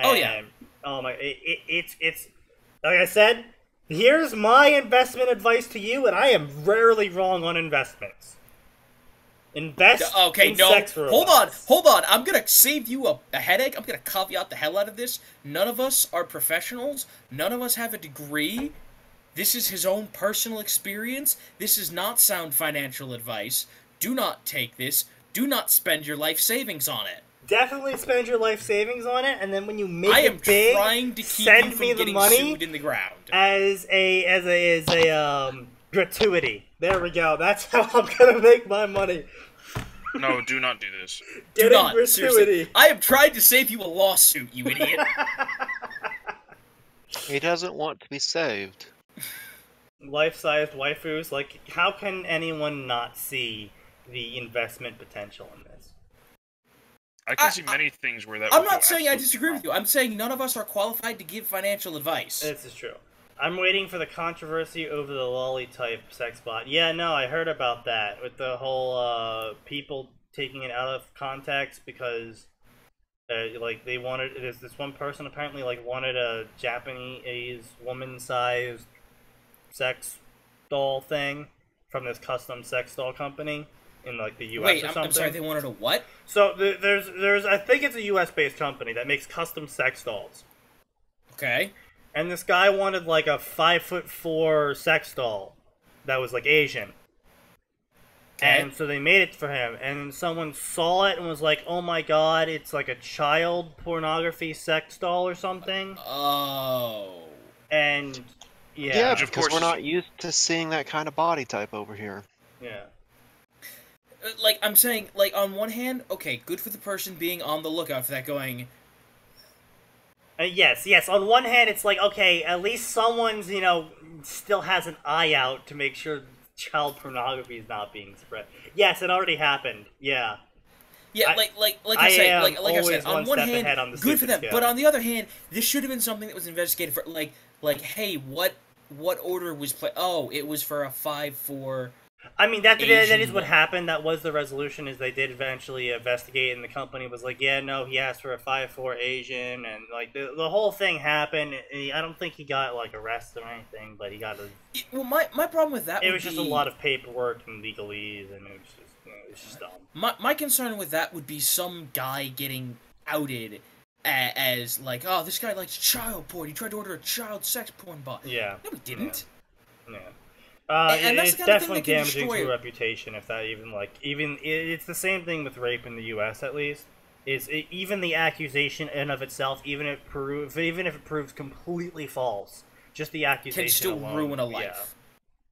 [SPEAKER 2] Oh, yeah.
[SPEAKER 1] And, oh my, it's like I said. Here's my investment advice to you, and I am rarely wrong on investments. Invest
[SPEAKER 2] Okay,
[SPEAKER 1] in
[SPEAKER 2] no,
[SPEAKER 1] sex robots.
[SPEAKER 2] hold on. I'm gonna save you a headache. I'm gonna caveat the hell out of this. None of us are professionals. None of us have a degree. This is his own personal experience. This is not sound financial advice. Do not take this. Do not spend your life savings on it.
[SPEAKER 1] Definitely spend your life savings on it, and then when you make
[SPEAKER 2] I am
[SPEAKER 1] it big,
[SPEAKER 2] trying to keep
[SPEAKER 1] send
[SPEAKER 2] you from
[SPEAKER 1] me the
[SPEAKER 2] getting
[SPEAKER 1] money
[SPEAKER 2] sued in the ground.
[SPEAKER 1] as a gratuity. There we go. That's how I'm gonna make my money.
[SPEAKER 4] No, do not do this.
[SPEAKER 2] Do
[SPEAKER 1] Getting
[SPEAKER 2] not, seriously.
[SPEAKER 1] gratuity.
[SPEAKER 2] I am trying to save you a lawsuit, you idiot.
[SPEAKER 3] He doesn't want to be saved.
[SPEAKER 1] Life-sized waifus. Like, how can anyone not see the investment potential in this?
[SPEAKER 4] I can see many things where that.
[SPEAKER 2] I'm not saying I disagree with you. I'm saying none of us are qualified to give financial advice.
[SPEAKER 1] This is true. I'm waiting for the controversy over the lolly type sex bot. Yeah, no, I heard about that with the whole people taking it out of context because like they wanted. There's this one person apparently like wanted a Japanese woman-sized sex doll thing from this custom sex doll company in like the U.S.
[SPEAKER 2] Wait,
[SPEAKER 1] or something.
[SPEAKER 2] I'm sorry, they wanted a what?
[SPEAKER 1] So there's I think it's a U.S. based company that makes custom sex dolls.
[SPEAKER 2] Okay.
[SPEAKER 1] And this guy wanted like a 5'4" sex doll that was like Asian.
[SPEAKER 2] Okay.
[SPEAKER 1] And so they made it for him, and someone saw it and was like, "Oh my god, it's like a child pornography sex doll or something."
[SPEAKER 2] Oh.
[SPEAKER 1] And yeah,
[SPEAKER 3] Yeah,
[SPEAKER 4] Which, of
[SPEAKER 3] because
[SPEAKER 4] course,
[SPEAKER 3] we're not used to seeing that kind of body type over here.
[SPEAKER 1] yeah.
[SPEAKER 2] Like, I'm saying, like, on one hand, okay, good for the person being on the lookout for that, going,
[SPEAKER 1] Yes. On one hand, it's like, okay, at least someone's, still has an eye out to make sure child pornography is not being spread. Yes, it already happened. Yeah.
[SPEAKER 2] yeah, I said, on one hand, good for them.
[SPEAKER 1] Scale.
[SPEAKER 2] But on the other hand, this should have been something that was investigated for, like, hey, what order was played? Oh, it was for a 5'4".
[SPEAKER 1] I mean, that is
[SPEAKER 2] Asian
[SPEAKER 1] what happened. That was the resolution, is they did eventually investigate, and the company was like, yeah, no, he asked for a 5'4" Asian, and, like, the whole thing happened. I don't think he got, like, arrested or anything, but he got a...
[SPEAKER 2] Well, my problem with that
[SPEAKER 1] It was just a lot of paperwork and legalese, and it was just dumb.
[SPEAKER 2] My concern with that would be some guy getting outed as, like, oh, this guy likes child porn. He tried to order a child sex porn bot.
[SPEAKER 1] Yeah.
[SPEAKER 2] No, he didn't.
[SPEAKER 1] Yeah.
[SPEAKER 2] And that's
[SPEAKER 1] it's
[SPEAKER 2] the kind of thing
[SPEAKER 1] definitely
[SPEAKER 2] that can
[SPEAKER 1] damaging
[SPEAKER 2] destroy
[SPEAKER 1] to a reputation if that it's the same thing with rape in the U.S. at least. Even the accusation in of itself, even if it proves completely false, just the accusation
[SPEAKER 2] can still
[SPEAKER 1] alone,
[SPEAKER 2] ruin a life.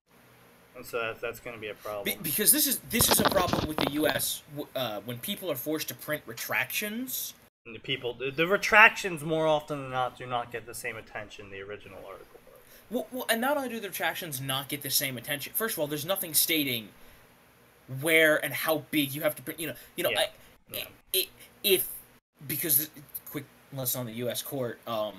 [SPEAKER 1] Yeah. And so that's going to be a problem.
[SPEAKER 2] Because this is a problem with the U.S. When people are forced to print retractions.
[SPEAKER 1] And the retractions more often than not do not get the same attention the original article.
[SPEAKER 2] Well, and not only do the retractions not get the same attention. First of all, there's nothing stating where and how big you have to print. Because quick lesson on the U.S. court, a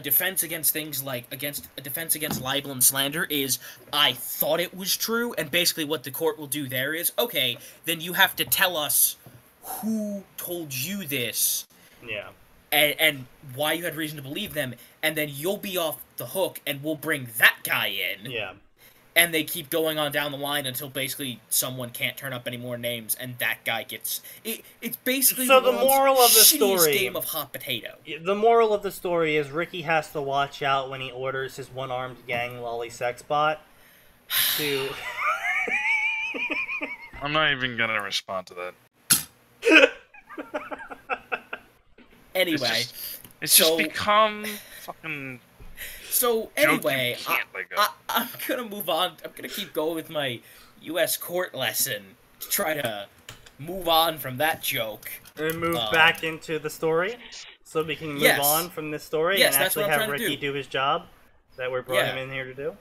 [SPEAKER 2] defense against things like a defense against libel and slander is I thought it was true, and basically what the court will do there is okay, then you have to tell us who told you this.
[SPEAKER 1] Yeah.
[SPEAKER 2] And why you had reason to believe them, and then you'll be off the hook, and we'll bring that guy in.
[SPEAKER 1] Yeah.
[SPEAKER 2] And they keep going on down the line until basically someone can't turn up any more names, and that guy gets... It's basically
[SPEAKER 1] so the moral of the
[SPEAKER 2] shittiest
[SPEAKER 1] story,
[SPEAKER 2] game of hot potato.
[SPEAKER 1] The moral of the story is Ricky has to watch out when he orders his one-armed gang lolly sex bot to...
[SPEAKER 4] I'm not even gonna respond to that.
[SPEAKER 2] Anyway,
[SPEAKER 4] it's just become fucking.
[SPEAKER 2] So anyway,
[SPEAKER 1] I'm
[SPEAKER 2] gonna move on. I'm gonna keep going with my U.S. court lesson to try to move on from that joke.
[SPEAKER 1] And move back into the story, so we can move on from this story and actually have Ricky do his job that we brought him in here to do.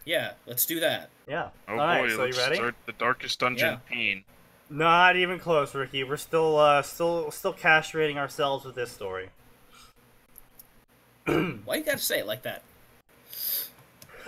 [SPEAKER 2] Yeah, let's do that.
[SPEAKER 1] Yeah.
[SPEAKER 4] Oh
[SPEAKER 1] All
[SPEAKER 4] boy,
[SPEAKER 1] right, so
[SPEAKER 4] let's
[SPEAKER 1] you ready?
[SPEAKER 4] start the darkest dungeon pain.
[SPEAKER 1] Not even close, Ricky. We're still castrating ourselves with this story.
[SPEAKER 2] Why you gotta say it like that?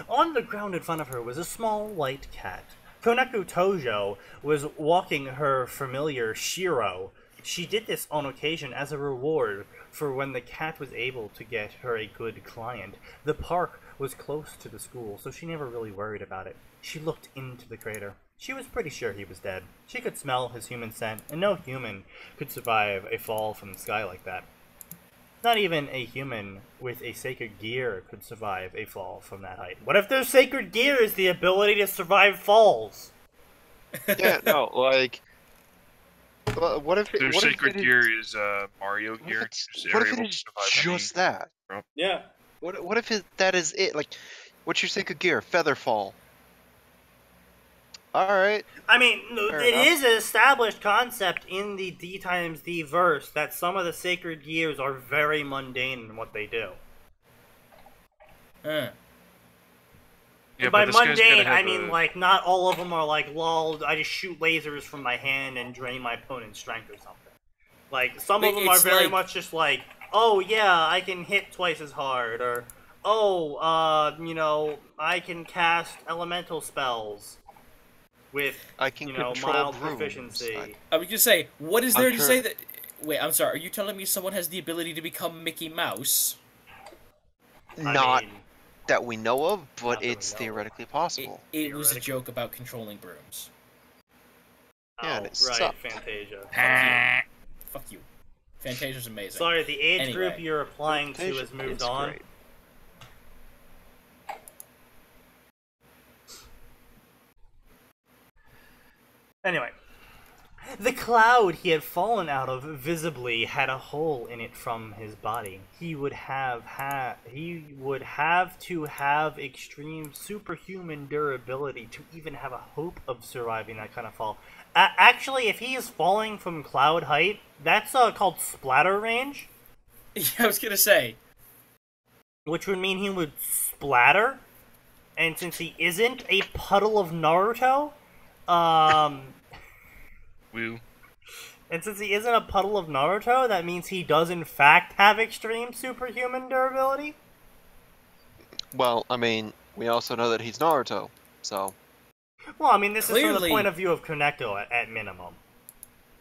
[SPEAKER 1] On the ground in front of her was a small white cat. Koneku Tojo was walking her familiar Shiro. She did this on occasion as a reward for when the cat was able to get her a good client. The park was close to the school, so she never really worried about it. She looked into the crater. She was pretty sure he was dead. She could smell his human scent, and no human could survive a fall from the sky like that. Not even a human with a sacred gear could survive a fall from that height. What if their sacred gear is the ability to survive falls?
[SPEAKER 3] Yeah, no, like... What if...
[SPEAKER 4] Their sacred gear is Mario gear?
[SPEAKER 3] What if it is just that?
[SPEAKER 1] Yeah.
[SPEAKER 3] What if that is it? Like, what's your sacred gear? Feather fall. Alright.
[SPEAKER 1] I mean, it is an established concept in the D times D verse that some of the sacred gears are very mundane in what they do.
[SPEAKER 2] Yeah,
[SPEAKER 1] and by mundane, I mean, like, not all of them are like, lol, I just shoot lasers from my hand and drain my opponent's strength or something. Like, some of them are
[SPEAKER 2] It's
[SPEAKER 1] very
[SPEAKER 2] like-
[SPEAKER 1] much just like, oh yeah, I can hit twice as hard, or, oh, you know, I can cast elemental spells with,
[SPEAKER 3] I can
[SPEAKER 1] you know,
[SPEAKER 3] control
[SPEAKER 1] mild
[SPEAKER 3] brooms.
[SPEAKER 1] proficiency.
[SPEAKER 2] I was gonna say, what is there to
[SPEAKER 3] sure-
[SPEAKER 2] say that... Wait, I'm sorry, are you telling me someone has the ability to become Mickey Mouse?
[SPEAKER 3] Not
[SPEAKER 1] I mean,
[SPEAKER 3] that we know of,
[SPEAKER 1] Not
[SPEAKER 3] but
[SPEAKER 1] that we
[SPEAKER 3] it's
[SPEAKER 1] know of.
[SPEAKER 3] theoretically
[SPEAKER 2] It,
[SPEAKER 3] possible.
[SPEAKER 2] it was a
[SPEAKER 1] Theoretically.
[SPEAKER 2] joke about controlling brooms.
[SPEAKER 3] Yeah,
[SPEAKER 1] oh,
[SPEAKER 3] and it
[SPEAKER 1] right,
[SPEAKER 3] sucked.
[SPEAKER 1] Fantasia.
[SPEAKER 2] Fuck you. Fantasia's amazing.
[SPEAKER 1] Sorry, the age
[SPEAKER 2] Anyway.
[SPEAKER 1] group you're applying to
[SPEAKER 3] Fantasia
[SPEAKER 1] has moved
[SPEAKER 3] is
[SPEAKER 1] on.
[SPEAKER 3] great.
[SPEAKER 1] Anyway, the cloud he had fallen out of visibly had a hole in it from his body. He would have to have extreme superhuman durability to even have a hope of surviving that kind of fall. Actually, if he is falling from cloud height, that's called splatter range,
[SPEAKER 2] Yeah, I was gonna say.
[SPEAKER 1] which would mean he would splatter. And since he isn't a puddle of Naruto,
[SPEAKER 4] Woo.
[SPEAKER 1] and since he isn't a puddle of Naruto, that means he does in fact have extreme superhuman durability.
[SPEAKER 3] Well, I mean, we also know that he's Naruto, so...
[SPEAKER 1] Well, I mean, this is from the
[SPEAKER 2] Clearly-
[SPEAKER 1] point of view of Koneko at minimum.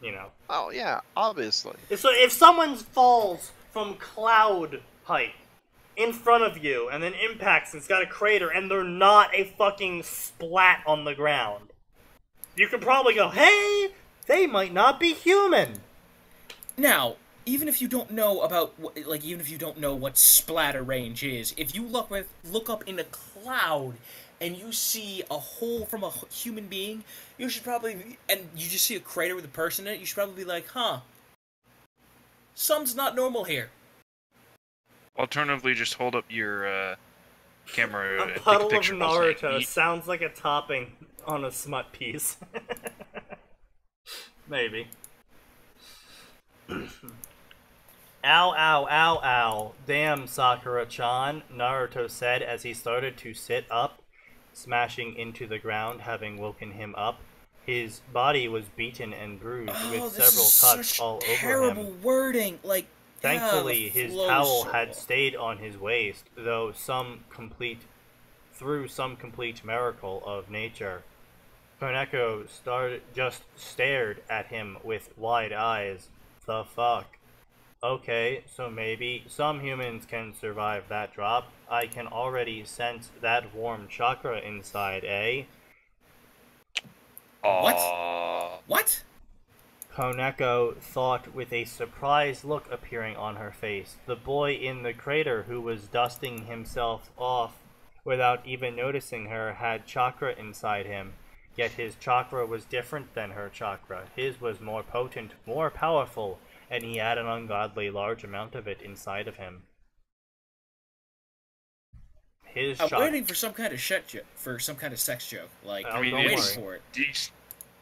[SPEAKER 1] You know.
[SPEAKER 3] Oh, yeah, obviously.
[SPEAKER 1] So if someone falls from cloud height in front of you and then impacts and it's got a crater and they're not a fucking splat on the ground, you can probably go, hey, they might not be human.
[SPEAKER 2] Now, even if you don't know about, even if you don't know what splatter range is, if you look up in a cloud and you see a hole from a human being, you should probably, and you just see a crater with a person in it, you should probably be like, huh, something's not normal here.
[SPEAKER 4] Alternatively, just hold up your camera.
[SPEAKER 1] A
[SPEAKER 4] and take
[SPEAKER 1] puddle of
[SPEAKER 4] picture while saying
[SPEAKER 1] Naruto
[SPEAKER 4] "Yeet."
[SPEAKER 1] sounds like a topping on a smut piece. Maybe. Ow, ow, ow, ow. Damn, Sakura-chan, Naruto said as he started to sit up, smashing into the ground, having woken him up. His body was beaten and bruised with
[SPEAKER 2] this
[SPEAKER 1] several
[SPEAKER 2] is
[SPEAKER 1] cuts
[SPEAKER 2] such
[SPEAKER 1] all over
[SPEAKER 2] terrible
[SPEAKER 1] him.
[SPEAKER 2] wording. Like,
[SPEAKER 1] Thankfully,
[SPEAKER 2] yeah, the
[SPEAKER 1] his
[SPEAKER 2] flow's
[SPEAKER 1] towel
[SPEAKER 2] so
[SPEAKER 1] had
[SPEAKER 2] long.
[SPEAKER 1] stayed on his waist, though through some complete miracle of nature. Koneko just stared at him with wide eyes. The fuck? Okay, so maybe some humans can survive that drop. I can already sense that warm chakra inside, eh?
[SPEAKER 2] What?
[SPEAKER 1] Koneko thought with a surprised look appearing on her face. The boy in the crater who was dusting himself off without even noticing her had chakra inside him. Yet his chakra was different than her chakra. His was more potent, more powerful, and he had an ungodly large amount of it inside of him. His
[SPEAKER 2] I'm
[SPEAKER 1] chakra...
[SPEAKER 2] waiting for some kind of for some kind of sex joke. Like,
[SPEAKER 1] Oh,
[SPEAKER 2] I'm
[SPEAKER 1] don't
[SPEAKER 2] waiting
[SPEAKER 1] worry.
[SPEAKER 2] for it.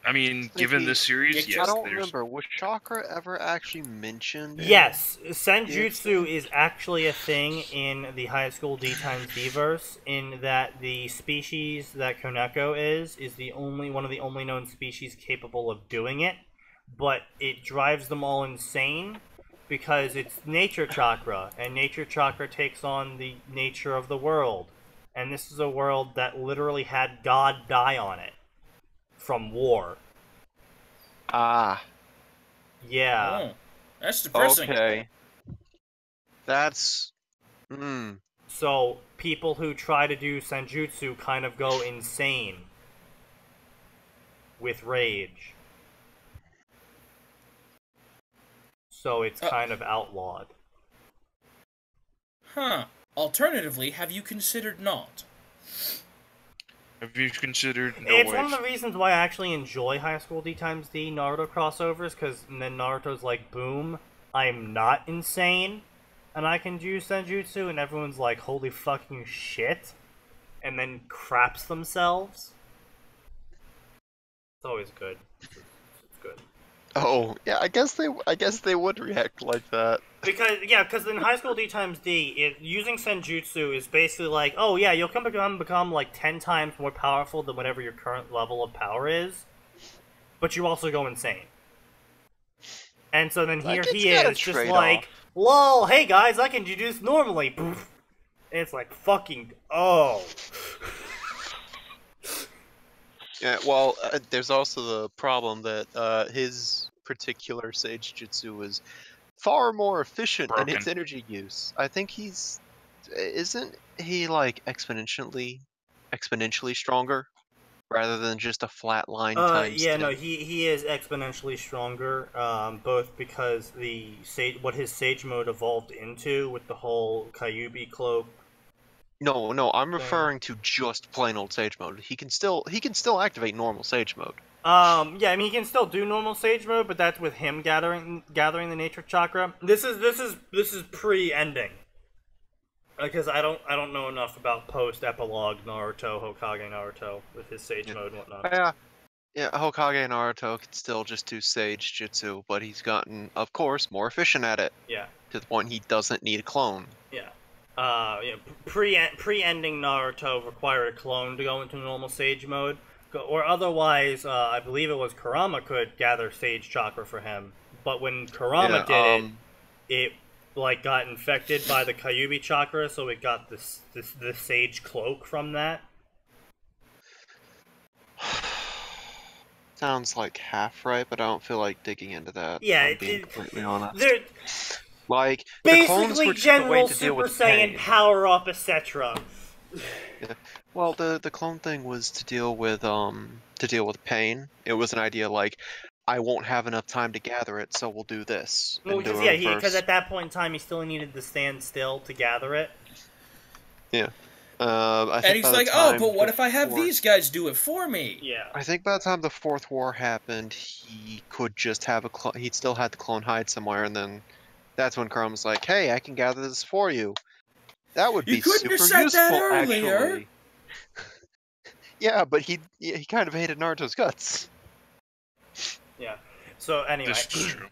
[SPEAKER 4] I mean, given this series,
[SPEAKER 2] Yeah,
[SPEAKER 4] yes,
[SPEAKER 3] I don't
[SPEAKER 4] there's.
[SPEAKER 3] remember, was chakra ever actually mentioned? in-
[SPEAKER 1] Yes, Senjutsu is actually a thing in the High School D times D verse, in that the species that Koneko is the only one of the only known species capable of doing it, but it drives them all insane because it's nature chakra, and nature chakra takes on the nature of the world. And this is a world that literally had God die on it from war.
[SPEAKER 3] Ah,
[SPEAKER 1] Yeah.
[SPEAKER 2] Oh, that's depressing.
[SPEAKER 3] okay. That's...
[SPEAKER 1] So people who try to do senjutsu kind of go insane with rage. So it's kind of outlawed.
[SPEAKER 2] Huh. Alternatively, have you considered not?
[SPEAKER 4] Have you considered no
[SPEAKER 1] It's
[SPEAKER 4] way?
[SPEAKER 1] one of the reasons why I actually enjoy High School D times D Naruto crossovers, because then Naruto's like, boom, I'm not insane, and I can do senjutsu, and everyone's like, holy fucking shit, and then craps themselves. It's always good. It's good.
[SPEAKER 3] Oh, yeah, I guess they would react like that.
[SPEAKER 1] Because in High School D times D, using senjutsu is basically like, oh yeah, you'll become like 10 times more powerful than whatever your current level of power is, but you also go insane. And so then here
[SPEAKER 3] Like,
[SPEAKER 1] he
[SPEAKER 3] it's got a
[SPEAKER 1] is, just
[SPEAKER 3] trade-off.
[SPEAKER 1] like, lol, hey guys, I can do this normally. Poof. And it's like, fucking, oh.
[SPEAKER 3] Yeah, well, there's also the problem that his particular Sage Jutsu is far more efficient in its
[SPEAKER 4] Broken.
[SPEAKER 3] energy use. I think isn't he like exponentially stronger rather than just a flat line times
[SPEAKER 1] Yeah,
[SPEAKER 3] 10?
[SPEAKER 1] no, he is exponentially stronger, both because what his Sage mode evolved into with the whole Kyuubi cloak.
[SPEAKER 3] No, I'm
[SPEAKER 1] thing.
[SPEAKER 3] referring to just plain old Sage mode. He can still activate normal Sage mode.
[SPEAKER 1] Yeah, I mean he can still do normal Sage mode, but that's with him gathering the nature chakra. This is pre-ending. Because I don't know enough about post-epilogue Naruto, Hokage Naruto, with his Sage mode and whatnot.
[SPEAKER 3] Yeah, Hokage Naruto can still just do Sage Jutsu, but he's gotten, of course, more efficient at it.
[SPEAKER 1] Yeah.
[SPEAKER 3] To the point he doesn't need a clone.
[SPEAKER 1] Yeah. Pre-ending Naruto required a clone to go into normal Sage mode, or otherwise, I believe it was Kurama could gather Sage chakra for him. But when Kurama did it like got infected by the Kyuubi chakra, so it got the Sage cloak from that.
[SPEAKER 3] Sounds like half right, but I don't feel like digging into that.
[SPEAKER 1] Yeah,
[SPEAKER 3] if I'm being completely honest.
[SPEAKER 1] They're
[SPEAKER 3] Like the clones
[SPEAKER 1] basically
[SPEAKER 3] were just a way
[SPEAKER 1] general
[SPEAKER 3] to deal
[SPEAKER 1] Super
[SPEAKER 3] with
[SPEAKER 1] Saiyan
[SPEAKER 3] pain.
[SPEAKER 1] power up, etc.
[SPEAKER 3] Yeah. Well, the clone thing was to deal with pain. It was an idea like, I won't have enough time to gather it, so we'll do this.
[SPEAKER 1] Well,
[SPEAKER 3] and do
[SPEAKER 1] because
[SPEAKER 3] a
[SPEAKER 1] yeah, because
[SPEAKER 3] reverse.
[SPEAKER 1] at that point in time, he still needed to stand still to gather it.
[SPEAKER 3] Yeah. I
[SPEAKER 2] And
[SPEAKER 3] think
[SPEAKER 2] he's
[SPEAKER 3] by the
[SPEAKER 2] like, oh,
[SPEAKER 3] time
[SPEAKER 2] but what if I have
[SPEAKER 3] before-
[SPEAKER 2] these guys do it for me?
[SPEAKER 1] Yeah.
[SPEAKER 3] I think by the time the Fourth War happened, he could just have a clone. He'd still had the clone hide somewhere, and then that's when Kurama was like, "Hey, I can gather this for you." That would
[SPEAKER 2] You
[SPEAKER 3] be
[SPEAKER 2] couldn't
[SPEAKER 3] super
[SPEAKER 2] have said
[SPEAKER 3] useful,
[SPEAKER 2] that earlier.
[SPEAKER 3] actually. Yeah, but he kind of hated Naruto's guts.
[SPEAKER 1] Yeah. So anyway,
[SPEAKER 4] This is true.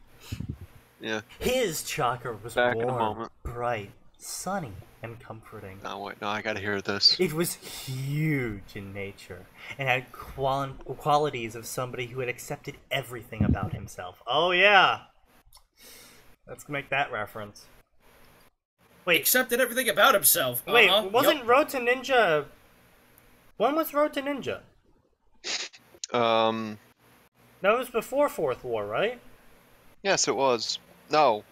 [SPEAKER 3] Yeah.
[SPEAKER 1] his chakra was
[SPEAKER 3] Back in a
[SPEAKER 1] warm,
[SPEAKER 3] moment.
[SPEAKER 1] bright, sunny, and comforting.
[SPEAKER 3] No, wait, no, I gotta hear this.
[SPEAKER 1] It was huge in nature and had qualities of somebody who had accepted everything about himself. Oh yeah. Let's make that reference. Wait,
[SPEAKER 2] Accepted everything about himself.
[SPEAKER 1] wait,
[SPEAKER 2] Uh-huh.
[SPEAKER 1] wasn't
[SPEAKER 2] Yup.
[SPEAKER 1] Road to Ninja? When was Road to Ninja? That was before Fourth War, right?
[SPEAKER 3] Yes, it was. No.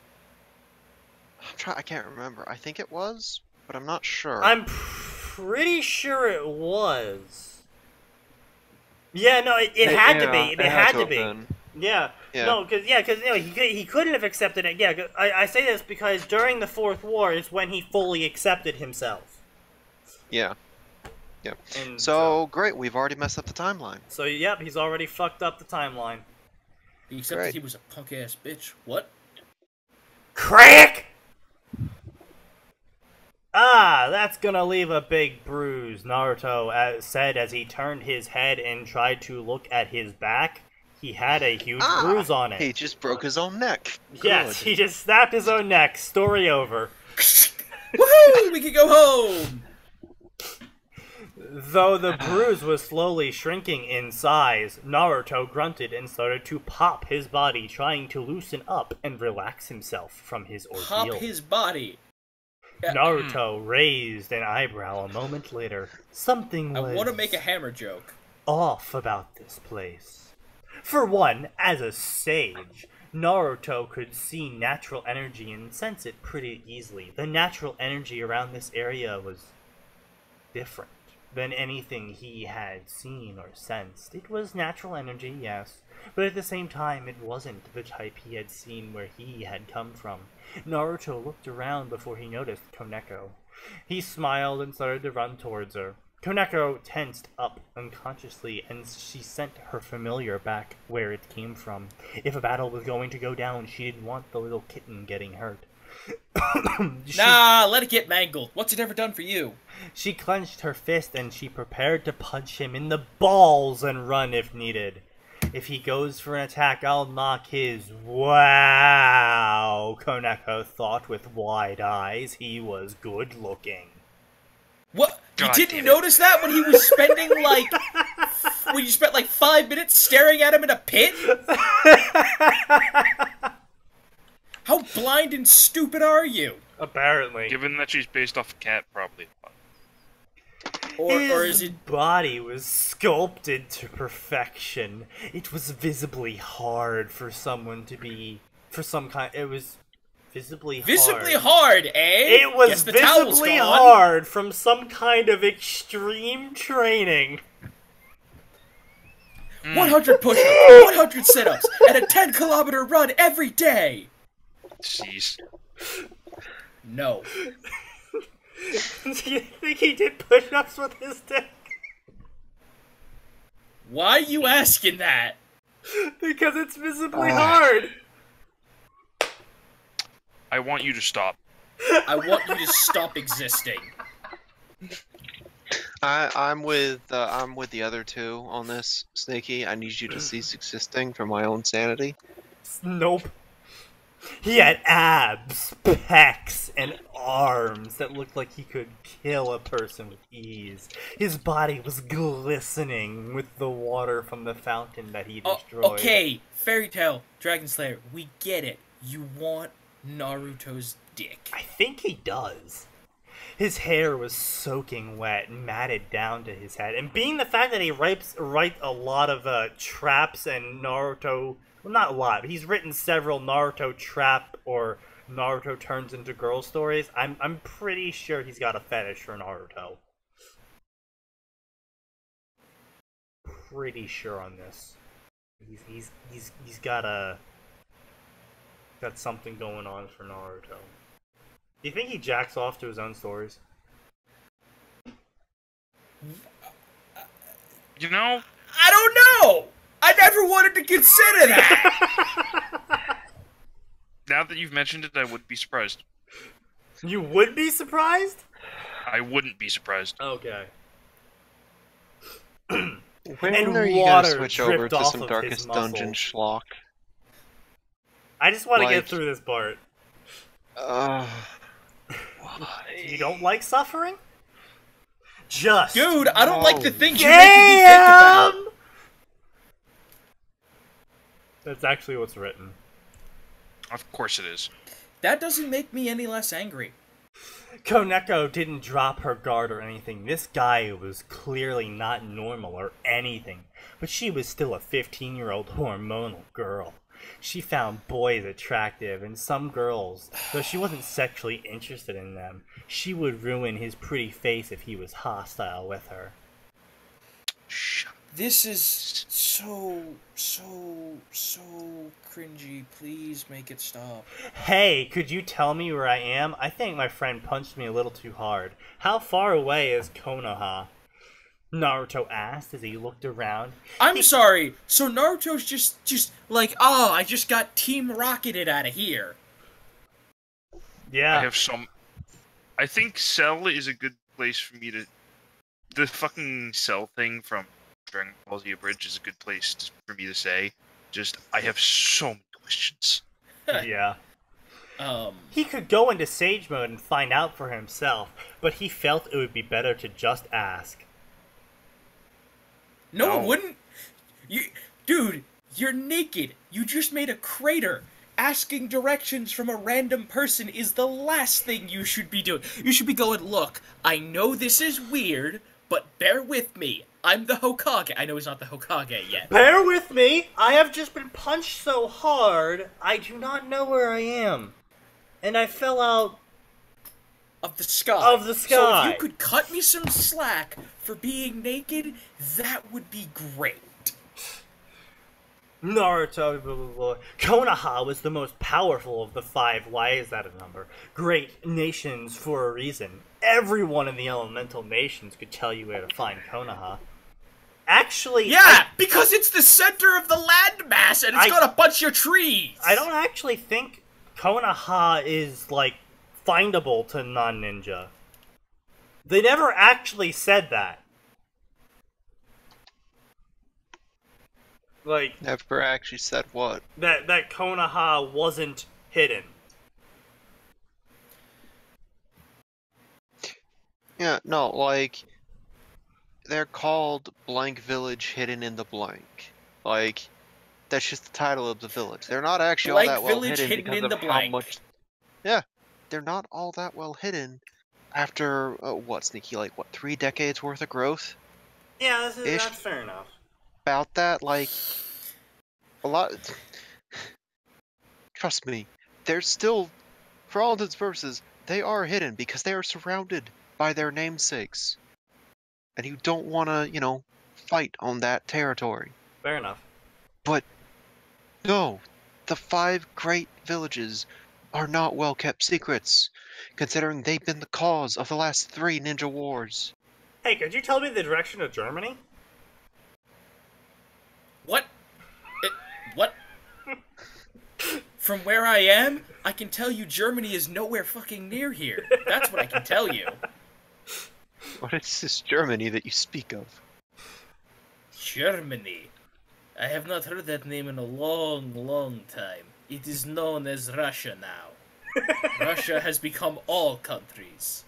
[SPEAKER 3] I can't remember. I think it was, but I'm not sure.
[SPEAKER 1] I'm pretty sure it was. Yeah, no, it had to be. It had to
[SPEAKER 3] have
[SPEAKER 1] be.
[SPEAKER 3] been.
[SPEAKER 1] Yeah.
[SPEAKER 3] Yeah.
[SPEAKER 1] No, because he couldn't have accepted it. Yeah, 'cause I say this because during the Fourth War is when he fully accepted himself.
[SPEAKER 3] Yeah. Yeah.
[SPEAKER 1] And
[SPEAKER 3] So, great, we've already messed up the timeline.
[SPEAKER 1] so yep, he's already fucked up the timeline.
[SPEAKER 2] He accepted
[SPEAKER 3] Great.
[SPEAKER 2] he was a punk ass bitch. What?
[SPEAKER 1] Crack! Ah, that's gonna leave a big bruise, Naruto said as he turned his head and tried to look at his back. He had a huge bruise on it.
[SPEAKER 3] He just broke his own neck.
[SPEAKER 1] Yes,
[SPEAKER 3] Good.
[SPEAKER 1] he just snapped his own neck. Story over.
[SPEAKER 2] Woohoo! We can go home!
[SPEAKER 1] Though the bruise was slowly shrinking in size, Naruto grunted and started to pop his body, trying to loosen up and relax himself from his ordeal.
[SPEAKER 2] Pop his body.
[SPEAKER 1] Naruto raised an eyebrow a moment later. Something
[SPEAKER 2] I
[SPEAKER 1] was
[SPEAKER 2] want to make a hammer joke.
[SPEAKER 1] off about this place. For one, as a sage, Naruto could see natural energy and sense it pretty easily. The natural energy around this area was different than anything he had seen or sensed. It was natural energy, yes, but at the same time it wasn't the type he had seen where he had come from. Naruto looked around before he noticed Koneko. He smiled and started to run towards her. Koneko tensed up unconsciously, and she sent her familiar back where it came from. If a battle was going to go down, she didn't want the little kitten getting hurt.
[SPEAKER 2] Nah, let it get mangled. What's it ever done for you?
[SPEAKER 1] She clenched her fist and she prepared to punch him in the balls and run if needed. If he goes for an attack, I'll knock his... Wow, Koneko thought with wide eyes. He was good looking.
[SPEAKER 2] What? You
[SPEAKER 4] God
[SPEAKER 2] didn't
[SPEAKER 4] damn it.
[SPEAKER 2] notice that when he was spending like... when you spent like 5 minutes staring at him in a pit? blind and stupid are you?
[SPEAKER 1] Apparently.
[SPEAKER 4] Given that she's based off a cat, probably.
[SPEAKER 2] Or
[SPEAKER 1] His
[SPEAKER 2] is it...
[SPEAKER 1] body was sculpted to perfection. It was visibly hard for someone to be... For some kind... It was visibly hard.
[SPEAKER 2] Visibly hard, eh?
[SPEAKER 1] It was
[SPEAKER 2] Guess the towel's
[SPEAKER 1] visibly
[SPEAKER 2] gone.
[SPEAKER 1] hard from some kind of extreme training.
[SPEAKER 2] 100 push-ups, 100 sit-ups, and a 10-kilometer run every day!
[SPEAKER 4] Jeez.
[SPEAKER 2] No.
[SPEAKER 1] Do you think he did push-ups with his dick?
[SPEAKER 2] Why are you asking that?
[SPEAKER 1] Because it's visibly hard.
[SPEAKER 4] I want you to stop.
[SPEAKER 2] I want you to stop existing.
[SPEAKER 3] I'm with the other two on this, Snaky. I need you to cease existing for my own sanity.
[SPEAKER 1] Nope. He had abs, pecs, and arms that looked like he could kill a person with ease. His body was glistening with the water from the fountain that he destroyed.
[SPEAKER 2] Okay, Fairy Tale, Dragon Slayer, we get it. You want Naruto's dick.
[SPEAKER 1] I think he does. His hair was soaking wet and matted down to his head. And being the fact that he writes a lot of traps and Naruto... Well, not a lot, but he's written several Naruto trap or Naruto turns into girl stories. I'm pretty sure he's got a fetish for Naruto. Pretty sure on this. He's got something going on for Naruto. Do you think he jacks off to his own stories?
[SPEAKER 4] You know,
[SPEAKER 2] I don't know! I never wanted to consider that!
[SPEAKER 4] now that you've mentioned it, I wouldn't be surprised.
[SPEAKER 1] You would be surprised?
[SPEAKER 4] I wouldn't be surprised.
[SPEAKER 1] Okay.
[SPEAKER 3] When
[SPEAKER 1] And
[SPEAKER 3] are you
[SPEAKER 1] water
[SPEAKER 3] gonna switch over
[SPEAKER 1] dripped
[SPEAKER 3] to
[SPEAKER 1] off
[SPEAKER 3] some
[SPEAKER 1] of
[SPEAKER 3] Darkest
[SPEAKER 1] his muscle.
[SPEAKER 3] Dungeon schlock?
[SPEAKER 1] I just want to get
[SPEAKER 3] Like-
[SPEAKER 1] through this part.
[SPEAKER 3] Why?
[SPEAKER 1] You don't like suffering? Just.
[SPEAKER 2] Dude, I don't like the
[SPEAKER 3] No.
[SPEAKER 2] things you're making me think about.
[SPEAKER 1] Damn! That's actually what's written.
[SPEAKER 4] Of course it is.
[SPEAKER 2] That doesn't make me any less angry.
[SPEAKER 1] Koneko didn't drop her guard or anything. This guy was clearly not normal or anything. But she was still a 15-year-old hormonal girl. She found boys attractive, and some girls, though she wasn't sexually interested in them, she would ruin his pretty face if he was hostile with her.
[SPEAKER 4] Shut
[SPEAKER 2] This is so cringy. Please make it stop.
[SPEAKER 1] Hey, could you tell me where I am? I think my friend punched me a little too hard. How far away is Konoha? Naruto asked as he looked around.
[SPEAKER 2] I'm sorry, so Naruto's just like, oh, I just got Team Rocketed out of here.
[SPEAKER 1] Yeah.
[SPEAKER 4] I have some. I think Cell is a good place for me to. The fucking Cell thing from Dragon Ball Z Abridged is a good place for me to say. Just, I have so many questions.
[SPEAKER 1] Yeah.
[SPEAKER 2] Um,
[SPEAKER 1] He could go into Sage Mode and find out for himself, but he felt it would be better to just ask.
[SPEAKER 2] no, it
[SPEAKER 4] No.
[SPEAKER 2] wouldn't. Dude, you're naked. You just made a crater. Asking directions from a random person is the last thing you should be doing. You should be going, look, I know this is weird, but bear with me. I'm the Hokage. I know he's not the Hokage yet.
[SPEAKER 1] Bear with me! I have just been punched so hard, I do not know where I am. And I fell out
[SPEAKER 2] Of the sky.
[SPEAKER 1] Of the
[SPEAKER 2] So if
[SPEAKER 1] sky.
[SPEAKER 2] you could cut me some slack for being naked, that would be great.
[SPEAKER 1] Naruto, blah, blah, blah. Konoha was the most powerful of the five. Why is that a number? Great nations for a reason. Everyone in the elemental nations could tell you where to find Konoha. Actually,
[SPEAKER 2] Yeah, because it's the center of the landmass and it's got a bunch of trees.
[SPEAKER 1] I don't actually think Konoha is, like, findable to non-ninja. They never actually said that. Like,
[SPEAKER 3] Never actually said what.
[SPEAKER 1] that Konoha wasn't hidden.
[SPEAKER 3] Yeah, no, like, they're called Blank Village Hidden in the Blank. Like, That's just the title of the village. They're not actually
[SPEAKER 2] Blank
[SPEAKER 3] all that well
[SPEAKER 2] village
[SPEAKER 3] hidden
[SPEAKER 2] hidden
[SPEAKER 3] because
[SPEAKER 2] in
[SPEAKER 3] of
[SPEAKER 2] the
[SPEAKER 3] how
[SPEAKER 2] blank.
[SPEAKER 3] much. Yeah, they're not all that well hidden after what, Sneaky, like what, 3 decades worth of growth?
[SPEAKER 1] Yeah,
[SPEAKER 3] Ish.
[SPEAKER 1] that's fair enough.
[SPEAKER 3] About that, like a lot. Trust me, they're still, for all intents and purposes, they are hidden because they are surrounded by their namesakes, and you don't want to, fight on that territory.
[SPEAKER 1] Fair enough.
[SPEAKER 3] But no, the 5 great villages are not well-kept secrets, considering they've been the cause of the last 3 ninja wars.
[SPEAKER 1] Hey, could you tell me the direction of Germany?
[SPEAKER 2] What? What? From where I am, I can tell you Germany is nowhere fucking near here. That's what I can tell you.
[SPEAKER 3] What is this Germany that you speak of?
[SPEAKER 2] Germany. I have not heard that name in a long, long time. It is known as Russia now. Russia has become all countries.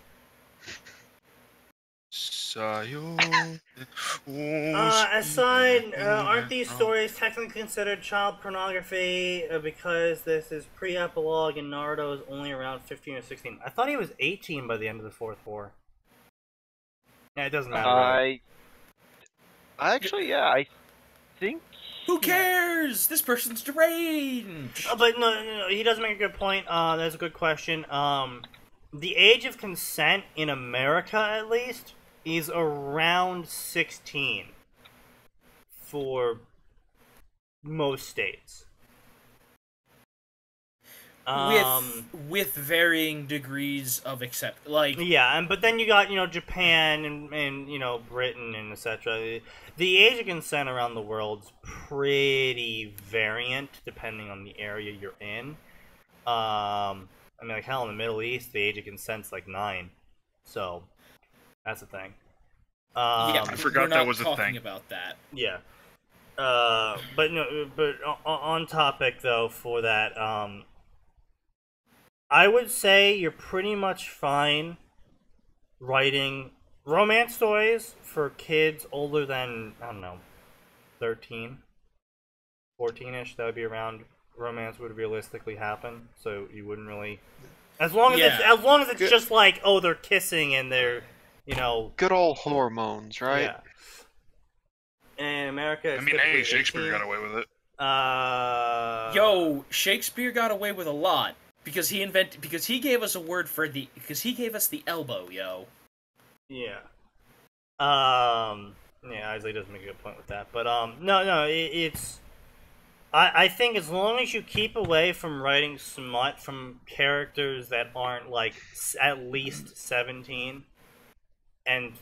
[SPEAKER 1] Aside, aren't these stories technically considered child pornography because this is pre-epilogue and Naruto is only around 15 or 16? I thought he was 18 by the end of the 4th war. Yeah, it doesn't matter. Really.
[SPEAKER 3] I think.
[SPEAKER 2] Who cares? This person's deranged.
[SPEAKER 1] But no, he does make a good point. That's a good question. The age of consent in America, at least, is around 16 for most states.
[SPEAKER 2] With varying degrees of
[SPEAKER 1] yeah, but then you got Japan and Britain and etc. The age of consent around the world's pretty variant depending on the area you're in. I mean, like hell, in the Middle East, the age of consent's like 9, so that's the thing.
[SPEAKER 2] Yeah,
[SPEAKER 4] I forgot that was a thing.
[SPEAKER 2] Talking about that.
[SPEAKER 1] Yeah. But on topic though for that, I would say you're pretty much fine writing romance stories for kids older than, I don't know, 13, 14-ish. That would be around romance would realistically happen. So you wouldn't really, as long as it's just like, oh, they're kissing and they're,
[SPEAKER 3] good old hormones, right?
[SPEAKER 1] Yeah. And America is,
[SPEAKER 4] I mean, hey, Shakespeare got away with it.
[SPEAKER 2] Yo, Shakespeare got away with a lot. Because he gave us the elbow, yo.
[SPEAKER 1] Yeah. Yeah, Isaiah does make a good point with that. But, no, it's... I think as long as you keep away from writing smut from characters that aren't, like, at least 17, and,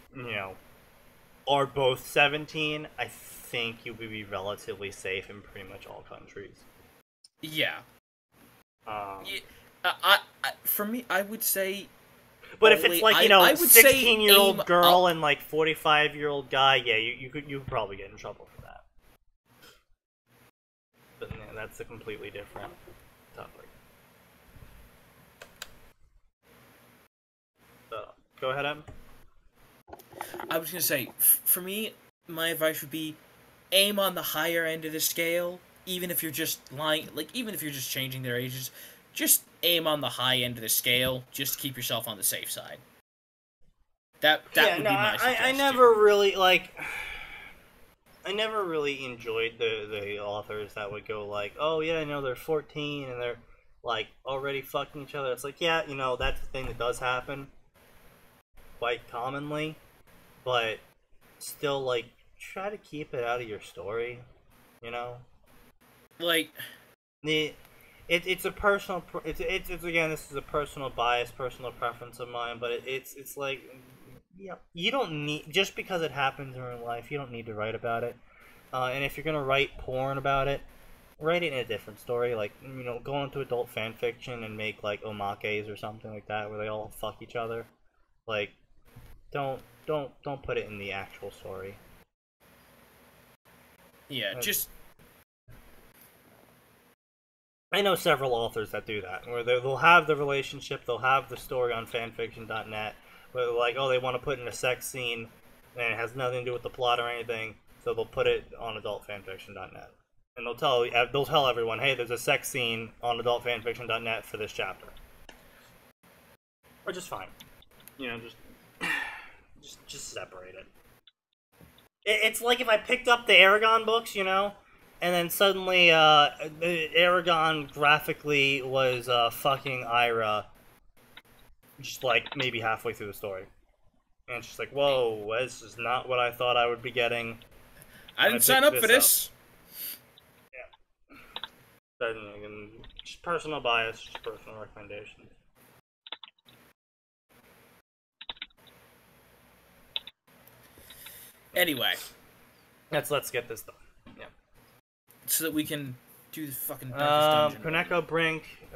[SPEAKER 1] are both 17, I think you would be relatively safe in pretty much all countries.
[SPEAKER 2] Yeah. For me, I would say.
[SPEAKER 1] But if it's like 16-year-old girl and like 45-year-old guy, yeah, you could probably get in trouble for that. But yeah, that's a completely different topic. So, go ahead, Em.
[SPEAKER 2] I was gonna say, for me, my advice would be aim on the higher end of the scale. Even if you're just even if you're just changing their ages, just aim on the high end of the scale. Just keep yourself on the safe side. That would be my suggestion. I never really enjoyed the authors that would go like, oh yeah, they're 14 and they're like already fucking each other. It's like, yeah, that's the thing that does happen quite commonly, but still, like, try to keep it out of your story, Like, it's a personal. It's again, this is a personal bias, personal preference of mine. But it's like, yeah, you don't need, just because it happens in real life, you don't need to write about it. And if you're gonna write porn about it, write it in a different story. Like, go into adult fan fiction and make like omakes or something like that, where they all fuck each other. Like, don't put it in the actual story. Yeah, just.
[SPEAKER 1] I know several authors that do that, where they'll have the relationship, they'll have the story on fanfiction.net, where they're like, oh, they want to put in a sex scene, and it has nothing to do with the plot or anything, so they'll put it on adultfanfiction.net. And they'll tell everyone, hey, there's a sex scene on adultfanfiction.net for this chapter. Or just fine. You know, just separate it. It's like if I picked up the Aragon books, you know, and then suddenly Aragon graphically was fucking Ira, just like maybe halfway through the story. And it's just like, whoa, this is not what I thought I would be getting.
[SPEAKER 2] I didn't sign up for this.
[SPEAKER 1] Yeah. Just personal bias, just personal recommendations.
[SPEAKER 2] Anyway.
[SPEAKER 1] Let's get this done. Yeah.
[SPEAKER 2] So that we can do the fucking dungeon.
[SPEAKER 1] Koneko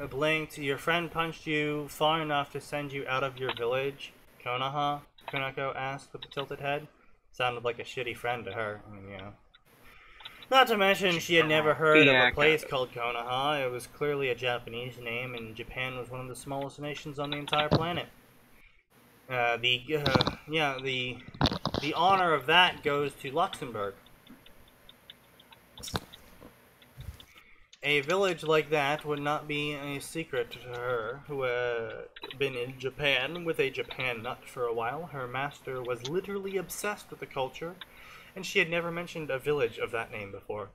[SPEAKER 1] blinked. Your friend punched you far enough to send you out of your village. Konoha? Koneko asked with a tilted head. Sounded like a shitty friend to her. I mean, you know. Not to mention, she had never heard of a place called Konoha. It was clearly a Japanese name, and Japan was one of the smallest nations on the entire planet. The honor of that goes to Luxembourg. A village like that would not be a secret to her, who had been in Japan with a Japan nut for a while. Her master was literally obsessed with the culture, and she had never mentioned a village of that name before.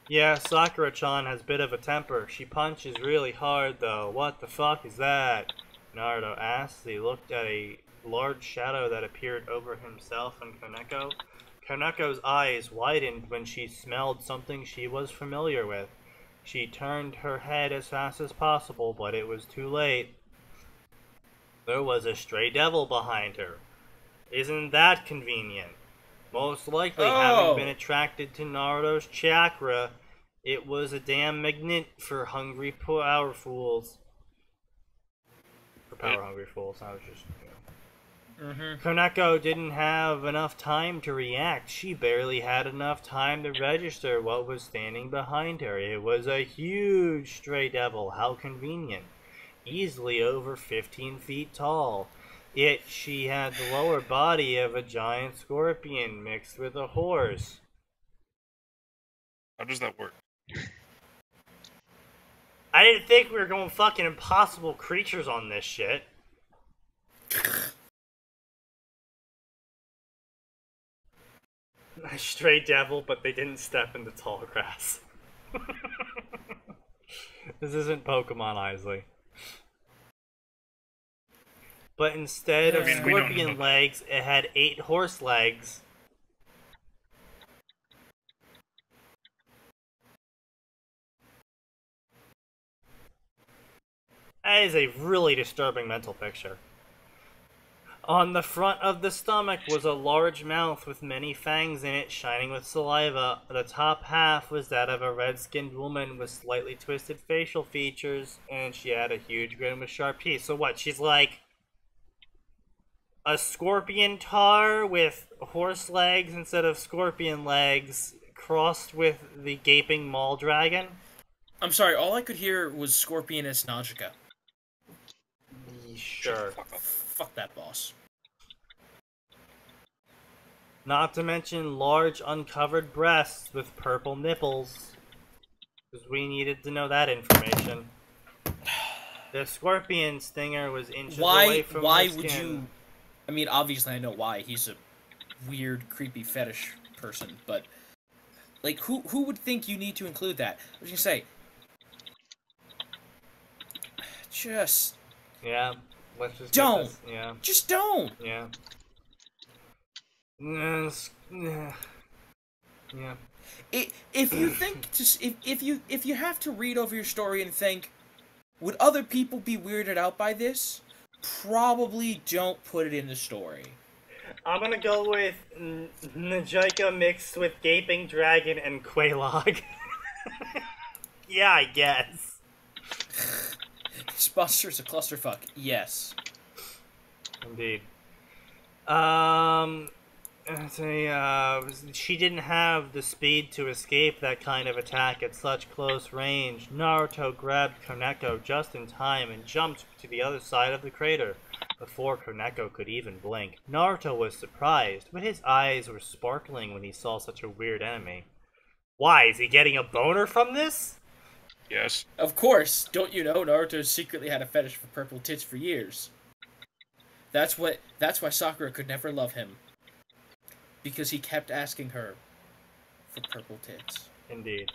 [SPEAKER 1] Yeah, Sakura-chan has a bit of a temper. She punches really hard, though. What the fuck is that? Naruto asked. He looked at a large shadow that appeared over himself and Koneko. Koneko's eyes widened when she smelled something she was familiar with. She turned her head as fast as possible, but it was too late. There was a stray devil behind her. Isn't that convenient? Most likely, having been attracted to Naruto's chakra, it was a damn magnet for hungry power fools. For power-hungry fools, I was just... Koneko didn't have enough time to react. She barely had enough time to register what was standing behind her. It was a huge stray devil. How convenient. Easily over 15 feet tall. Yet she had the lower body of a giant scorpion mixed with a horse.
[SPEAKER 4] How does that work?
[SPEAKER 1] I didn't think we were going fucking impossible creatures on this shit. A stray devil, but they didn't step into tall grass. This isn't Pokemon, Isley. But instead of scorpion legs, it had 8 horse legs. That is a really disturbing mental picture. On the front of the stomach was a large mouth with many fangs in it, shining with saliva. The top half was that of a red-skinned woman with slightly twisted facial features, and she had a huge grin with sharp teeth. So what, she's like a scorpion tar with horse legs instead of scorpion legs, crossed with the gaping mall dragon?
[SPEAKER 2] I'm sorry, all I could hear was Scorpionus Nagica.
[SPEAKER 1] Sure.
[SPEAKER 2] Fuck that boss.
[SPEAKER 1] Not to mention large uncovered breasts with purple nipples. Because we needed to know that information. The scorpion stinger was inches away from
[SPEAKER 2] why
[SPEAKER 1] the
[SPEAKER 2] would
[SPEAKER 1] skin.
[SPEAKER 2] you... I mean, obviously I know why. He's a weird, creepy fetish person, but... Like, who would think you need to include that? I was gonna say... Just...
[SPEAKER 1] Yeah. Let's just
[SPEAKER 2] don't.
[SPEAKER 1] Get this. Yeah.
[SPEAKER 2] Just don't.
[SPEAKER 1] Yeah. Yeah.
[SPEAKER 2] If you think if you have to read over your story and think, would other people be weirded out by this? Probably don't put it in the story.
[SPEAKER 1] I'm gonna go with Najica mixed with Gaping Dragon and Quelaag. Yeah, I guess.
[SPEAKER 2] This monster's a clusterfuck. Yes.
[SPEAKER 1] Indeed. She didn't have the speed to escape that kind of attack at such close range. Naruto grabbed Koneko just in time and jumped to the other side of the crater. Before Koneko could even blink, Naruto was surprised, but his eyes were sparkling when he saw such a weird enemy. Why, is he getting a boner from this?
[SPEAKER 4] Yes.
[SPEAKER 2] Of course, don't you know Naruto secretly had a fetish for purple tits for years. That's why Sakura could never love him. Because he kept asking her for purple tits.
[SPEAKER 1] Indeed.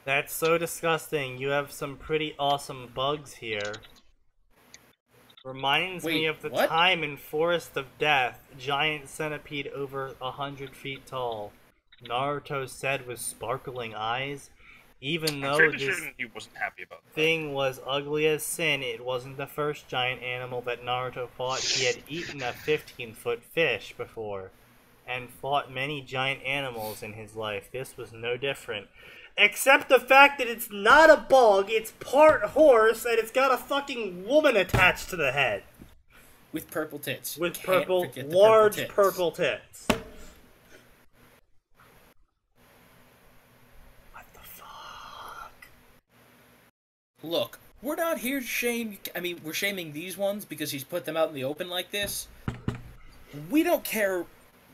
[SPEAKER 1] That's so disgusting. You have some pretty awesome bugs here. Reminds me of the time in Forest of Death, giant centipede over 100 feet tall. Naruto said with sparkling eyes. Even though this
[SPEAKER 4] he wasn't happy about that.
[SPEAKER 1] thing was ugly as sin, it wasn't the first giant animal that Naruto fought. He had eaten a 15-foot fish before, and fought many giant animals in his life. This was no different. Except the fact that it's not a bug, it's part horse, and it's got a fucking woman attached to the head.
[SPEAKER 2] With purple tits.
[SPEAKER 1] With
[SPEAKER 2] Large
[SPEAKER 1] purple tits. What the fuck?
[SPEAKER 2] Look, we're not here to shame... we're shaming these ones because he's put them out in the open like this. We don't care...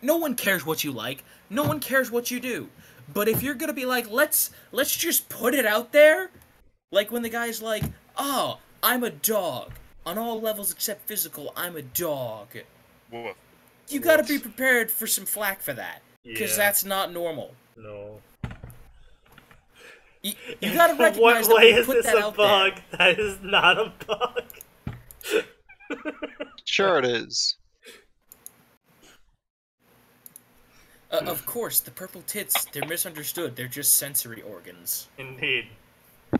[SPEAKER 2] No one cares what you like. No one cares what you do. But if you're gonna be like, let's just put it out there, like when the guy's like, oh, I'm a dog. On all levels except physical, I'm a dog.
[SPEAKER 4] Woof.
[SPEAKER 2] You gotta be prepared for some flack for that. Because that's not normal.
[SPEAKER 1] No.
[SPEAKER 2] You gotta recognize
[SPEAKER 1] what way
[SPEAKER 2] that
[SPEAKER 1] is
[SPEAKER 2] put
[SPEAKER 1] this
[SPEAKER 2] that
[SPEAKER 1] a
[SPEAKER 2] out
[SPEAKER 1] bug?
[SPEAKER 2] there.
[SPEAKER 1] That is not a bug.
[SPEAKER 3] Sure it is.
[SPEAKER 2] Of course, the purple tits, they're misunderstood. They're just sensory organs.
[SPEAKER 1] Indeed.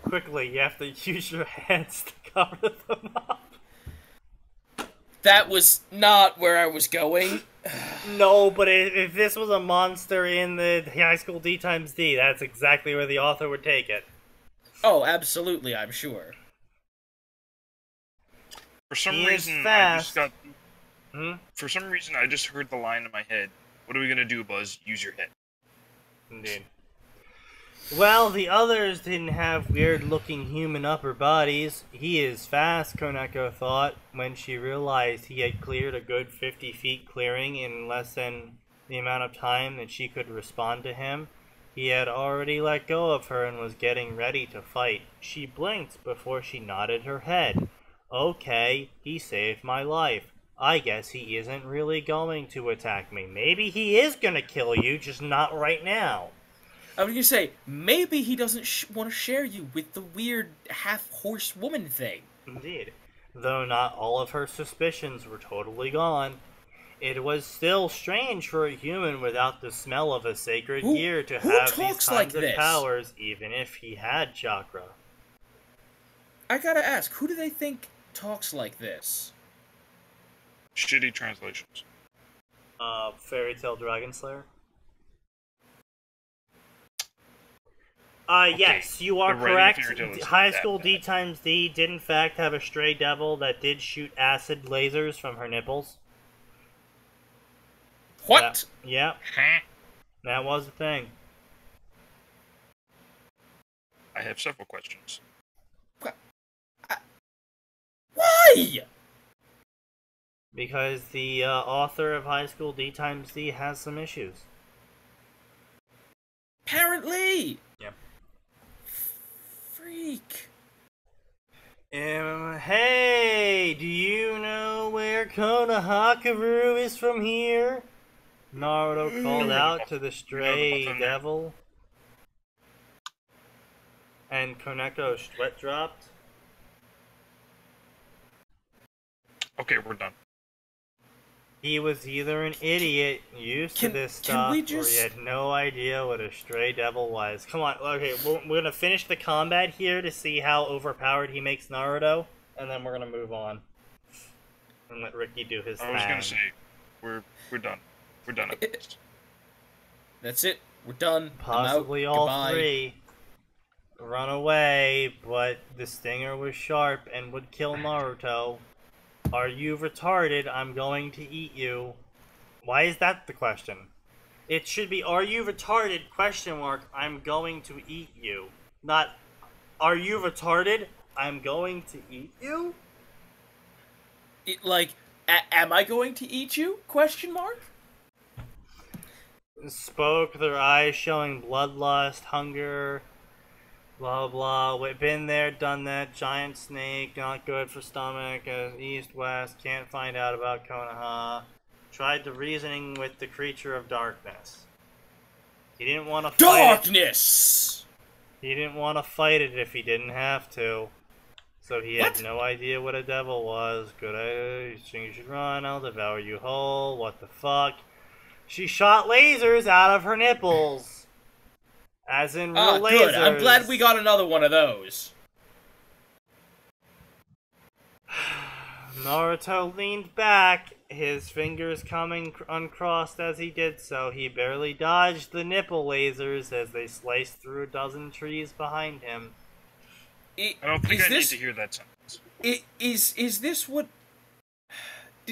[SPEAKER 1] Quickly, you have to use your hands to cover them up.
[SPEAKER 2] That was not where I was going.
[SPEAKER 1] No, but if this was a monster in the high school D times D, that's exactly where the author would take it.
[SPEAKER 2] Oh, absolutely, I'm sure.
[SPEAKER 4] For some
[SPEAKER 1] He is
[SPEAKER 4] reason,
[SPEAKER 1] fast.
[SPEAKER 4] For some reason, I just heard the line in my head. What are we gonna do, Buzz? Use your head.
[SPEAKER 1] Indeed. Well, the others didn't have weird-looking human upper bodies. He is fast, Koneko thought, when she realized he had cleared a good 50 feet clearing in less than the amount of time that she could respond to him. He had already let go of her and was getting ready to fight. She blinked before she nodded her head. Okay, he saved my life. I guess he isn't really going to attack me. Maybe he is gonna kill you, just not right now.
[SPEAKER 2] I was gonna say, maybe he doesn't want to share you with the weird half-horse woman thing.
[SPEAKER 1] Indeed. Though not all of her suspicions were totally gone. It was still strange for a human without the smell of a sacred gear to have these kinds of powers, even if he had chakra.
[SPEAKER 2] I gotta ask, who do they think talks like this?
[SPEAKER 4] Shitty translations.
[SPEAKER 1] Fairy Tale Dragon Slayer? Yes, you are correct. High School D times D did in fact have a stray devil that did shoot acid lasers from her nipples.
[SPEAKER 2] What?
[SPEAKER 1] Yeah. That was a thing.
[SPEAKER 4] I have several questions.
[SPEAKER 2] Why?
[SPEAKER 1] Because the author of High School D times D has some issues.
[SPEAKER 2] Apparently.
[SPEAKER 1] Yeah.
[SPEAKER 2] Freak.
[SPEAKER 1] Hey, do you know where Konohamaru is from here? Naruto called out to the stray devil. And Koneko's sweat dropped.
[SPEAKER 4] Okay, we're done.
[SPEAKER 1] He was either an idiot, used to this stuff, or he had no idea what a stray devil was. Come on, okay, we're gonna finish the combat here to see how overpowered he makes Naruto, and then we're gonna move on. And let Ricky do his thing.
[SPEAKER 4] I was gonna say, we're done. We're done at this.
[SPEAKER 2] That's it. We're done.
[SPEAKER 1] Possibly all three run away, but the stinger was sharp and would kill Naruto. Are you retarded? I'm going to eat you. Why is that the question? It should be, are you retarded? ? I'm going to eat you. Not, are you retarded? I'm going to eat you?
[SPEAKER 2] Am I going to eat you? Question mark.
[SPEAKER 1] Spoke, their eyes showing bloodlust, hunger, blah blah. We've been there, done that. Giant snake, not good for stomach. East west, can't find out about Konoha. Tried the reasoning with the creature of darkness. He didn't want to fight
[SPEAKER 2] Darkness!
[SPEAKER 1] He didn't want to fight it if he didn't have to. So he had
[SPEAKER 2] What?
[SPEAKER 1] no idea what a devil was. Good idea. You think you should run. I'll devour you whole. What the fuck? She shot lasers out of her nipples. As in real lasers.
[SPEAKER 2] Good. I'm glad we got another one of those.
[SPEAKER 1] Naruto leaned back, his fingers coming uncrossed as he did so. He barely dodged the nipple lasers as they sliced through a dozen trees behind him.
[SPEAKER 4] I don't think I need to hear that sentence.
[SPEAKER 2] Is this what...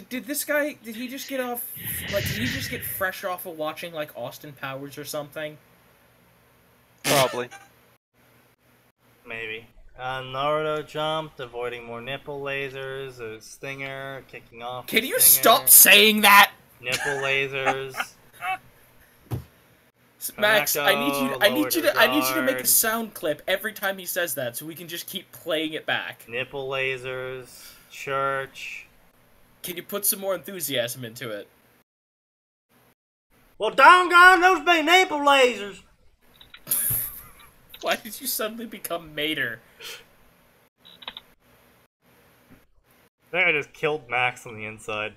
[SPEAKER 2] Did this guy, did he just get off, like, did he just get fresh off of watching, like, Austin Powers or something?
[SPEAKER 3] Probably.
[SPEAKER 1] Maybe. Naruto jumped, avoiding more nipple lasers, a stinger, kicking off.
[SPEAKER 2] Can you stop saying that?
[SPEAKER 1] Nipple lasers.
[SPEAKER 2] Max, I need you to make a
[SPEAKER 1] guard.
[SPEAKER 2] sound clip every time he says that, so we can just keep playing it back.
[SPEAKER 1] Nipple lasers, church.
[SPEAKER 2] Can you put some more enthusiasm into it?
[SPEAKER 1] Well, doggone those be nipple lasers.
[SPEAKER 2] Why did you suddenly become Mater?
[SPEAKER 1] I think I just killed Max on the inside.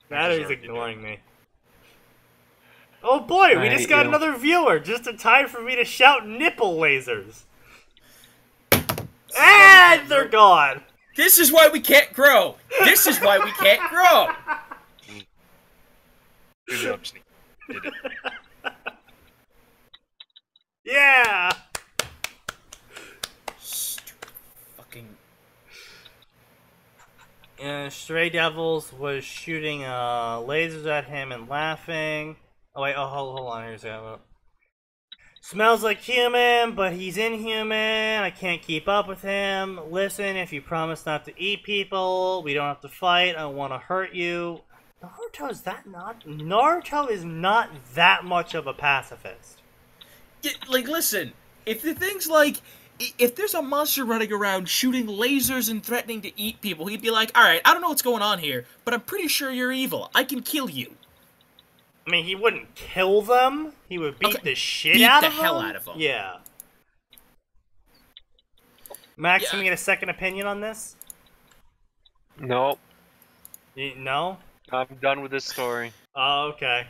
[SPEAKER 1] Matter's ignoring me. Oh boy, we just got another viewer, just in time for me to shout nipple lasers. And they're gone.
[SPEAKER 2] This is why we can't grow. This is why we can't grow.
[SPEAKER 4] Good job, Sneak. Did it.
[SPEAKER 1] Yeah.
[SPEAKER 2] Fucking.
[SPEAKER 1] Stray Devils was shooting lasers at him and laughing. Oh wait, hold on, here's that. Smells like human, but he's inhuman. I can't keep up with him. Listen, if you promise not to eat people, we don't have to fight. I don't want to hurt you. Naruto is not that much of a pacifist.
[SPEAKER 2] Yeah, like, listen, if the thing's like, if there's a monster running around shooting lasers and threatening to eat people, he'd be like, alright, I don't know what's going on here, but I'm pretty sure you're evil. I can kill you.
[SPEAKER 1] I mean, he wouldn't kill them. He would beat the shit out of them.
[SPEAKER 2] Beat the hell out of them.
[SPEAKER 1] Yeah. Max, can we get a second opinion on this?
[SPEAKER 3] Nope.
[SPEAKER 1] No?
[SPEAKER 3] I'm done with this story.
[SPEAKER 1] Oh, okay.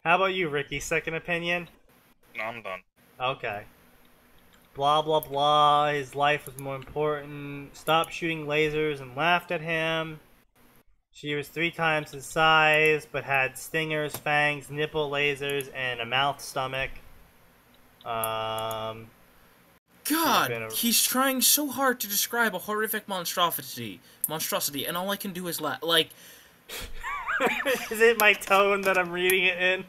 [SPEAKER 1] How about you, Ricky? Second opinion?
[SPEAKER 4] No, I'm done.
[SPEAKER 1] Okay. Blah, blah, blah. His life was more important. Stopped shooting lasers and laughed at him. She was 3 times his size, but had stingers, fangs, nipple lasers, and a mouth stomach.
[SPEAKER 2] God, he's trying so hard to describe a horrific monstrosity, and all I can do is laugh. Like,
[SPEAKER 1] is it my tone that I'm reading it in?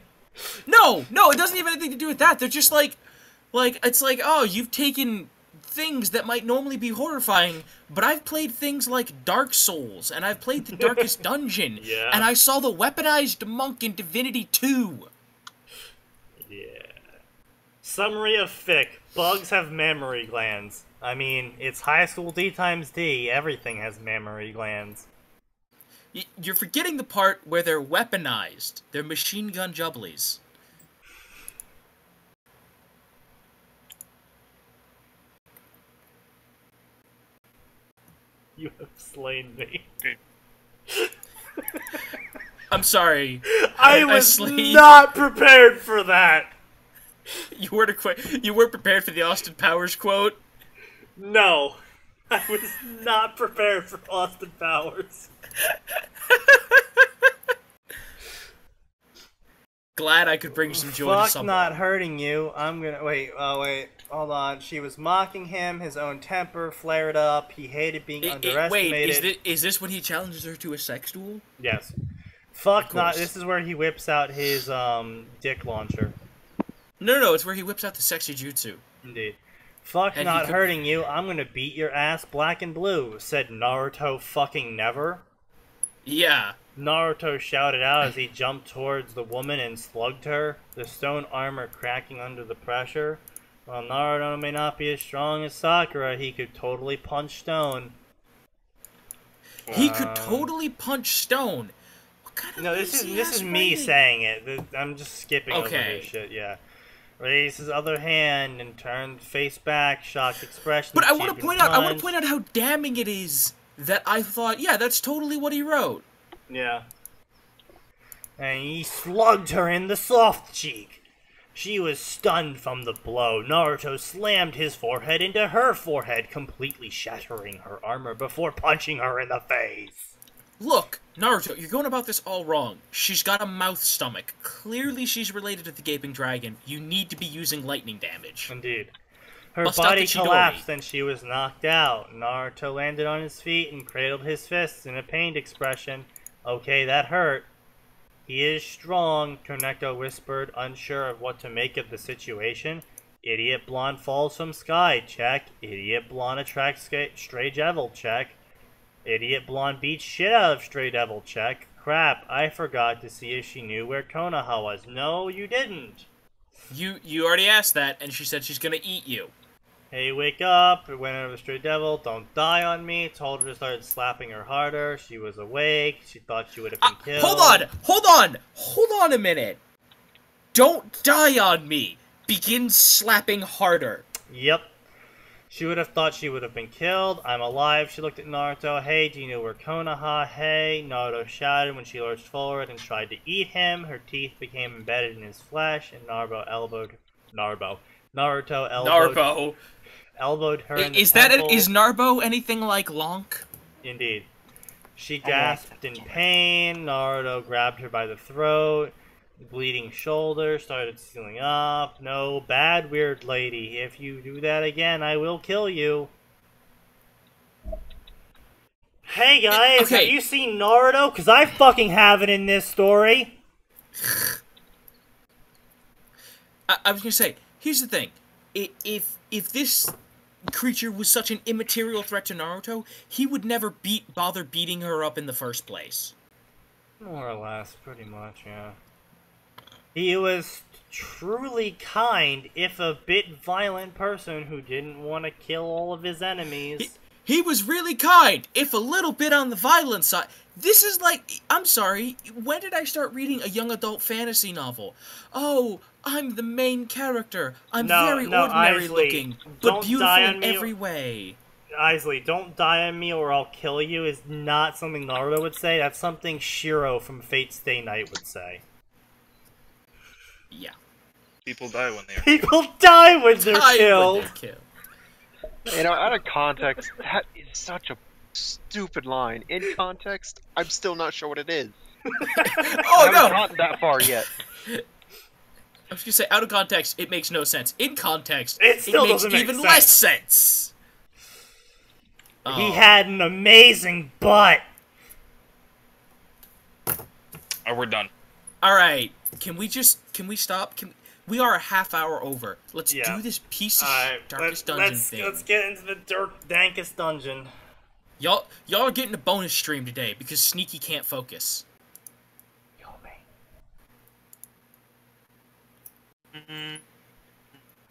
[SPEAKER 2] No, it doesn't even have anything to do with that. They're just like, it's like, oh, you've taken things that might normally be horrifying, but I've played things like Dark Souls, and I've played the Darkest Dungeon, and I saw the weaponized monk in Divinity 2.
[SPEAKER 1] Yeah. Summary of fic. Bugs have mammary glands. I mean, it's high school D times D. Everything has mammary glands.
[SPEAKER 2] You're forgetting the part where they're weaponized. They're machine gun jubblies.
[SPEAKER 1] You have slain me.
[SPEAKER 2] I'm sorry.
[SPEAKER 1] I was not prepared for that.
[SPEAKER 2] You weren't prepared for the Austin Powers quote?
[SPEAKER 1] No. I was not prepared for Austin Powers.
[SPEAKER 2] Glad I could bring some joy to someone.
[SPEAKER 1] Not hurting you. I'm gonna wait, hold on. She was mocking him, his own temper flared up, he hated being underestimated.
[SPEAKER 2] Wait, is this when he challenges her to a sex duel?
[SPEAKER 1] Yes. Fuck not, this is where he whips out his dick launcher.
[SPEAKER 2] No, it's where he whips out the sexy jutsu.
[SPEAKER 1] Indeed. Fuck
[SPEAKER 2] And
[SPEAKER 1] not hurting you, I'm gonna beat your ass black and blue, said Naruto fucking never.
[SPEAKER 2] Yeah.
[SPEAKER 1] Naruto shouted out as he jumped towards the woman and slugged her, the stone armor cracking under the pressure. While Naruto may not be as strong as Sakura, he could totally punch stone.
[SPEAKER 2] He could totally punch stone. What kind of
[SPEAKER 1] this is me saying it. I'm just skipping over this shit, yeah. Raised his other hand and turned face back, shocked expression.
[SPEAKER 2] But I want to point out how damning it is that I thought, yeah, that's totally what he wrote.
[SPEAKER 1] Yeah. And he slugged her in the soft cheek. She was stunned from the blow. Naruto slammed his forehead into her forehead, completely shattering her armor before punching her in the face.
[SPEAKER 2] Look, Naruto, you're going about this all wrong. She's got a mouth stomach. Clearly she's related to the Gaping Dragon. You need to be using lightning damage.
[SPEAKER 1] Indeed. Her body collapsed and she was knocked out. Naruto landed on his feet and cradled his fists in a pained expression. Okay, that hurt. He is strong, Koneko whispered, unsure of what to make of the situation. Idiot blonde falls from sky, check. Idiot blonde attracts stray devil, check. Idiot blonde beats shit out of stray devil, check. Crap, I forgot to see if she knew where Konoha was. No, you didn't.
[SPEAKER 2] You already asked that, and she said she's gonna eat you.
[SPEAKER 1] Hey, wake up. It went over the stray devil. Don't die on me. Told her to start slapping her harder. She was awake. She thought she would have been killed.
[SPEAKER 2] Hold on a minute. Don't die on me. Begin slapping harder.
[SPEAKER 1] Yep. She would have thought she would have been killed. I'm alive. She looked at Naruto. Hey, do you know where Konoha? Hey. Naruto shouted when she lurched forward and tried to eat him. Her teeth became embedded in his flesh, and Naruto elbowed her in the temple.
[SPEAKER 2] Is Narbo anything like Lonk?
[SPEAKER 1] Indeed. She gasped in pain. Naruto grabbed her by the throat. Bleeding shoulder started sealing up. No, bad weird lady. If you do that again, I will kill you. Hey guys, have you seen Naruto? Because I fucking have it in this story.
[SPEAKER 2] I was gonna say, here's the thing. If this creature was such an immaterial threat to Naruto, he would never bother beating her up in the first place.
[SPEAKER 1] More or less, pretty much, yeah. He was truly kind, if a bit violent person who didn't want to kill all of his enemies.
[SPEAKER 2] He was really kind, if a little bit on the violent side. This is like, I'm sorry, when did I start reading a young adult fantasy novel? Oh, I'm the main character. I'm very ordinary looking, but beautiful in every way.
[SPEAKER 1] Isley, don't die on me or I'll kill you is not something Naruto would say. That's something Shiro from Fate Stay Night would say.
[SPEAKER 2] Yeah.
[SPEAKER 4] People die when they're
[SPEAKER 1] People die when they're killed.
[SPEAKER 3] You know, out of context, that is such a stupid line. In context, I'm still not sure what it is.
[SPEAKER 2] Oh, no!
[SPEAKER 3] I haven't gotten that far yet.
[SPEAKER 2] I was gonna say, out of context, it makes no sense. In context,
[SPEAKER 1] it makes
[SPEAKER 2] even less sense.
[SPEAKER 1] He had an amazing butt.
[SPEAKER 4] Oh, we're done.
[SPEAKER 2] Alright, can we stop? We are a half hour over. Let's do this piece of darkest dungeon thing.
[SPEAKER 1] Let's get into the dankest dungeon.
[SPEAKER 2] Y'all are getting a bonus stream today because Sneaky can't focus.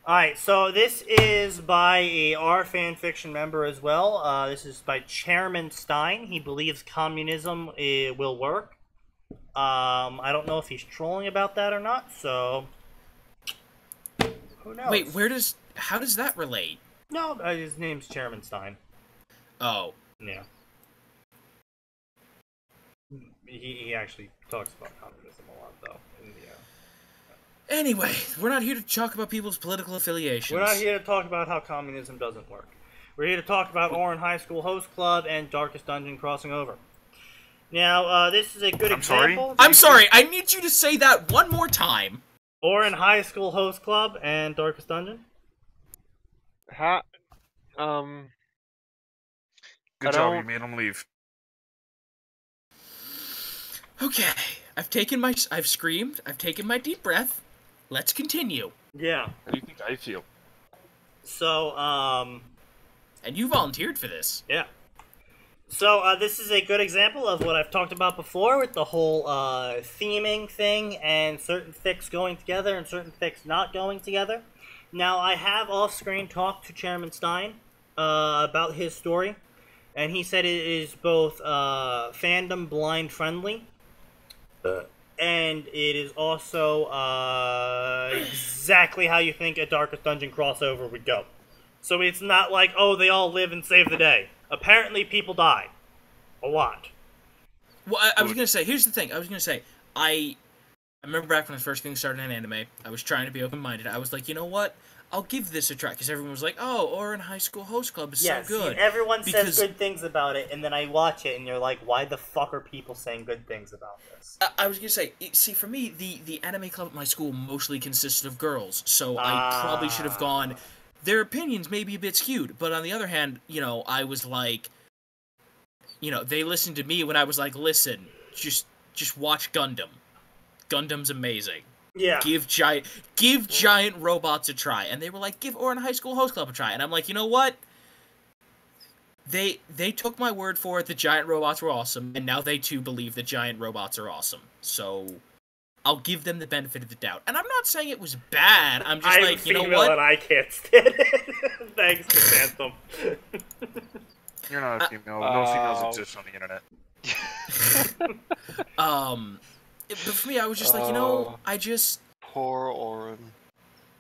[SPEAKER 1] Alright, so this is by our fanfiction member as well. This is by Chairman Stein. He believes communism will work. I don't know if he's trolling about that or not, so who knows?
[SPEAKER 2] Wait, how does that relate?
[SPEAKER 1] No, his name's Chairman Stein.
[SPEAKER 2] Oh.
[SPEAKER 1] Yeah. He actually talks about communism a lot, though.
[SPEAKER 2] Anyway, we're not here to talk about people's political affiliations.
[SPEAKER 1] We're not here to talk about how communism doesn't work. We're here to talk about Orin High School Host Club and Darkest Dungeon crossing over. Now, this is a good example.
[SPEAKER 2] I'm sorry, I need you to say that one more time.
[SPEAKER 1] Orin High School Host Club and Darkest Dungeon?
[SPEAKER 4] Good job, you made him leave.
[SPEAKER 2] Okay, I've screamed, I've taken my deep breath. Let's continue.
[SPEAKER 1] Yeah.
[SPEAKER 4] How do you think I feel?
[SPEAKER 1] So,
[SPEAKER 2] And you volunteered for this.
[SPEAKER 1] yeah. So, this is a good example of what I've talked about before with the whole, theming thing and certain fics going together and certain fics not going together. Now, I have off-screen talked to Chairman Stein, about his story, and he said it is both, fandom blind friendly, and it is also, exactly how you think a Darkest Dungeon crossover would go. So it's not like, oh, they all live and save the day. Apparently, people die. A lot.
[SPEAKER 2] Well, I was gonna say, here's the thing. I remember back when I first getting started in anime, I was trying to be open-minded. I was like, you know what? I'll give this a try, because everyone was like, oh, Ouran High School Host Club is so good.
[SPEAKER 1] Everyone says good things about it, and then I watch it, and you're like, why the fuck are people saying good things about this?
[SPEAKER 2] I was gonna say, see, for me, the anime club at my school mostly consisted of girls, so I probably should have gone. Their opinions may be a bit skewed, but on the other hand, you know, I was like, you know, they listened to me when I was like, listen, just watch Gundam. Gundam's amazing.
[SPEAKER 1] Yeah.
[SPEAKER 2] Give giant robots a try. And they were like, give Ouran High School Host Club a try. And I'm like, you know what? They took my word for it, the giant robots were awesome, and now they too believe that giant robots are awesome. So I'll give them the benefit of the doubt. And I'm not saying it was bad. I'm just like, you know what?
[SPEAKER 1] And I can't stand it. Thanks to Phantom.
[SPEAKER 4] You're not a female. No females exist on the internet.
[SPEAKER 2] But for me, I was just like, you know,
[SPEAKER 3] Poor Ouran.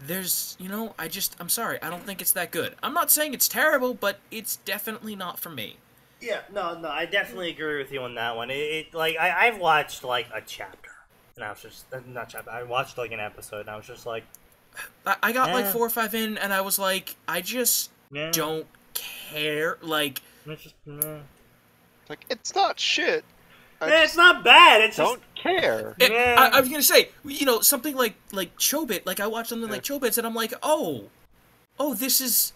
[SPEAKER 2] there's, you know, I'm sorry, I don't think it's that good. I'm not saying it's terrible, but it's definitely not for me.
[SPEAKER 1] Yeah, no, I definitely agree with you on that one. I've watched, like, a chapter. And I was just, not chapter, I watched, like, an episode, and I was just like...
[SPEAKER 2] I got, like, 4 or 5 in, and I was like, I just don't care, like...
[SPEAKER 1] It's just,
[SPEAKER 3] Like, it's not shit.
[SPEAKER 1] it's not bad, it's
[SPEAKER 3] don't care.
[SPEAKER 2] I was gonna say, you know, something like Chobit, like, I watched something like Chobits, and I'm like, oh, this is...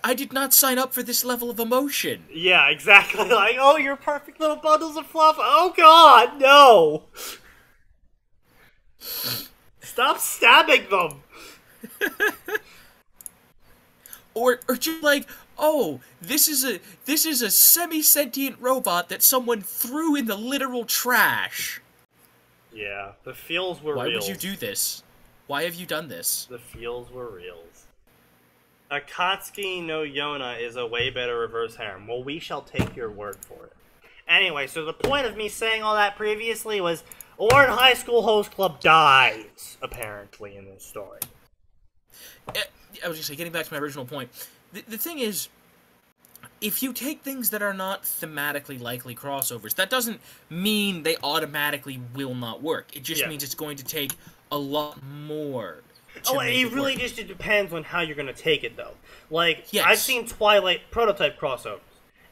[SPEAKER 2] I did not sign up for this level of emotion.
[SPEAKER 1] Yeah, exactly. Like, oh, you're perfect little bundles of fluff. Oh, God, no. Stop stabbing them.
[SPEAKER 2] or just like, oh, this is a semi-sentient robot that someone threw in the literal trash.
[SPEAKER 1] Yeah, the feels were real.
[SPEAKER 2] Why would you do this? Why have you done this?
[SPEAKER 1] The feels were reals. Akatsuki no Yona is a way better reverse harem. Well, we shall take your word for it. Anyway, so the point of me saying all that previously was Ouran High School Host Club dies, apparently, in this story.
[SPEAKER 2] I was just getting back to my original point. The thing is, if you take things that are not thematically likely crossovers, that doesn't mean they automatically will not work. It just means it's going to take a lot more.
[SPEAKER 1] It really just depends on how you're going to take it, though. Like, I've seen Twilight prototype crossovers.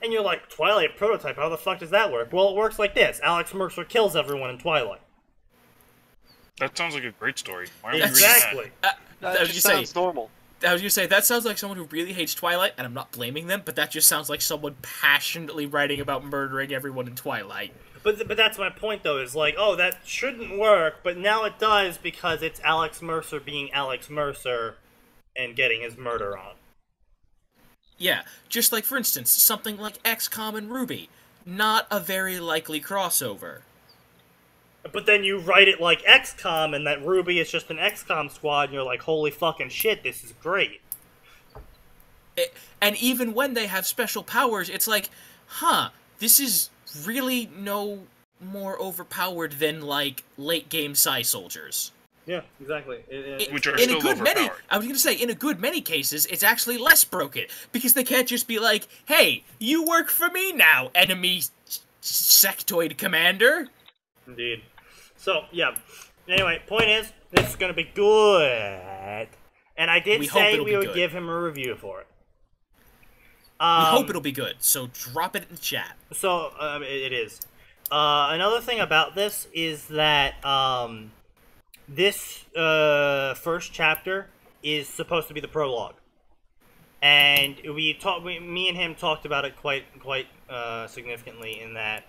[SPEAKER 1] And you're like, Twilight prototype, how the fuck does that work? Well, it works like this. Alex Mercer kills everyone in Twilight.
[SPEAKER 4] That sounds like a great story. Why
[SPEAKER 1] aren't we reading that?
[SPEAKER 3] That just sounds normal.
[SPEAKER 2] I was going to say, that sounds like someone who really hates Twilight, and I'm not blaming them, but that just sounds like someone passionately writing about murdering everyone in Twilight.
[SPEAKER 1] But that's my point, though, is like, oh, that shouldn't work, but now it does because it's Alex Mercer being Alex Mercer and getting his murder on.
[SPEAKER 2] Yeah, just like, for instance, something like XCOM and Ruby. Not a very likely crossover.
[SPEAKER 1] But then you write it like XCOM, and that Ruby is just an XCOM squad, and you're like, holy fucking shit, this is great.
[SPEAKER 2] And even when they have special powers, it's like, this is really no more overpowered than, like, late-game Psy soldiers.
[SPEAKER 1] Yeah, exactly.
[SPEAKER 4] Which are still overpowered.
[SPEAKER 2] I was going to say, in a good many cases, it's actually less broken, because they can't just be like, hey, you work for me now, enemy sectoid commander.
[SPEAKER 1] Indeed. So, yeah. Anyway, point is, this is going to be good. And I did say we would give him a review for it.
[SPEAKER 2] We hope it'll be good, so drop it in the chat.
[SPEAKER 1] So, it is. Another thing about this is that, this, first chapter is supposed to be the prologue. And me and him talked about it quite significantly in that,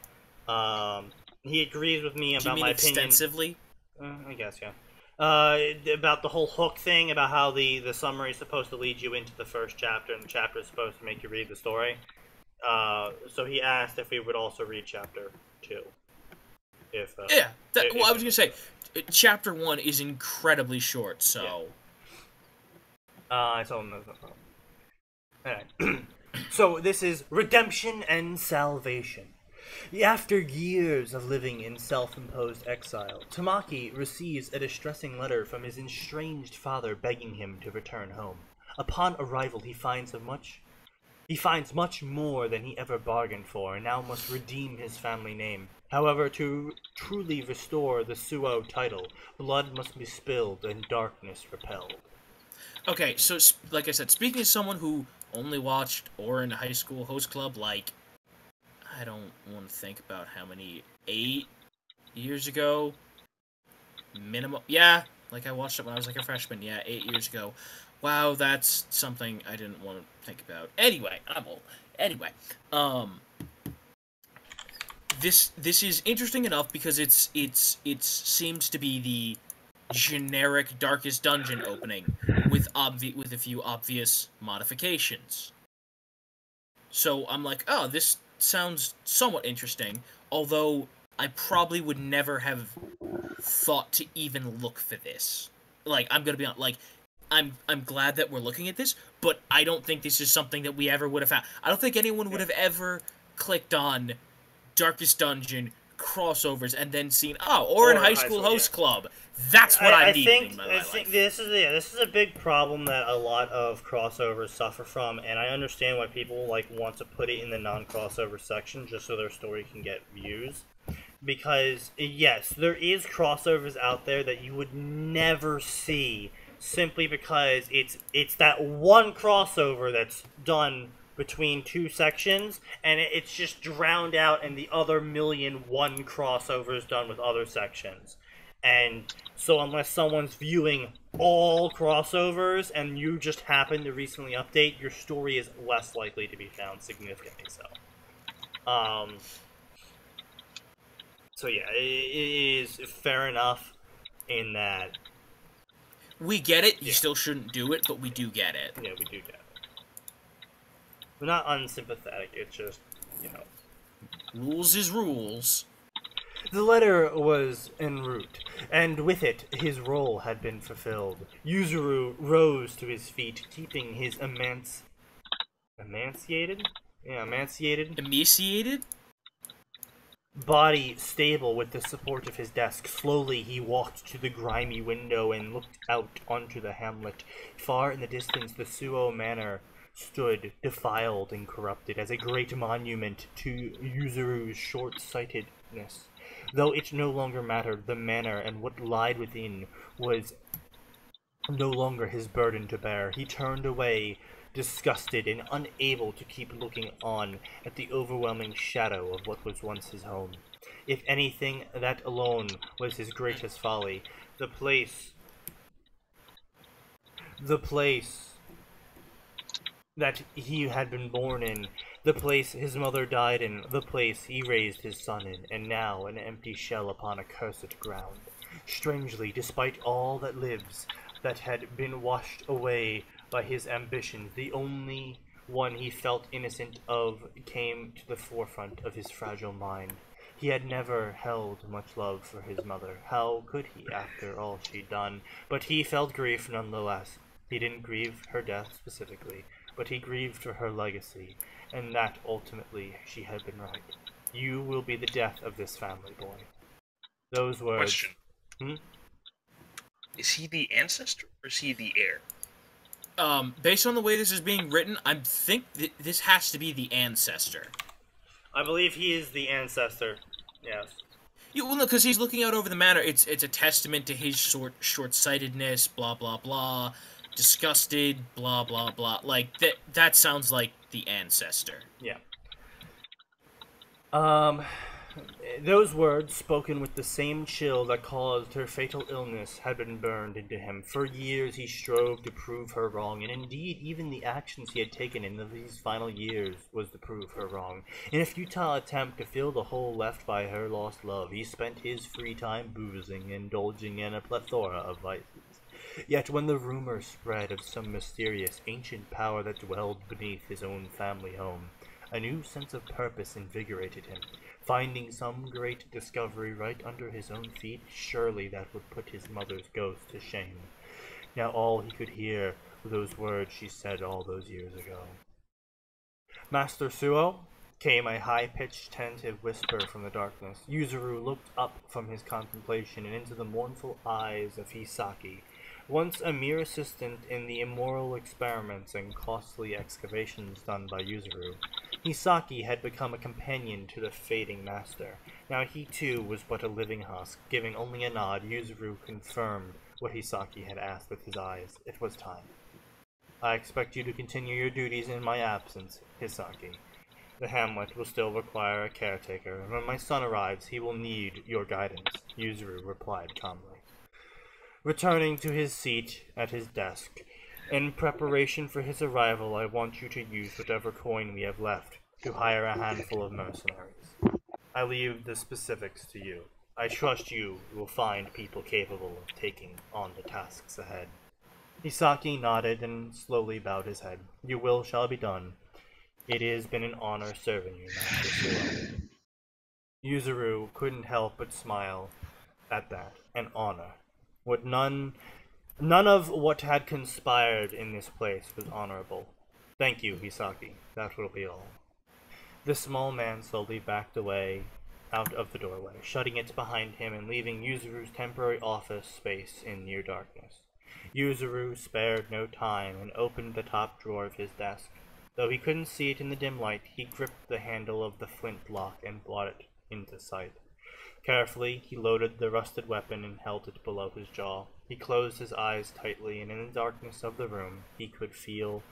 [SPEAKER 1] he agrees with me about my opinion.
[SPEAKER 2] Extensively?
[SPEAKER 1] I guess, yeah. About the whole hook thing, about how the summary is supposed to lead you into the first chapter, and the chapter is supposed to make you read the story. So he asked if we would also read chapter 2.
[SPEAKER 2] Yeah, well, I was gonna say, chapter 1 is incredibly short, so...
[SPEAKER 1] I told him that's no problem. Alright. So, this is Redemption and Salvation. After years of living in self-imposed exile, Tamaki receives a distressing letter from his estranged father begging him to return home. Upon arrival, he finds much more than he ever bargained for, and now must redeem his family name. However, to truly restore the Suo title, blood must be spilled and darkness repelled.
[SPEAKER 2] Okay, so, like I said, speaking as someone who only watched Orin High School Host Club, like, I don't want to think about how many, 8 years ago? Minimum, yeah, like I watched it when I was like a freshman, yeah, 8 years ago. Wow, that's something I didn't want to think about. Anyway, I'm old. Anyway, this is interesting enough because it seems to be the generic Darkest Dungeon opening with a few obvious modifications. So I'm like, oh, this sounds somewhat interesting, although I probably would never have thought to even look for this. Like, I'm gonna be honest, like, I'm glad that we're looking at this, but I don't think this is something that we ever would have found. I don't think anyone would have ever clicked on Darkest Dungeon crossovers and then seen, oh, Orin High School Host Club. That's what I need in my life.
[SPEAKER 1] I think this is a big problem that a lot of crossovers suffer from, and I understand why people want to put it in the non-crossover section just so their story can get views. Because yes, there is crossovers out there that you would never see simply because it's that one crossover that's done between 2 sections, and it's just drowned out in the other 1,000,001 crossovers done with other sections. And so unless someone's viewing all crossovers and you just happen to recently update, your story is less likely to be found, significantly so. So yeah, it is fair enough in that...
[SPEAKER 2] We get it, you still shouldn't do it, but we do get it.
[SPEAKER 1] Yeah, we do get it. We're not unsympathetic, it's just,
[SPEAKER 2] Rules is rules.
[SPEAKER 1] The letter was en route, and with it, his role had been fulfilled. Yuzuru rose to his feet, keeping his emaciated body stable with the support of his desk. Slowly he walked to the grimy window and looked out onto the hamlet. Far in the distance, the Suo Manor stood defiled and corrupted as a great monument to Yuzuru's short-sightedness. Though it no longer mattered, the manor and what lied within was no longer his burden to bear. He turned away, disgusted and unable to keep looking on at the overwhelming shadow of what was once his home. If anything, that alone was his greatest folly. The place that he had been born in, the place his mother died in, the place he raised his son in, and now an empty shell upon accursed ground. Strangely, despite all that lives, that had been washed away by his ambitions, the only one he felt innocent of came to the forefront of his fragile mind. He had never held much love for his mother. How could he, after all she'd done? But he felt grief nonetheless. He didn't grieve her death specifically, but he grieved for her legacy, and that ultimately she had been right. You will be the death of this family, boy. Those words...
[SPEAKER 5] Question. Is he the ancestor, or is he the heir?
[SPEAKER 2] Based on the way this is being written, I think this has to be the ancestor.
[SPEAKER 1] I believe he is the ancestor, yes.
[SPEAKER 2] Yeah, well, no, because he's looking out over the manor. It's a testament to his short-sightedness, blah, blah, blah, disgusted, blah, blah, blah. Like, that sounds like the ancestor.
[SPEAKER 1] Yeah. Those words, spoken with the same chill that caused her fatal illness, had been burned into him. For years he strove to prove her wrong, and indeed even the actions he had taken in these final years was to prove her wrong. In a futile attempt to fill the hole left by her lost love, he spent his free time boozing, indulging in a plethora of vices. Yet when the rumor spread of some mysterious, ancient power that dwelled beneath his own family home, a new sense of purpose invigorated him. Finding some great discovery right under his own feet, surely that would put his mother's ghost to shame. Now all he could hear were those words she said all those years ago. Master Suo? Came a high-pitched, tentative whisper from the darkness. Yuzuru looked up from his contemplation and into the mournful eyes of Hisaki, once a mere assistant in the immoral experiments and costly excavations done by Yuzuru. Hisaki had become a companion to the fading master. Now he too was but a living husk. Giving only a nod, Yuzuru confirmed what Hisaki had asked with his eyes. It was time. I expect you to continue your duties in my absence, Hisaki. The hamlet will still require a caretaker, and when my son arrives, he will need your guidance, Yuzuru replied calmly. Returning to his seat at his desk, in preparation for his arrival, I want you to use whatever coin we have left to hire a handful of mercenaries. I leave the specifics to you. I trust you will find people capable of taking on the tasks ahead. Hisaki nodded and slowly bowed his head. Your will shall be done. It has been an honor serving you, Master Suo. Yuzuru couldn't help but smile at that. An honor. What none of what had conspired in this place was honorable. Thank you, Hisaki. That will be all. The small man slowly backed away out of the doorway, shutting it behind him and leaving Yuzuru's temporary office space in near darkness. Yuzuru spared no time and opened the top drawer of his desk. Though he couldn't see it in the dim light, he gripped the handle of the flint lock and brought it into sight. Carefully, he loaded the rusted weapon and held it below his jaw. He closed his eyes tightly, and in the darkness of the room, he could feel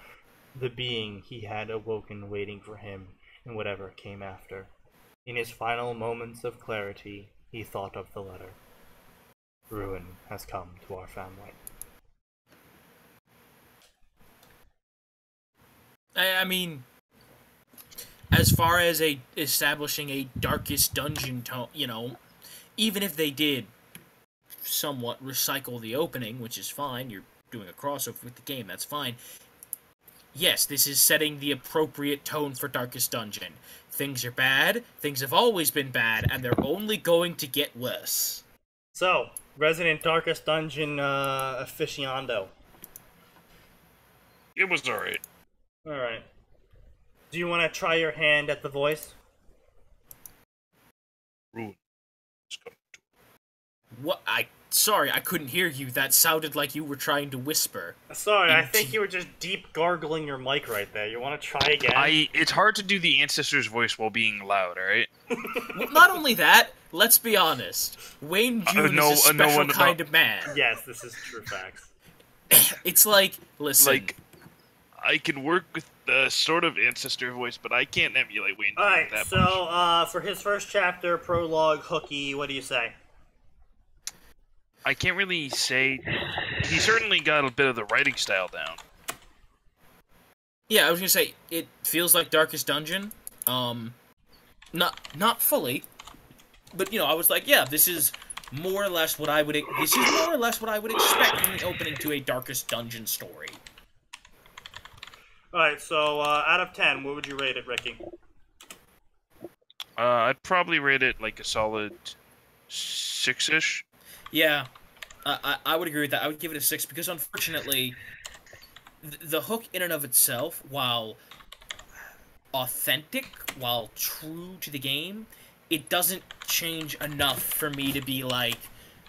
[SPEAKER 1] the being he had awoken waiting for him in whatever came after. In his final moments of clarity, he thought of the letter. Ruin has come to our family.
[SPEAKER 2] I mean, as far as establishing a darkest dungeon tone, even if they did somewhat recycle the opening, which is fine, you're doing a crossover with the game, that's fine. Yes, this is setting the appropriate tone for Darkest Dungeon. Things are bad, things have always been bad, and they're only going to get worse.
[SPEAKER 1] So, resident Darkest Dungeon aficionado.
[SPEAKER 4] It was alright.
[SPEAKER 1] Alright. Do you want to try your hand at the voice?
[SPEAKER 4] Ruin.
[SPEAKER 2] What? Sorry, I couldn't hear you. That sounded like you were trying to whisper.
[SPEAKER 1] Sorry, I think you were just deep gargling your mic right there. You want to try again?
[SPEAKER 4] It's hard to do the ancestor's voice while being loud, alright?
[SPEAKER 2] Well, not only that, let's be honest. Wayne June is a special kind of man.
[SPEAKER 1] Yes, this is true facts.
[SPEAKER 2] It's like, listen.
[SPEAKER 4] Like, I can work with the sort of ancestor voice, but I can't emulate Wayne June
[SPEAKER 1] Alright,
[SPEAKER 4] that
[SPEAKER 1] so,
[SPEAKER 4] much.
[SPEAKER 1] For his first chapter, prologue, hooky, what do you say?
[SPEAKER 4] I can't really say. He certainly got a bit of the writing style down.
[SPEAKER 2] Yeah, I was gonna say it feels like Darkest Dungeon. Not fully, but I was like, yeah, this is more or less what I would. This is more or less what I would expect from the opening to a Darkest Dungeon story.
[SPEAKER 1] All right, so out of 10, what would you rate it, Ricky?
[SPEAKER 4] I'd probably rate it like a solid 6-ish.
[SPEAKER 2] Yeah, I would agree with that. I would give it a 6 because, unfortunately, the hook in and of itself, while authentic, while true to the game, it doesn't change enough for me to be like,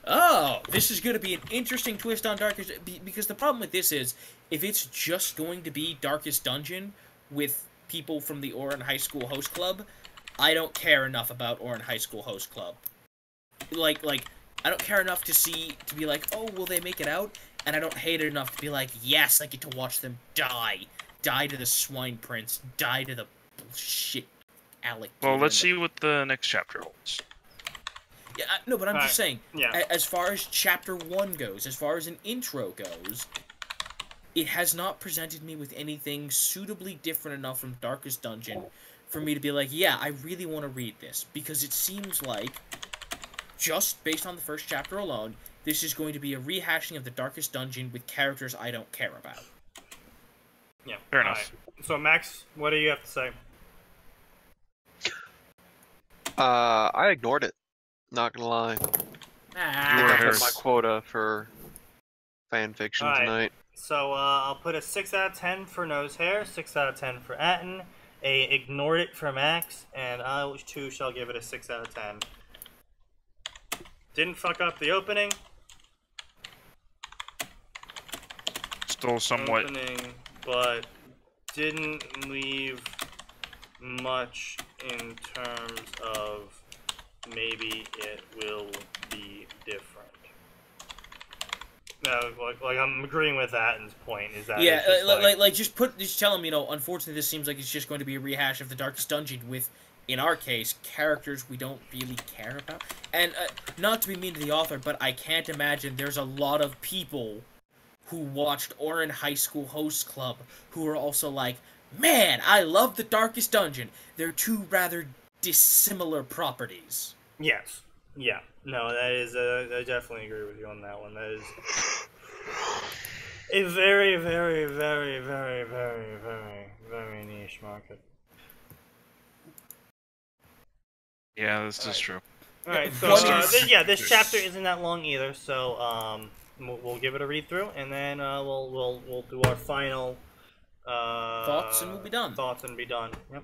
[SPEAKER 2] oh, this is going to be an interesting twist on Darkest... Because the problem with this is, if it's just going to be Darkest Dungeon with people from the Orin High School Host Club, I don't care enough about Orin High School Host Club. Like, I don't care enough to be like, oh, will they make it out? And I don't hate it enough to be like, yes, I get to watch them die. Die to the Swine Prince. Die to the bullshit Alec.
[SPEAKER 4] Well, let's see what the next chapter holds.
[SPEAKER 2] Yeah, no, but I'm just saying,
[SPEAKER 1] Yeah.
[SPEAKER 2] as far as chapter 1 goes, as far as an intro goes, it has not presented me with anything suitably different enough from Darkest Dungeon for me to be like, yeah, I really want to read this, because it seems like, just based on the first chapter alone, this is going to be a rehashing of the Darkest Dungeon with characters I don't care about.
[SPEAKER 1] Yeah.
[SPEAKER 4] Fair enough.
[SPEAKER 1] Right. So, Max, what do you have to say?
[SPEAKER 3] I ignored it. Not gonna lie. I think I hit my quota for fan fiction tonight.
[SPEAKER 1] So I'll put a 6 out of 10 for Nose Hair, 6 out of 10 for Atin, a ignored it for Max, and I too shall give it a 6 out of 10. Didn't fuck up the opening.
[SPEAKER 4] Still somewhat.
[SPEAKER 1] Opening, but didn't leave much in terms of maybe it will be different. No, like I'm agreeing with Atin's point. Is that
[SPEAKER 2] yeah,
[SPEAKER 1] just
[SPEAKER 2] tell him, unfortunately this seems like it's just going to be a rehash of the Darkest Dungeon with, in our case, characters we don't really care about. And not to be mean to the author, but I can't imagine there's a lot of people who watched Orin High School Host Club who are also like, man, I love the Darkest Dungeon. They're two rather dissimilar properties.
[SPEAKER 1] Yes. Yeah. No, that is. I definitely agree with you on that one. That is a very, very, very, very, very, very, very niche market.
[SPEAKER 4] Yeah, this is true.
[SPEAKER 1] All right. So this chapter isn't that long either. So we'll give it a read through, and then we'll do our final
[SPEAKER 2] thoughts, and we'll be done.
[SPEAKER 1] Thoughts and be done. Yep.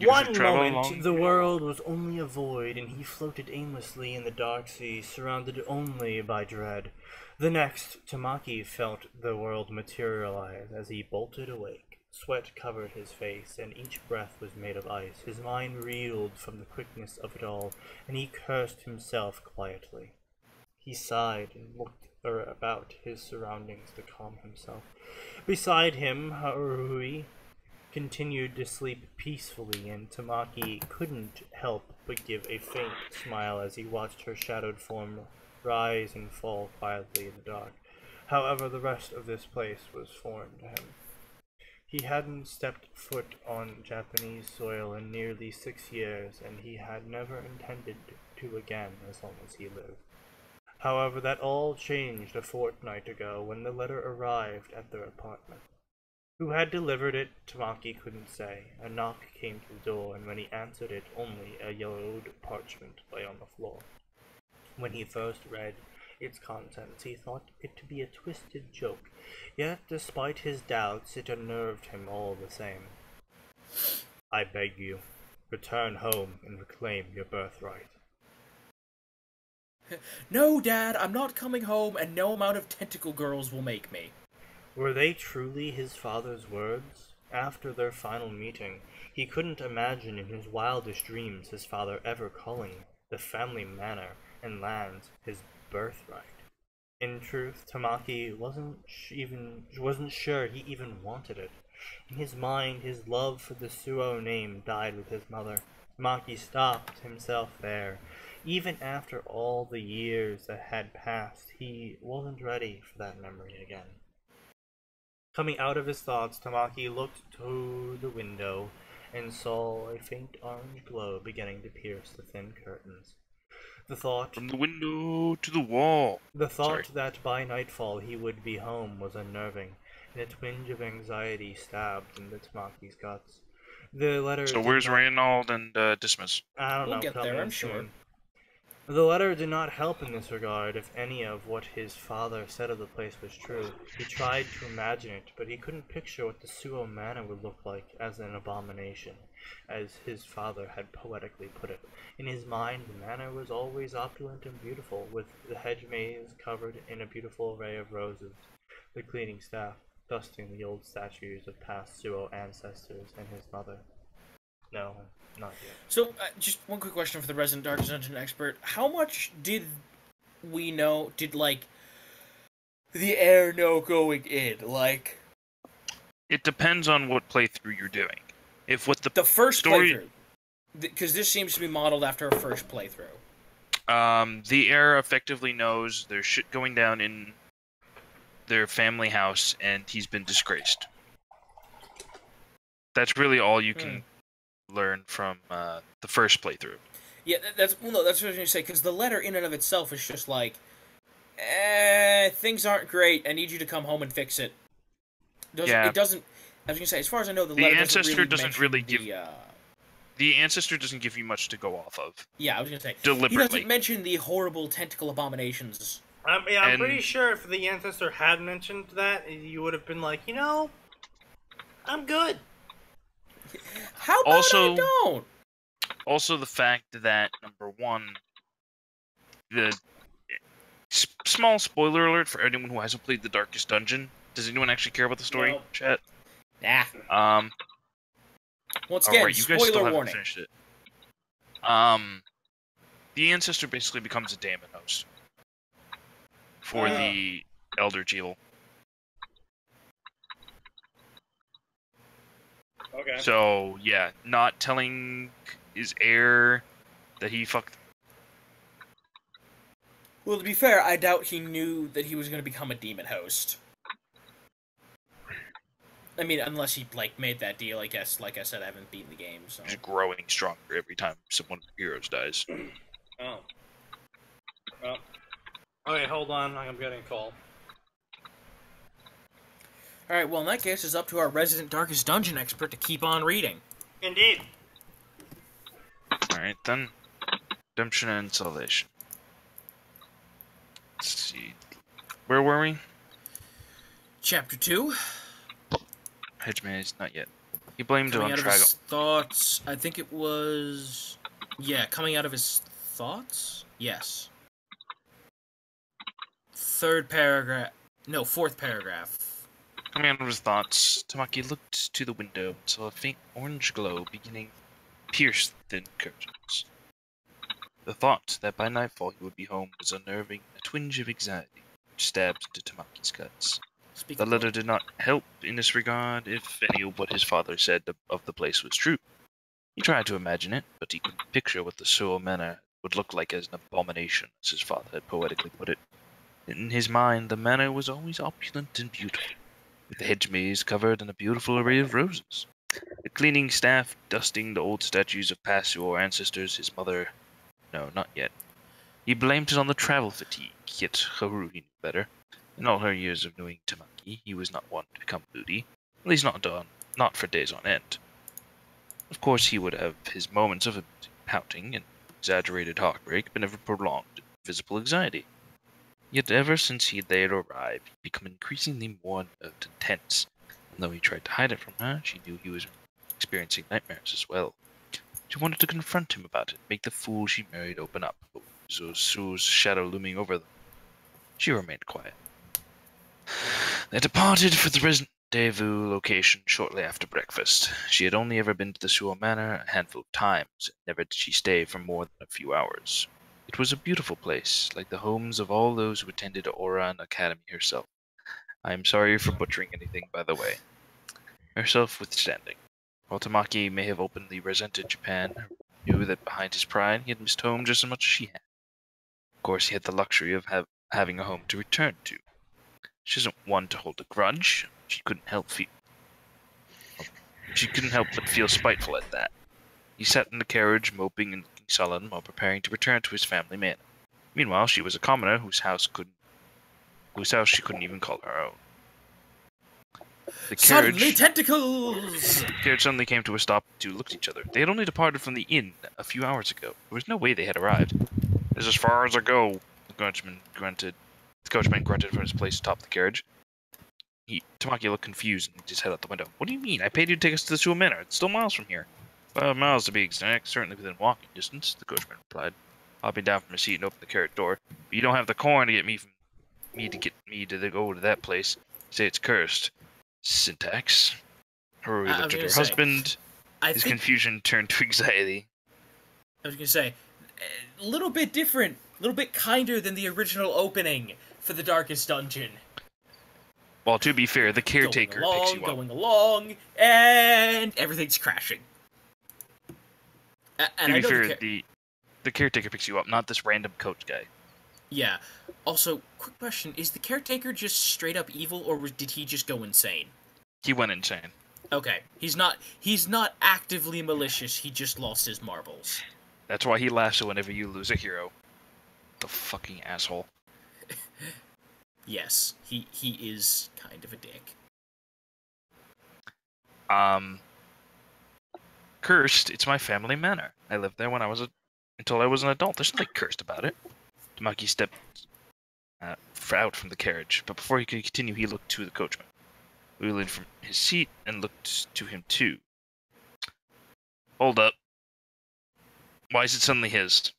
[SPEAKER 4] One
[SPEAKER 1] moment, the world was only a void, and he floated aimlessly in the dark sea, surrounded only by dread. The next, Tamaki felt the world materialize as he bolted awake. Sweat covered his face, and each breath was made of ice. His mind reeled from the quickness of it all, and he cursed himself quietly. He sighed and looked about his surroundings to calm himself. Beside him, Haruhi continued to sleep peacefully, and Tamaki couldn't help but give a faint smile as he watched her shadowed form rise and fall quietly in the dark. However, the rest of this place was foreign to him. He hadn't stepped foot on Japanese soil in nearly 6 years, and he had never intended to again as long as he lived. However, that all changed a fortnight ago when the letter arrived at their apartment. Who had delivered it, Tamaki couldn't say. A knock came to the door, and when he answered it, only a yellowed parchment lay on the floor. When he first read its contents, he thought it to be a twisted joke, yet despite his doubts, it unnerved him all the same. I beg you, return home and reclaim your birthright.
[SPEAKER 2] No, Dad, I'm not coming home, and no amount of tentacle girls will make me.
[SPEAKER 1] Were they truly his father's words? After their final meeting, he couldn't imagine in his wildest dreams his father ever calling the family manor and lands his birthright. In truth, Tamaki wasn't sure he even wanted it. In his mind, his love for the Suo name died with his mother. Tamaki stopped himself there. Even after all the years that had passed, he wasn't ready for that memory again. Coming out of his thoughts, Tamaki looked to the window and saw a faint orange glow beginning to pierce the thin curtains. The thought
[SPEAKER 4] From the window to the wall.
[SPEAKER 1] That by nightfall he would be home was unnerving, and a twinge of anxiety stabbed into Tamaki's guts. The letter.
[SPEAKER 4] So where's Reynald and Dismas?
[SPEAKER 1] I don't know.
[SPEAKER 2] We'll get there, I'm sure.
[SPEAKER 1] The letter did not help in this regard if any of what his father said of the place was true. He tried to imagine it, but he couldn't picture what the Suo manor would look like as an abomination, as his father had poetically put it. In his mind, the manor was always opulent and beautiful, with the hedge maze covered in a beautiful array of roses, the cleaning staff dusting the old statues of past Suo ancestors and his mother. No, not yet.
[SPEAKER 2] So, just one quick question for the resident Darkest Dungeon expert. How much did we know, the air know going in? Like,
[SPEAKER 4] it depends on what playthrough you're doing. If what
[SPEAKER 2] The first
[SPEAKER 4] story,
[SPEAKER 2] playthrough, because this seems to be modeled after a first playthrough.
[SPEAKER 4] the heir effectively knows there's shit going down in their family house, and he's been disgraced. That's really all you can learn from the first playthrough.
[SPEAKER 2] Yeah, that's what I was going to say, because the letter in and of itself is just like, things aren't great, I need you to come home and fix it.
[SPEAKER 4] Yeah.
[SPEAKER 2] It doesn't, I was going to say, as far as I know, the
[SPEAKER 4] The
[SPEAKER 2] letter
[SPEAKER 4] ancestor
[SPEAKER 2] doesn't really
[SPEAKER 4] give. The ancestor doesn't give you much to go off of.
[SPEAKER 2] Yeah, I was going to say,
[SPEAKER 4] Deliberately.
[SPEAKER 2] he doesn't mention the horrible tentacle abominations.
[SPEAKER 1] I'm pretty sure if the ancestor had mentioned that, you would have been like, you know, I'm good.
[SPEAKER 2] How about I don't?
[SPEAKER 4] Also, the fact that, number one, the small spoiler alert for anyone who hasn't played The Darkest Dungeon. Does anyone actually care about the story,
[SPEAKER 2] No.
[SPEAKER 4] chat?
[SPEAKER 2] Nah. Once again,
[SPEAKER 4] Alright, you guys still
[SPEAKER 2] spoiler
[SPEAKER 4] haven't
[SPEAKER 2] warning.
[SPEAKER 4] finished it. The ancestor basically becomes a daemon host for the Elder Jewel.
[SPEAKER 1] Okay.
[SPEAKER 4] So, yeah, not telling his heir that he fucked.
[SPEAKER 2] Well, to be fair, I doubt he knew that he was going to become a demon host. I mean, unless he, like, made that deal, I guess. Like I said, I haven't beaten the game, so...
[SPEAKER 4] He's growing stronger every time someone of your heroes dies.
[SPEAKER 1] Oh. Well. Okay, hold on. I'm getting a call.
[SPEAKER 2] Alright, well, in that case, it's up to our resident Darkest Dungeon expert to keep on reading.
[SPEAKER 1] Indeed.
[SPEAKER 4] Alright, then. Redemption and Salvation. Let's see. Where were we?
[SPEAKER 2] Chapter 2.
[SPEAKER 4] Hedgemaze, not yet. He blamed it
[SPEAKER 2] Coming
[SPEAKER 4] on
[SPEAKER 2] out of his
[SPEAKER 4] Trago.
[SPEAKER 2] thoughts. I think it was... Yeah, coming out of his thoughts? Yes. Fourth paragraph.
[SPEAKER 4] Coming out of his thoughts, Tamaki looked to the window and saw a faint orange glow beginning to pierce the thin curtains. The thought that by nightfall he would be home was unnerving, a twinge of anxiety which stabbed into Tamaki's guts. The letter did not help in this regard if any of what his father said of the place was true. He tried to imagine it, but he couldn't picture what the Sewer Manor would look like as an abomination, as his father had poetically put it. In his mind, the manor was always opulent and beautiful, with the hedge maze covered in a beautiful array of roses. The cleaning staff dusting the old statues of past Sewer ancestors, his mother... No, not yet. He blamed it on the travel fatigue, yet Haru knew better. In all her years of knowing Tamaki, he was not one to become moody, at least not for days on end. Of course, he would have his moments of pouting and exaggerated heartbreak, but never prolonged visible anxiety. Yet ever since they had arrived, he'd become increasingly more intense, and though he tried to hide it from her, she knew he was experiencing nightmares as well. She wanted to confront him about it, make the fool she married open up, but with Sue's shadow looming over them. She remained quiet. They departed for the rendezvous location shortly after breakfast. She had only ever been to the Sewer Manor a handful of times, and never did she stay for more than a few hours. It was a beautiful place, like the homes of all those who attended Oran Academy herself. I am sorry for butchering anything, by the way. Herself withstanding. While Tamaki may have openly resented Japan, knew that behind his pride he had missed home just as much as she had. Of course, he had the luxury of having a home to return to. She isn't one to hold a grudge. She couldn't help but feel spiteful at that. He sat in the carriage, moping and looking sullen, while preparing to return to his family manor. Meanwhile, she was a commoner whose house she couldn't even call her own. The carriage suddenly came to a stop. The two looked at each other. They had only departed from the inn a few hours ago. There was no way they had arrived. "This is as far as I go," the coachman grunted. The coachman grunted from his place atop the carriage. Tamaki looked confused and just head out the window. "What do you mean? I paid you to take us to the Sewer Manor. It's still miles from here." 5 miles to be exact, certainly within walking distance, the coachman replied, hopping down from his seat and opening the carriage door. "But you don't have the coin to get me to go to that place. Say it's cursed." Syntax. Haru looked at her husband. His confusion turned to anxiety.
[SPEAKER 2] I was going to say, a little bit different, a little bit kinder than the original opening for the Darkest Dungeon.
[SPEAKER 4] Well, to be fair, the caretaker picks you up.
[SPEAKER 2] Going along, and everything's crashing. And
[SPEAKER 4] To be fair, the caretaker picks you up, not this random coach guy.
[SPEAKER 2] Yeah. Also, quick question: is the caretaker just straight up evil, or did he just go insane?
[SPEAKER 4] He went insane.
[SPEAKER 2] Okay, he's not actively malicious. He just lost his marbles.
[SPEAKER 4] That's why he laughs whenever you lose a hero. The fucking asshole.
[SPEAKER 2] Yes, he is kind of a dick.
[SPEAKER 4] Cursed, it's my family manor. I lived there until I was an adult. There's nothing cursed about it. Tamaki stepped out from the carriage, but before he could continue, he looked to the coachman, who leaned from his seat and looked to him too. Hold up. Why is it suddenly his?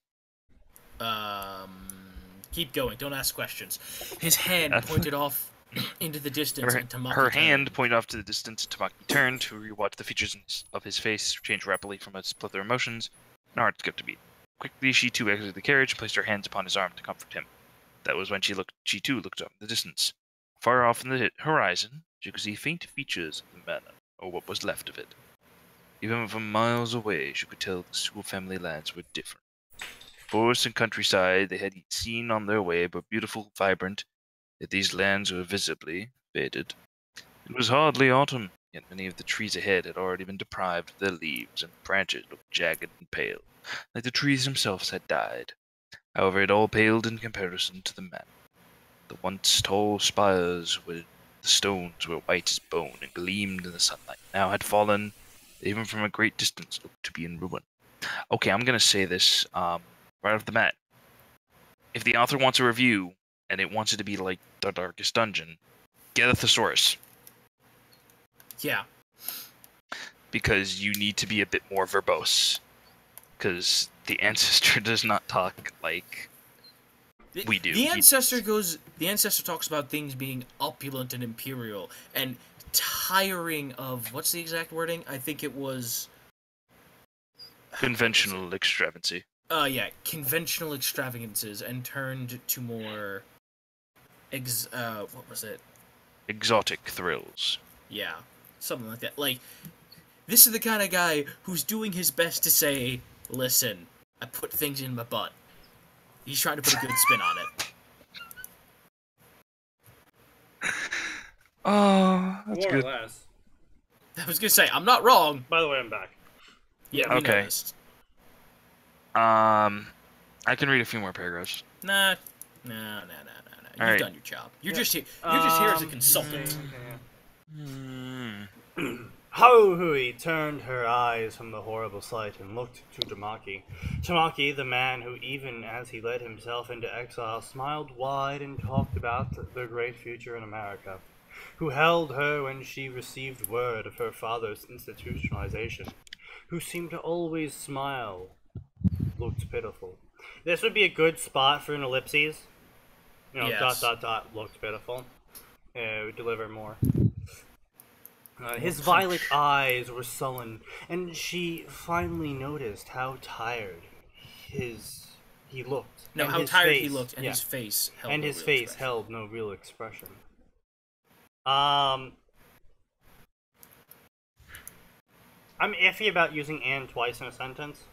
[SPEAKER 2] Keep going. Don't ask questions. His hand pointed off into the distance, and Tamaki
[SPEAKER 4] Her
[SPEAKER 2] turned.
[SPEAKER 4] hand pointed off to the distance, and Tamaki turned to rewatch the features of his face change rapidly from a plethora of emotions, and her heart skipped a beat. Quickly, she too exited the carriage and placed her hands upon his arm to comfort him. That was when she too looked up in the distance. Far off in the horizon, she could see faint features of the manor, or what was left of it. Even from miles away, she could tell the two family lands were different. Forest and countryside they had seen on their way were beautiful, vibrant, yet these lands were visibly faded. It was hardly autumn, yet many of the trees ahead had already been deprived of their leaves, and branches looked jagged and pale, like the trees themselves had died. However, it all paled in comparison to the manor. The once tall spires where the stones were white as bone and gleamed in the sunlight now had fallen, even from a great distance looked to be in ruin. Okay, I'm gonna say this right off the bat. If the author wants a review and it wants it to be like the Darkest Dungeon, get a thesaurus.
[SPEAKER 2] Yeah.
[SPEAKER 4] Because you need to be a bit more verbose. Because the ancestor does not talk like we do.
[SPEAKER 2] The ancestor talks about things being opulent and imperial and tiring of, what's the exact wording? I think it was
[SPEAKER 4] conventional extravagancy.
[SPEAKER 2] Yeah, conventional extravagances, and turned to more what was it?
[SPEAKER 4] Exotic thrills.
[SPEAKER 2] Yeah, something like that. Like, this is the kind of guy who's doing his best to say, listen, I put things in my butt. He's trying to put a good spin on it.
[SPEAKER 4] Oh, that's
[SPEAKER 1] More
[SPEAKER 4] good.
[SPEAKER 1] or less.
[SPEAKER 2] I was gonna say, I'm not wrong.
[SPEAKER 1] By the way, I'm back.
[SPEAKER 2] Yeah, we
[SPEAKER 4] Okay.
[SPEAKER 2] noticed.
[SPEAKER 4] I can read a few more paragraphs.
[SPEAKER 2] No. You've
[SPEAKER 4] right.
[SPEAKER 2] done your job. You're just here. You're just here as a consultant.
[SPEAKER 1] Ho-Hui turned her eyes from the horrible sight and looked to Tamaki. Tamaki, the man who, even as he led himself into exile, smiled wide and talked about the great future in America, who held her when she received word of her father's institutionalization, who seemed to always smile, looked pitiful. This would be a good spot for an ellipses. You know,
[SPEAKER 2] Yes. ...
[SPEAKER 1] looked pitiful. Deliver more. His violet eyes were sullen, and she finally noticed how tired he looked.
[SPEAKER 2] No,
[SPEAKER 1] and
[SPEAKER 2] how
[SPEAKER 1] his
[SPEAKER 2] tired
[SPEAKER 1] face,
[SPEAKER 2] he looked, and
[SPEAKER 1] yeah.
[SPEAKER 2] his face held
[SPEAKER 1] And
[SPEAKER 2] no
[SPEAKER 1] his
[SPEAKER 2] real
[SPEAKER 1] face
[SPEAKER 2] expression.
[SPEAKER 1] held no real expression. I'm iffy about using "and" twice in a sentence.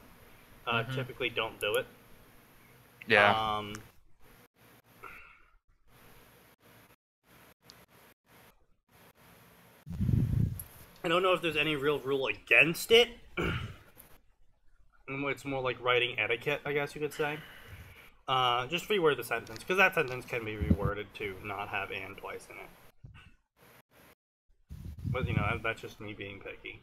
[SPEAKER 1] Typically don't do it.
[SPEAKER 4] Yeah.
[SPEAKER 1] I don't know if there's any real rule against it. It's more like writing etiquette, I guess you could say. Just reword the sentence, because that sentence can be reworded to not have "and" twice in it. But, you know, that's just me being picky.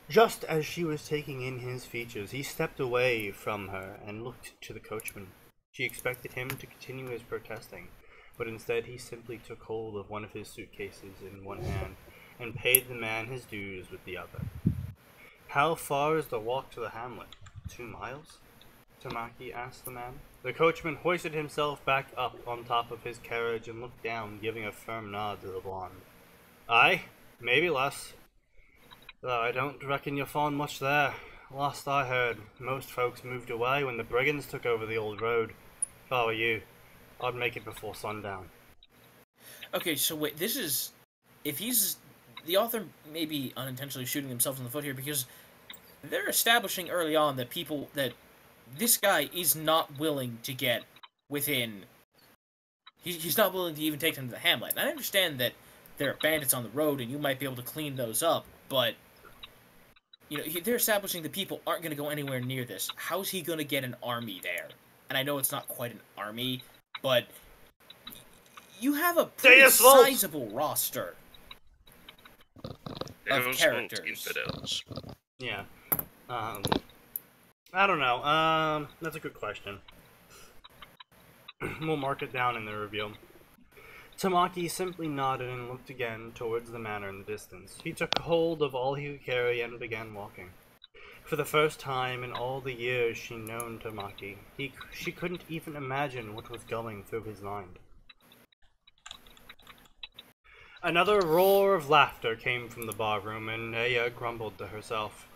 [SPEAKER 1] Just as she was taking in his features, he stepped away from her and looked to the coachman. She expected him to continue his protesting, but instead he simply took hold of one of his suitcases in one hand and paid the man his dues with the other. How far is the walk to the hamlet? 2 miles? Tamaki asked the man. The coachman hoisted himself back up on top of his carriage and looked down, giving a firm nod to the blonde. Aye, maybe less. Though I don't reckon you'll find much there. Last I heard, most folks moved away when the brigands took over the old road. If I were you, I'd make it before sundown.
[SPEAKER 2] Okay, so wait, this is... If he's... The author may be unintentionally shooting themselves in the foot here, because they're establishing early on that that this guy is not willing to get within... He's not willing to even take them to the hamlet. And I understand that there are bandits on the road, and you might be able to clean those up, but... You know, they're establishing that people aren't going to go anywhere near this. How's he going to get an army there? And I know it's not quite an army, but you have a pretty sizable roster of characters.
[SPEAKER 4] Infidels.
[SPEAKER 1] Yeah. I don't know. That's a good question. We'll mark it down in the review. Tamaki simply nodded and looked again towards the manor in the distance. He took hold of all he could carry and began walking. For the first time in all the years she'd known Tamaki, she couldn't even imagine what was going through his mind. Another roar of laughter came from the barroom, and Aya grumbled to herself.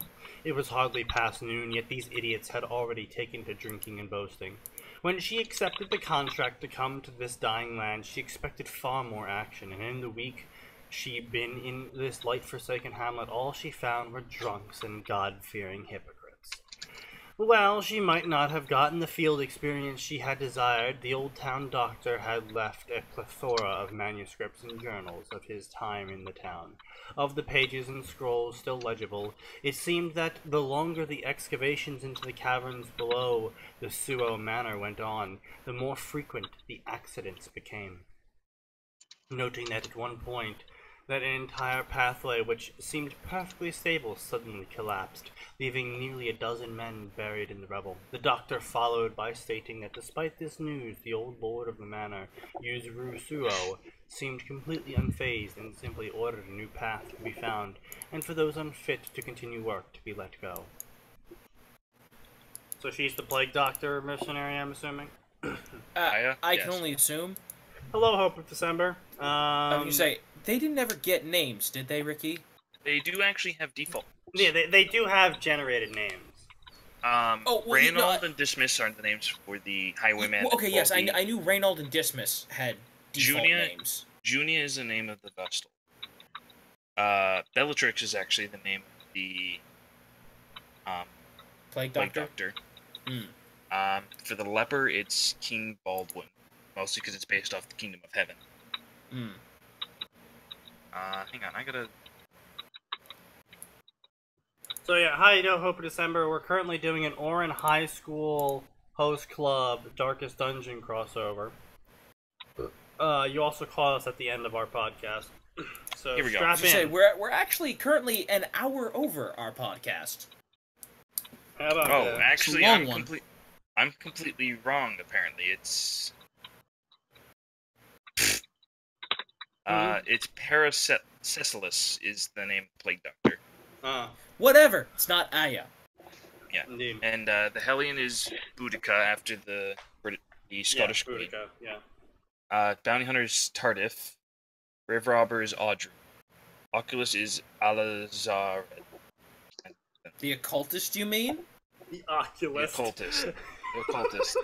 [SPEAKER 1] It was hardly past noon, yet these idiots had already taken to drinking and boasting. When she accepted the contract to come to this dying land, she expected far more action, and in the week she'd been in this light-forsaken hamlet, all she found were drunks and God-fearing hypocrites. Well, she might not have gotten the field experience she had desired. The old town doctor had left a plethora of manuscripts and journals of his time in the town. Of the pages and scrolls still legible, it seemed that the longer the excavations into the caverns below the Suo Manor went on, the more frequent the accidents became. Noting that at one point, that an entire pathway which seemed perfectly stable suddenly collapsed, leaving nearly a dozen men buried in the rubble. The doctor followed by stating that despite this news, the old lord of the manor, Yuzuru Suo, seemed completely unfazed and simply ordered a new path to be found, and for those unfit to continue work to be let go. So she's the plague doctor mercenary, I'm assuming?
[SPEAKER 2] I
[SPEAKER 5] Yes.
[SPEAKER 2] can only assume.
[SPEAKER 1] Hello, Hope of December.
[SPEAKER 2] I was gonna say, they didn't ever get names, did they, Ricky?
[SPEAKER 4] They do actually have defaults.
[SPEAKER 1] Yeah, they do have generated names.
[SPEAKER 4] Reynold and Dismiss are the names for the highwayman.
[SPEAKER 2] Okay, yes, I knew Reynold and Dismiss had default names.
[SPEAKER 4] Junia is the name of the Vestal. Bellatrix is actually the name of the
[SPEAKER 2] Plague
[SPEAKER 4] Plague
[SPEAKER 2] Doctor?
[SPEAKER 4] Doctor. For the leper, it's King Baldwin, mostly because it's based off the Kingdom of Heaven. Hang on, I gotta...
[SPEAKER 1] So yeah, hi, Hope of December. We're currently doing an Orin High School Host Club Darkest Dungeon crossover. You also call us at the end of our podcast. So
[SPEAKER 4] Here we go.
[SPEAKER 1] strap in.
[SPEAKER 2] Say, we're actually currently an hour over our podcast.
[SPEAKER 1] How about
[SPEAKER 4] Oh, actually,
[SPEAKER 2] long one.
[SPEAKER 4] I'm completely wrong, apparently. It's... It's Paracelsus is the name of the Plague Doctor.
[SPEAKER 2] Whatever, it's not Aya.
[SPEAKER 4] Yeah.
[SPEAKER 1] Indeed.
[SPEAKER 4] And the Hellion is Boudica after the Scottish Queen.
[SPEAKER 1] Boudica, yeah.
[SPEAKER 4] Bounty Hunter is Tardif. Grave Robber is Audrey. Oculus is Alazar.
[SPEAKER 2] The occultist, you mean?
[SPEAKER 1] The Oculus.
[SPEAKER 4] The occultist. The occultist.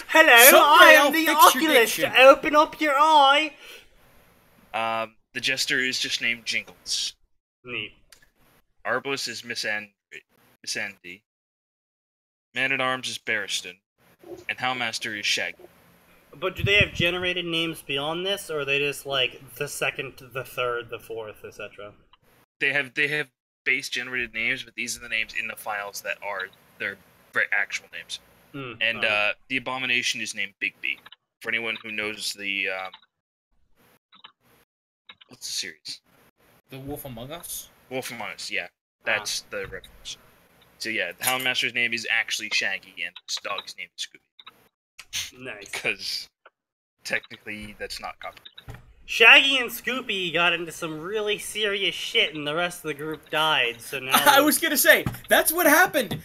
[SPEAKER 1] Hello,
[SPEAKER 2] Someday
[SPEAKER 1] I am
[SPEAKER 2] I'll
[SPEAKER 1] the
[SPEAKER 2] fix your
[SPEAKER 1] Oculus.
[SPEAKER 2] diction.
[SPEAKER 1] Open up your eye.
[SPEAKER 4] The Jester is just named Jingles.
[SPEAKER 1] Neat.
[SPEAKER 4] Arbalest is Miss Andy. Man-at-Arms is Barristan. And Howlmaster is Shaggy.
[SPEAKER 1] But do they have generated names beyond this, or are they just like the second, the third, the fourth, etc.?
[SPEAKER 4] They have base generated names, but these are the names in the files that are their actual names. And the Abomination is named Bigby. For anyone who knows the what's the series?
[SPEAKER 2] The Wolf Among Us?
[SPEAKER 4] Wolf Among Us, yeah. That's the reference. So yeah, the Houndmaster's name is actually Shaggy, and his dog's name is Scooby.
[SPEAKER 1] Nice.
[SPEAKER 4] Because technically, that's not copyrighted.
[SPEAKER 1] Shaggy and Scoopy got into some really serious shit, and the rest of the group died. So now
[SPEAKER 2] I was gonna say, that's what happened.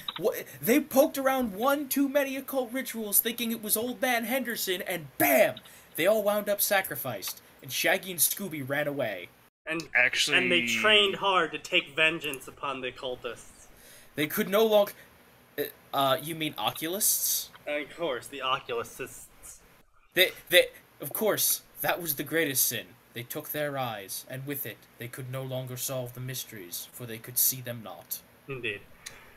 [SPEAKER 2] They poked around one too many occult rituals thinking it was Old Man Henderson, and bam! They all wound up sacrificed, and Shaggy and Scooby ran away.
[SPEAKER 1] and
[SPEAKER 4] Actually,
[SPEAKER 1] they trained hard to take vengeance upon the occultists.
[SPEAKER 2] They could no longer... you mean oculists?
[SPEAKER 1] And of course, the Oculists.
[SPEAKER 2] Of course, that was the greatest sin. They took their eyes, and with it, they could no longer solve the mysteries, for they could see them not.
[SPEAKER 1] Indeed.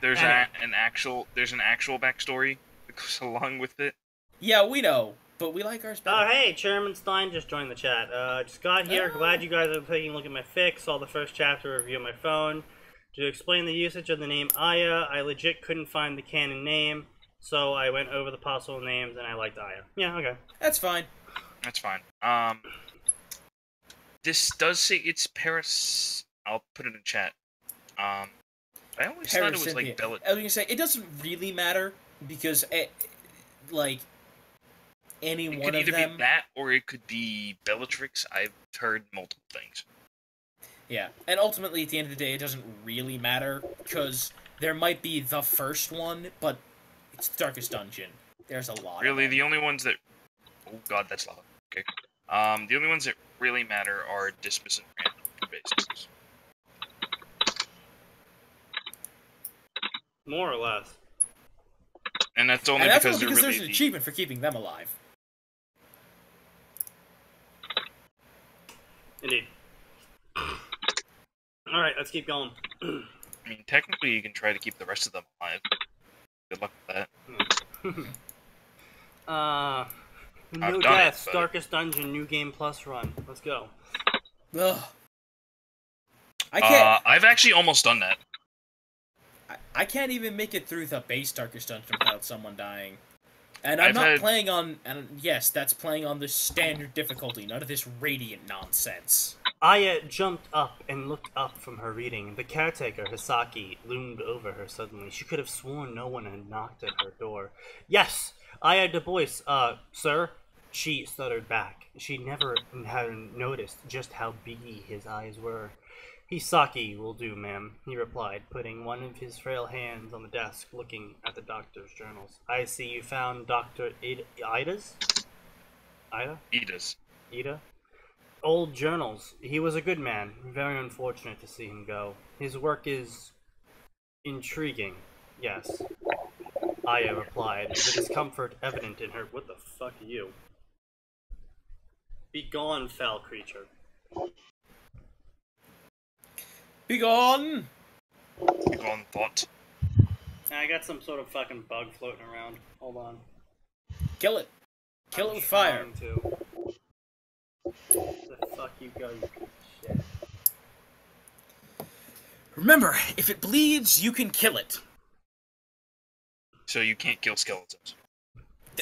[SPEAKER 4] There's an actual backstory that goes along with it.
[SPEAKER 2] Yeah, we know, but we like ours better.
[SPEAKER 1] Oh, hey, Chairman Stein just joined the chat. Just got here. Glad you guys are taking a look at my fix. Saw the first chapter review on my phone. To explain the usage of the name Aya, I legit couldn't find the canon name, so I went over the possible names, and I liked Aya. Yeah, okay.
[SPEAKER 2] That's fine.
[SPEAKER 4] That's fine. This does say it's Paris. I'll put it in chat. I always thought it was like Bellatrix.
[SPEAKER 2] I was gonna say it doesn't really matter because any one of them.
[SPEAKER 4] It could either be that or it could be Bellatrix. I've heard multiple things.
[SPEAKER 2] Yeah, and ultimately at the end of the day, it doesn't really matter because there might be the first one, but it's the Darkest Dungeon. There's a lot.
[SPEAKER 4] Really,
[SPEAKER 2] of them.
[SPEAKER 4] the only ones that. Oh God, that's loud. Okay. The only ones that really matter are dismissive random bases.
[SPEAKER 1] More or less.
[SPEAKER 4] And that's only because
[SPEAKER 2] there's
[SPEAKER 4] really
[SPEAKER 2] an achievement for keeping them alive.
[SPEAKER 1] Indeed. Alright, let's keep going.
[SPEAKER 4] I mean, technically you can try to keep the rest of them alive. Good luck with that.
[SPEAKER 1] No deaths, Darkest Dungeon, New Game Plus run. Let's go.
[SPEAKER 2] Ugh. I can't.
[SPEAKER 4] I've actually almost done that.
[SPEAKER 2] I can't even make it through the base Darkest Dungeon without someone dying. And I'm not playing on... And yes, that's playing on the standard difficulty, none of this radiant nonsense.
[SPEAKER 1] Aya jumped up and looked up from her reading. The caretaker, Hisaki, loomed over her suddenly. She could have sworn no one had knocked at her door. Yes! Aya Du Bois, sir? She stuttered back. She never had noticed just how beady his eyes were. Hisaki will do, ma'am, he replied, putting one of his frail hands on the desk, looking at the doctor's journals. I see you found Dr. Ida's? Ida? Ida? Old journals. He was a good man. Very unfortunate to see him go. His work is intriguing, yes. Aya replied, the discomfort evident in her. What the fuck are you? Be gone, foul creature.
[SPEAKER 2] Be gone!
[SPEAKER 4] Be gone, thought.
[SPEAKER 1] I got some sort of fucking bug floating around. Hold on.
[SPEAKER 2] Kill it. Kill it with fire.
[SPEAKER 1] The fuck you go, you piece of shit.
[SPEAKER 2] Remember, if it bleeds, you can kill it.
[SPEAKER 4] So you can't kill skeletons.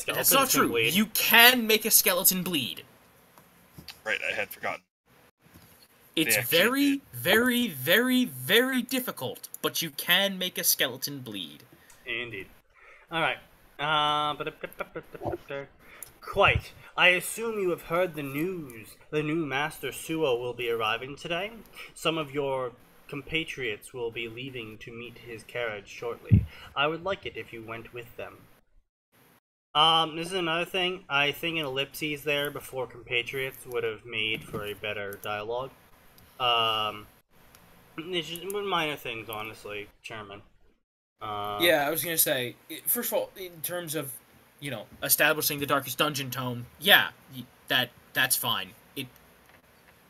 [SPEAKER 2] That's not true. Bleed. You can make a skeleton bleed.
[SPEAKER 4] Right, I had forgotten.
[SPEAKER 2] It's very, very, very, very difficult, but you can make a skeleton bleed.
[SPEAKER 1] Indeed. Alright. Quite. I assume you have heard the news. The new Master Suo will be arriving today. Some of your compatriots will be leaving to meet his carriage shortly. I would like it if you went with them. This is another thing. I think an ellipses there before compatriots would have made for a better dialogue. It's just minor things, honestly, Chairman.
[SPEAKER 2] Yeah, I was gonna say, first of all, in terms of, you know, establishing the Darkest Dungeon tone, yeah, that's fine. It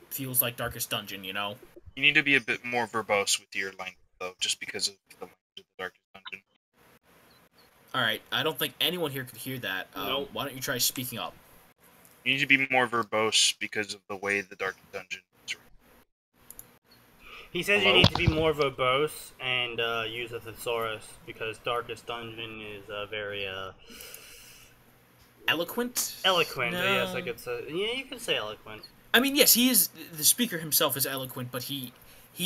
[SPEAKER 2] feels like Darkest Dungeon, you know?
[SPEAKER 4] You need to be a bit more verbose with your language, though, just because of the language of the Darkest Dungeon.
[SPEAKER 2] Alright, I don't think anyone here could hear that.
[SPEAKER 1] Nope.
[SPEAKER 2] Why don't you try speaking up?
[SPEAKER 4] You need to be more verbose because of the way the Darkest Dungeon is written.
[SPEAKER 1] He says you need to be more verbose and use a thesaurus because Darkest Dungeon is very
[SPEAKER 2] eloquent.
[SPEAKER 1] Eloquent,
[SPEAKER 2] no.
[SPEAKER 1] Yes, I could say. Yeah, you can say eloquent.
[SPEAKER 2] I mean, yes, he is. The speaker himself is eloquent, but he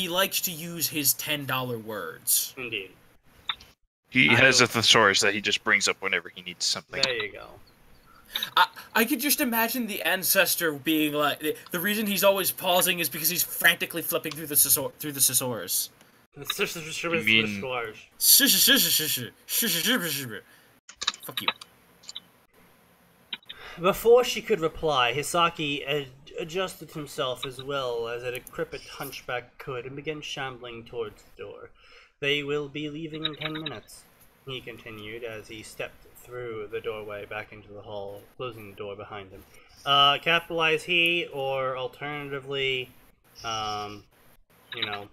[SPEAKER 2] likes to use his $10 words.
[SPEAKER 1] Indeed.
[SPEAKER 4] He has a thesaurus that he just brings up whenever he needs something.
[SPEAKER 1] There you go.
[SPEAKER 2] I could just imagine the ancestor being like, the reason he's always pausing is because he's frantically flipping through the thesaurus.
[SPEAKER 4] You mean...
[SPEAKER 2] Fuck you.
[SPEAKER 1] Before she could reply, Hisaki adjusted himself as well as a decrepit hunchback could and began shambling towards the door. They will be leaving in 10 minutes. he continued as he stepped through the doorway back into the hall, closing the door behind him. Capitalize he, or alternatively, you know...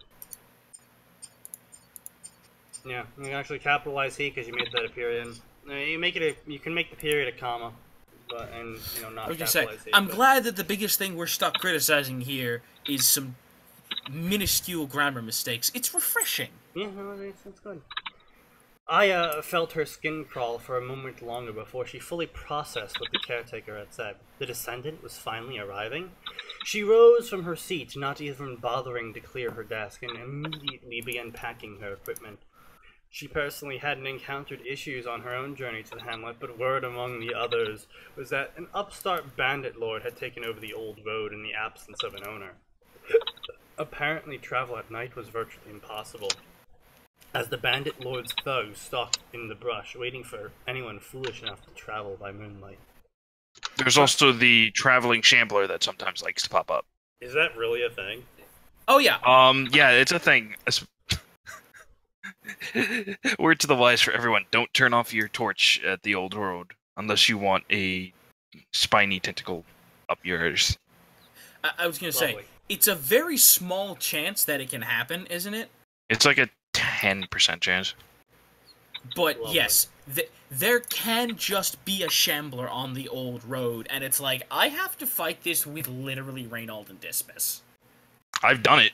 [SPEAKER 1] Yeah, you can actually capitalize he because you made that a period. You can make the period a comma, but not capitalize he.
[SPEAKER 2] I'm glad that the biggest thing we're stuck criticizing here is some minuscule grammar mistakes. It's refreshing.
[SPEAKER 1] Yeah, no, that's good. Aya felt her skin crawl for a moment longer before she fully processed what the caretaker had said. The descendant was finally arriving? She rose from her seat, not even bothering to clear her desk, and immediately began packing her equipment. She personally hadn't encountered issues on her own journey to the hamlet, but word among the others was that an upstart bandit lord had taken over the old road in the absence of an owner. Apparently, travel at night was virtually impossible, as the bandit lord's thugs stalked in the brush, waiting for anyone foolish enough to travel by moonlight.
[SPEAKER 4] There's also the traveling shambler that sometimes likes to pop up.
[SPEAKER 1] Is that really a thing?
[SPEAKER 2] Oh, yeah.
[SPEAKER 4] Yeah, it's a thing. Word to the wise for everyone, don't turn off your torch at the old road unless you want a spiny tentacle up yours.
[SPEAKER 2] I was going to say, it's a very small chance that it can happen, isn't it?
[SPEAKER 4] It's like a 10% chance.
[SPEAKER 2] But yes, there can just be a shambler on the old road, and it's like, I have to fight this with literally Reynold and Dismas.
[SPEAKER 4] I've done it.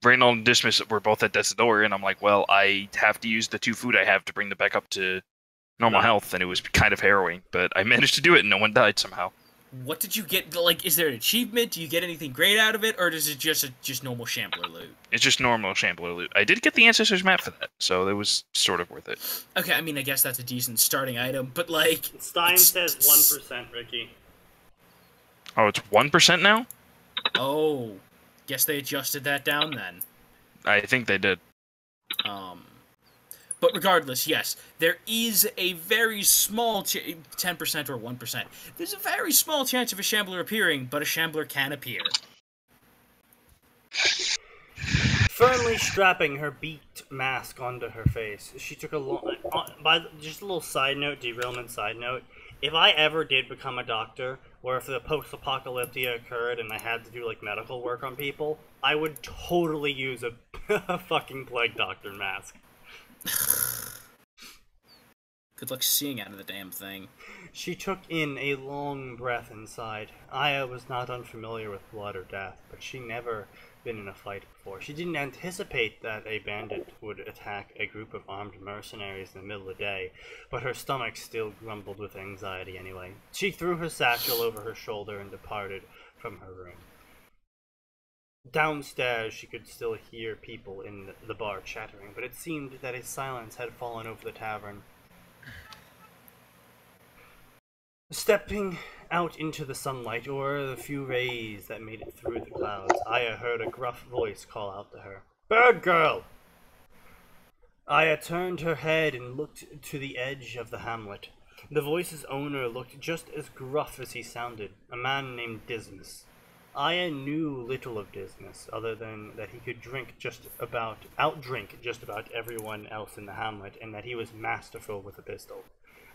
[SPEAKER 4] Reynold and Dismas were both at death's door, and I'm like, well, I have to use the 2 food I have to bring them back up to normal health, and it was kind of harrowing, but I managed to do it, and no one died somehow.
[SPEAKER 2] What did you get? Like, is there an achievement? Do you get anything great out of it, or is it just normal shambler loot?
[SPEAKER 4] It's just normal shambler loot. I did get the Ancestors map for that, so it was sort of worth it.
[SPEAKER 2] Okay, I mean, I guess that's a decent starting item, but like...
[SPEAKER 1] Stein says 1%, Ricky.
[SPEAKER 4] Oh, it's 1% now?
[SPEAKER 2] Oh... Guess they adjusted that down then.
[SPEAKER 4] I think they did.
[SPEAKER 2] But regardless, yes, there is a very small 10% or 1%. There's a very small chance of a shambler appearing, but a shambler can appear.
[SPEAKER 1] Firmly strapping her beaked mask onto her face, she took just a little side note, derailment side note. If I ever did become a doctor, or if the post-apocalyptia occurred and I had to do, like, medical work on people, I would totally use a fucking plague doctor mask.
[SPEAKER 2] Good luck seeing out of the damn thing.
[SPEAKER 1] She took in a long breath inside. Aya was not unfamiliar with blood or death, but she never been in a fight before. She didn't anticipate that a bandit would attack a group of armed mercenaries in the middle of the day, but her stomach still grumbled with anxiety anyway. She threw her satchel over her shoulder and departed from her room. Downstairs, she could still hear people in the bar chattering, but it seemed that a silence had fallen over the tavern. Stepping out into the sunlight, or the few rays that made it through the clouds, Aya heard a gruff voice call out to her. "Bird girl!" Aya turned her head and looked to the edge of the hamlet. The voice's owner looked just as gruff as he sounded, a man named Dismas. Aya knew little of Dismas, other than that he could outdrink just about everyone else in the hamlet, and that he was masterful with a pistol.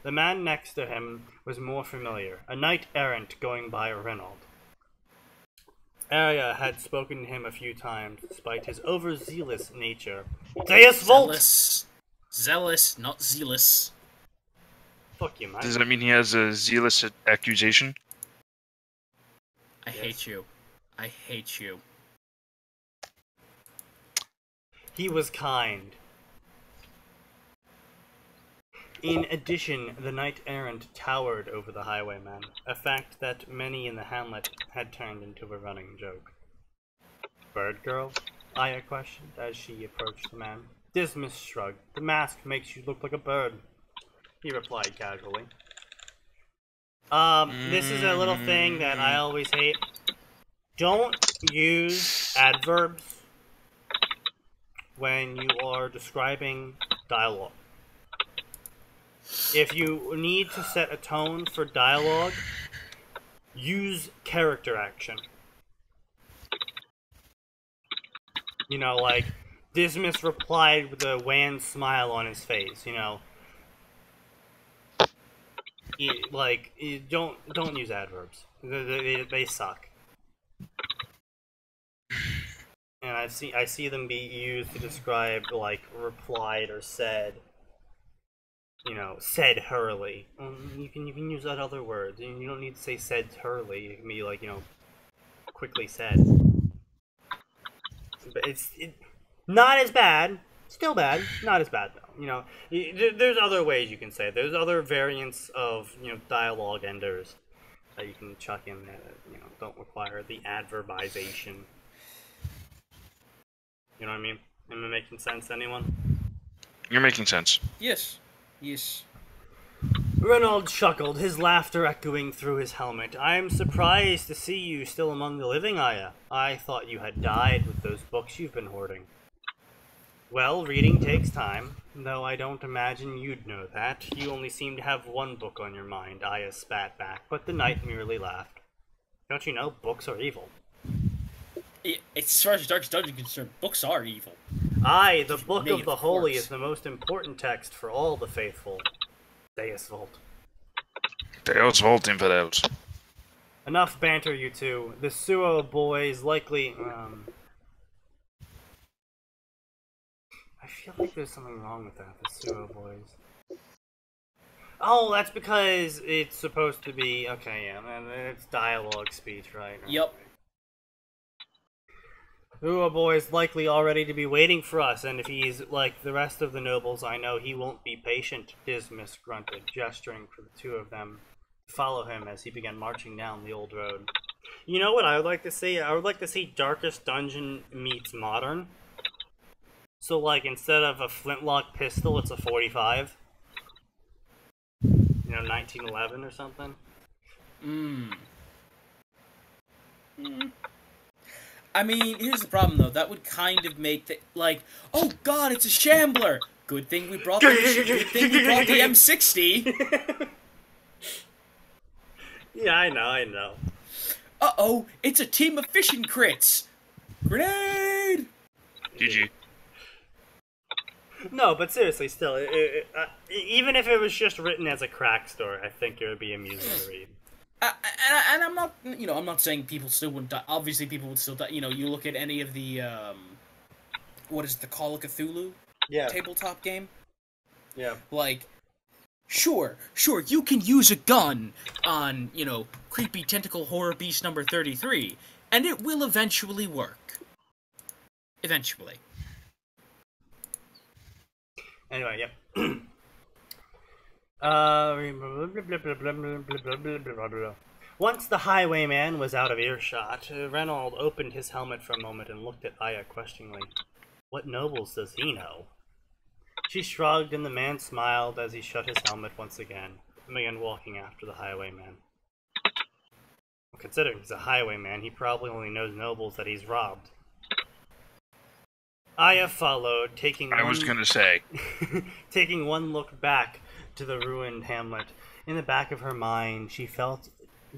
[SPEAKER 1] The man next to him was more familiar, a knight-errant going by Reynold. Aya had spoken to him a few times, despite his overzealous nature. Deus Volt!
[SPEAKER 2] Zealous, not zealous.
[SPEAKER 1] Fuck you, man.
[SPEAKER 4] Does that mean he has a zealous accusation?
[SPEAKER 2] I hate you. I hate you.
[SPEAKER 1] He was kind. In addition, the knight-errant towered over the highwayman, a fact that many in the hamlet had turned into a running joke. "Bird girl?" Aya questioned as she approached the man. Dismas shrugged. "The mask makes you look like a bird," he replied casually. This is a little thing that I always hate. Don't use adverbs when you are describing dialogue. If you need to set a tone for dialogue, use character action. You know, like, Dismas replied with a wan smile on his face, you know. Don't use adverbs. They suck. And I see them be used to describe, like, replied or said. You know, said hurriedly. You can use that other word. You don't need to say said hurriedly. It can be like, you know, quickly said. But it's not as bad. Still bad. Not as bad though. You know, there's other ways you can say it. There's other variants of, you know, dialogue enders that you can chuck in that, you know, don't require the adverbization. You know what I mean? Am I making sense to anyone?
[SPEAKER 4] You're making sense.
[SPEAKER 2] Yes. Yes.
[SPEAKER 1] Reynald chuckled, his laughter echoing through his helmet. I am surprised to see you still among the living, Aya. I thought you had died with those books you've been hoarding. Well, reading takes time, though I don't imagine you'd know that. You only seem to have one book on your mind, Aya spat back, but the knight merely laughed. Don't you know, books are evil.
[SPEAKER 2] As far as Darkest Dungeon is concerned, books are evil.
[SPEAKER 1] Aye, the Book of
[SPEAKER 2] Made,
[SPEAKER 1] the
[SPEAKER 2] of
[SPEAKER 1] Holy
[SPEAKER 2] course.
[SPEAKER 1] is the most important text for all the faithful. Deus Vult.
[SPEAKER 4] Deus Vult infidels.
[SPEAKER 1] Enough banter, you two. The Suo boys likely, I feel like there's something wrong with that, the Suo boys. Oh, that's because it's supposed to be, okay, yeah, and it's dialogue speech, right?
[SPEAKER 2] Yep.
[SPEAKER 1] Suo boy's likely already to be waiting for us, and if he's like the rest of the nobles, I know he won't be patient, Dismas grunted, gesturing for the two of them to follow him as he began marching down the old road. You know what I would like to see? I would like to see Darkest Dungeon meets Modern. So, like, instead of a flintlock pistol, it's a 45. You know, 1911 or something.
[SPEAKER 2] I mean, here's the problem, though. That would kind of make the, like, oh god, it's a shambler! Good thing we brought the M60!
[SPEAKER 1] Yeah, I know.
[SPEAKER 2] Uh-oh, it's a team of fishing crits! Grenade!
[SPEAKER 4] GG.
[SPEAKER 1] No, but seriously, still, even if it was just written as a crack story, I think it would be amusing to read.
[SPEAKER 2] And I'm not, you know, I'm not saying people still wouldn't die. Obviously, people would still die. You know, you look at any of the, what is it, the Call of Cthulhu tabletop game?
[SPEAKER 1] Yeah.
[SPEAKER 2] Like, sure, you can use a gun on, you know, creepy tentacle horror beast number 33, and it will eventually work. Eventually.
[SPEAKER 1] Anyway, yep. Once the highwayman was out of earshot, Reynald opened his helmet for a moment and looked at Aya questioningly. What nobles does he know? She shrugged, and the man smiled as he shut his helmet once again and began walking after the highwayman. Considering he's a highwayman, he probably only knows nobles that he's robbed. Aya followed, taking one look back to the ruined hamlet. In the back of her mind, she felt,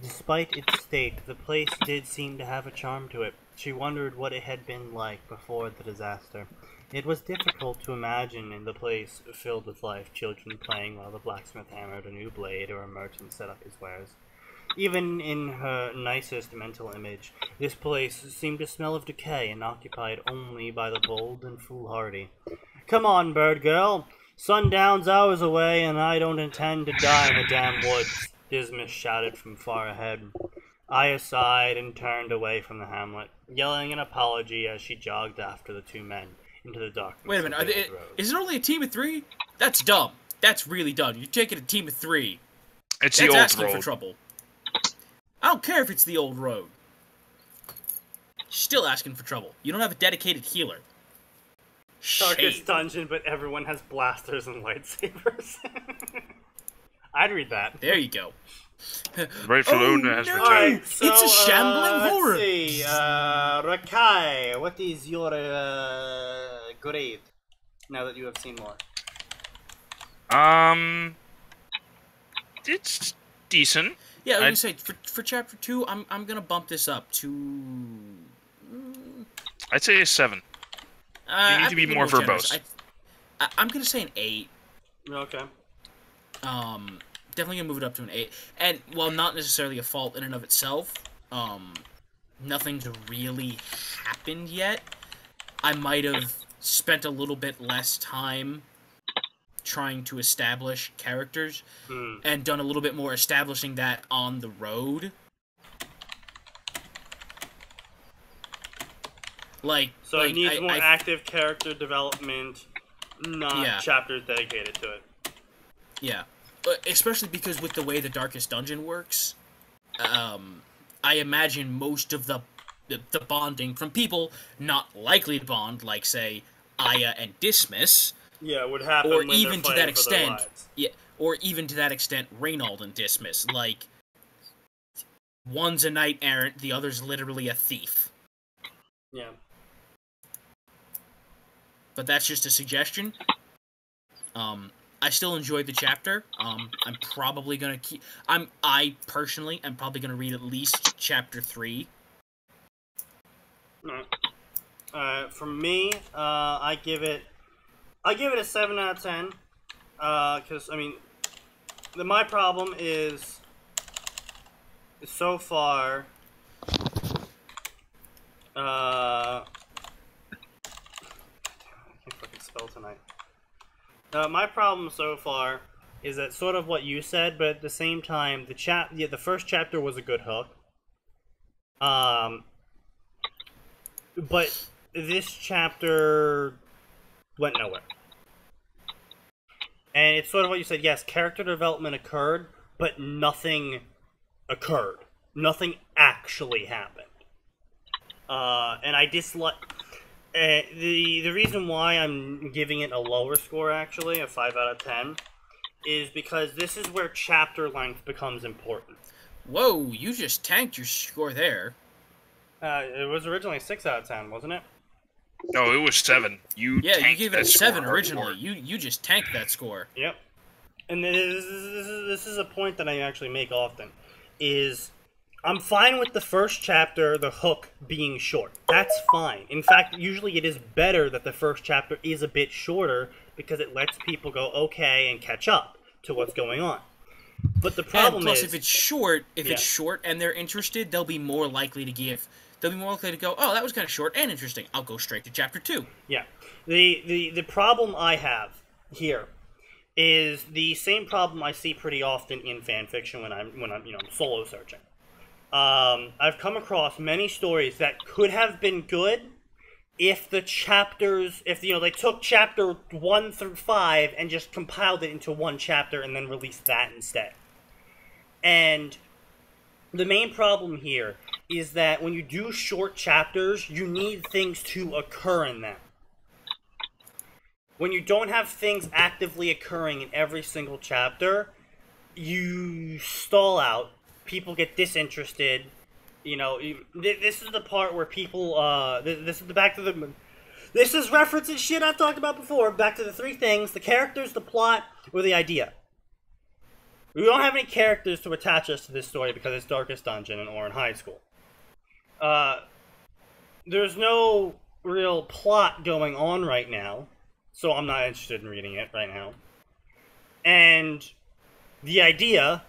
[SPEAKER 1] despite its state, the place did seem to have a charm to it. She wondered what it had been like before the disaster. It was difficult to imagine in the place filled with life, children playing while the blacksmith hammered a new blade or a merchant set up his wares. Even in her nicest mental image, this place seemed to smell of decay and occupied only by the bold and foolhardy. Come on, bird girl. Sundown's hours away, and I don't intend to die in the damn woods, Dismas shouted from far ahead. Aya sighed and turned away from the hamlet, yelling an apology as she jogged after the two men into the darkness.
[SPEAKER 2] Wait a minute, is it only a team of 3? That's dumb. That's really dumb. You're taking a team of 3.
[SPEAKER 4] It's
[SPEAKER 2] That's
[SPEAKER 4] the old
[SPEAKER 2] asking
[SPEAKER 4] road.
[SPEAKER 2] for trouble. I don't care if it's the old road. Still asking for trouble. You don't have a dedicated healer.
[SPEAKER 1] Darkest Dungeon, but everyone has blasters and lightsabers. I'd read that.
[SPEAKER 2] There you go.
[SPEAKER 4] Rightful owner has returned.
[SPEAKER 1] Alright, so,
[SPEAKER 2] It's a shambling horror.
[SPEAKER 1] Let's see, Rakai, what is your grade now that you have seen more?
[SPEAKER 4] It's decent.
[SPEAKER 2] Yeah, I was gonna say for chapter 2, I'm gonna bump this up to.
[SPEAKER 4] I'd say a 7. You need to be more verbose.
[SPEAKER 2] I'm gonna say an 8.
[SPEAKER 1] Okay.
[SPEAKER 2] Definitely gonna move it up to an 8. And while not necessarily a fault in and of itself, nothing's really happened yet. I might have spent a little bit less time trying to establish characters and done a little bit more establishing that on the road.
[SPEAKER 1] So it needs more active character development, not chapters dedicated to it.
[SPEAKER 2] Yeah. Especially because with the way the Darkest Dungeon works, I imagine most of the bonding from people not likely to bond, like, say, Aya and Dismas.
[SPEAKER 1] Yeah, would happen
[SPEAKER 2] or
[SPEAKER 1] when
[SPEAKER 2] even
[SPEAKER 1] they're
[SPEAKER 2] to that
[SPEAKER 1] fighting for their
[SPEAKER 2] extent.
[SPEAKER 1] lives.
[SPEAKER 2] Yeah, or even to that extent, Reynald and Dismas. Like, one's a knight errant, the other's literally a thief.
[SPEAKER 1] Yeah.
[SPEAKER 2] But that's just a suggestion. I still enjoyed the chapter. I'm probably gonna keep. I personally am probably gonna read at least chapter 3.
[SPEAKER 1] For me, I give it a 7 out of 10. Because I mean, my problem is so far. I can't fucking spell tonight. My problem so far is that sort of what you said, but at the same time, the first chapter was a good hook. But this chapter went nowhere. And it's sort of what you said, yes, character development occurred, but nothing occurred. Nothing actually happened. And I dislike... the reason why I'm giving it a lower score, actually, a 5 out of 10, is because this is where chapter length becomes important.
[SPEAKER 2] Whoa, you just tanked your score there.
[SPEAKER 1] It was originally 6 out of 10, wasn't it?
[SPEAKER 4] No, it was 7. You
[SPEAKER 2] gave it a 7
[SPEAKER 4] score
[SPEAKER 2] originally. You just tanked that score.
[SPEAKER 1] Yep. And this is a point that I actually make often, is I'm fine with the first chapter, the hook, being short. That's fine. In fact, usually it is better that the first chapter is a bit shorter because it lets people go, okay, and catch up to what's going on. But the problem
[SPEAKER 2] plus,
[SPEAKER 1] is...
[SPEAKER 2] if it's short, and they're interested, they'll be more likely to go, oh, that was kind of short and interesting. I'll go straight to chapter 2.
[SPEAKER 1] Yeah. The problem I have here is the same problem I see pretty often in fanfiction when I'm solo searching. I've come across many stories that could have been good if the chapters, they took chapter 1 through 5 and just compiled it into one chapter and then released that instead. And the main problem here is that when you do short chapters, you need things to occur in them. When you don't have things actively occurring in every single chapter, you stall out. People get disinterested. This is the part where people. This is referencing shit I've talked about before. Back to the 3 things: the characters, the plot, or the idea. We don't have any characters to attach us to this story because it's Darkest Dungeon or in high school. There's no real plot going on right now, so I'm not interested in reading it right now. And the idea,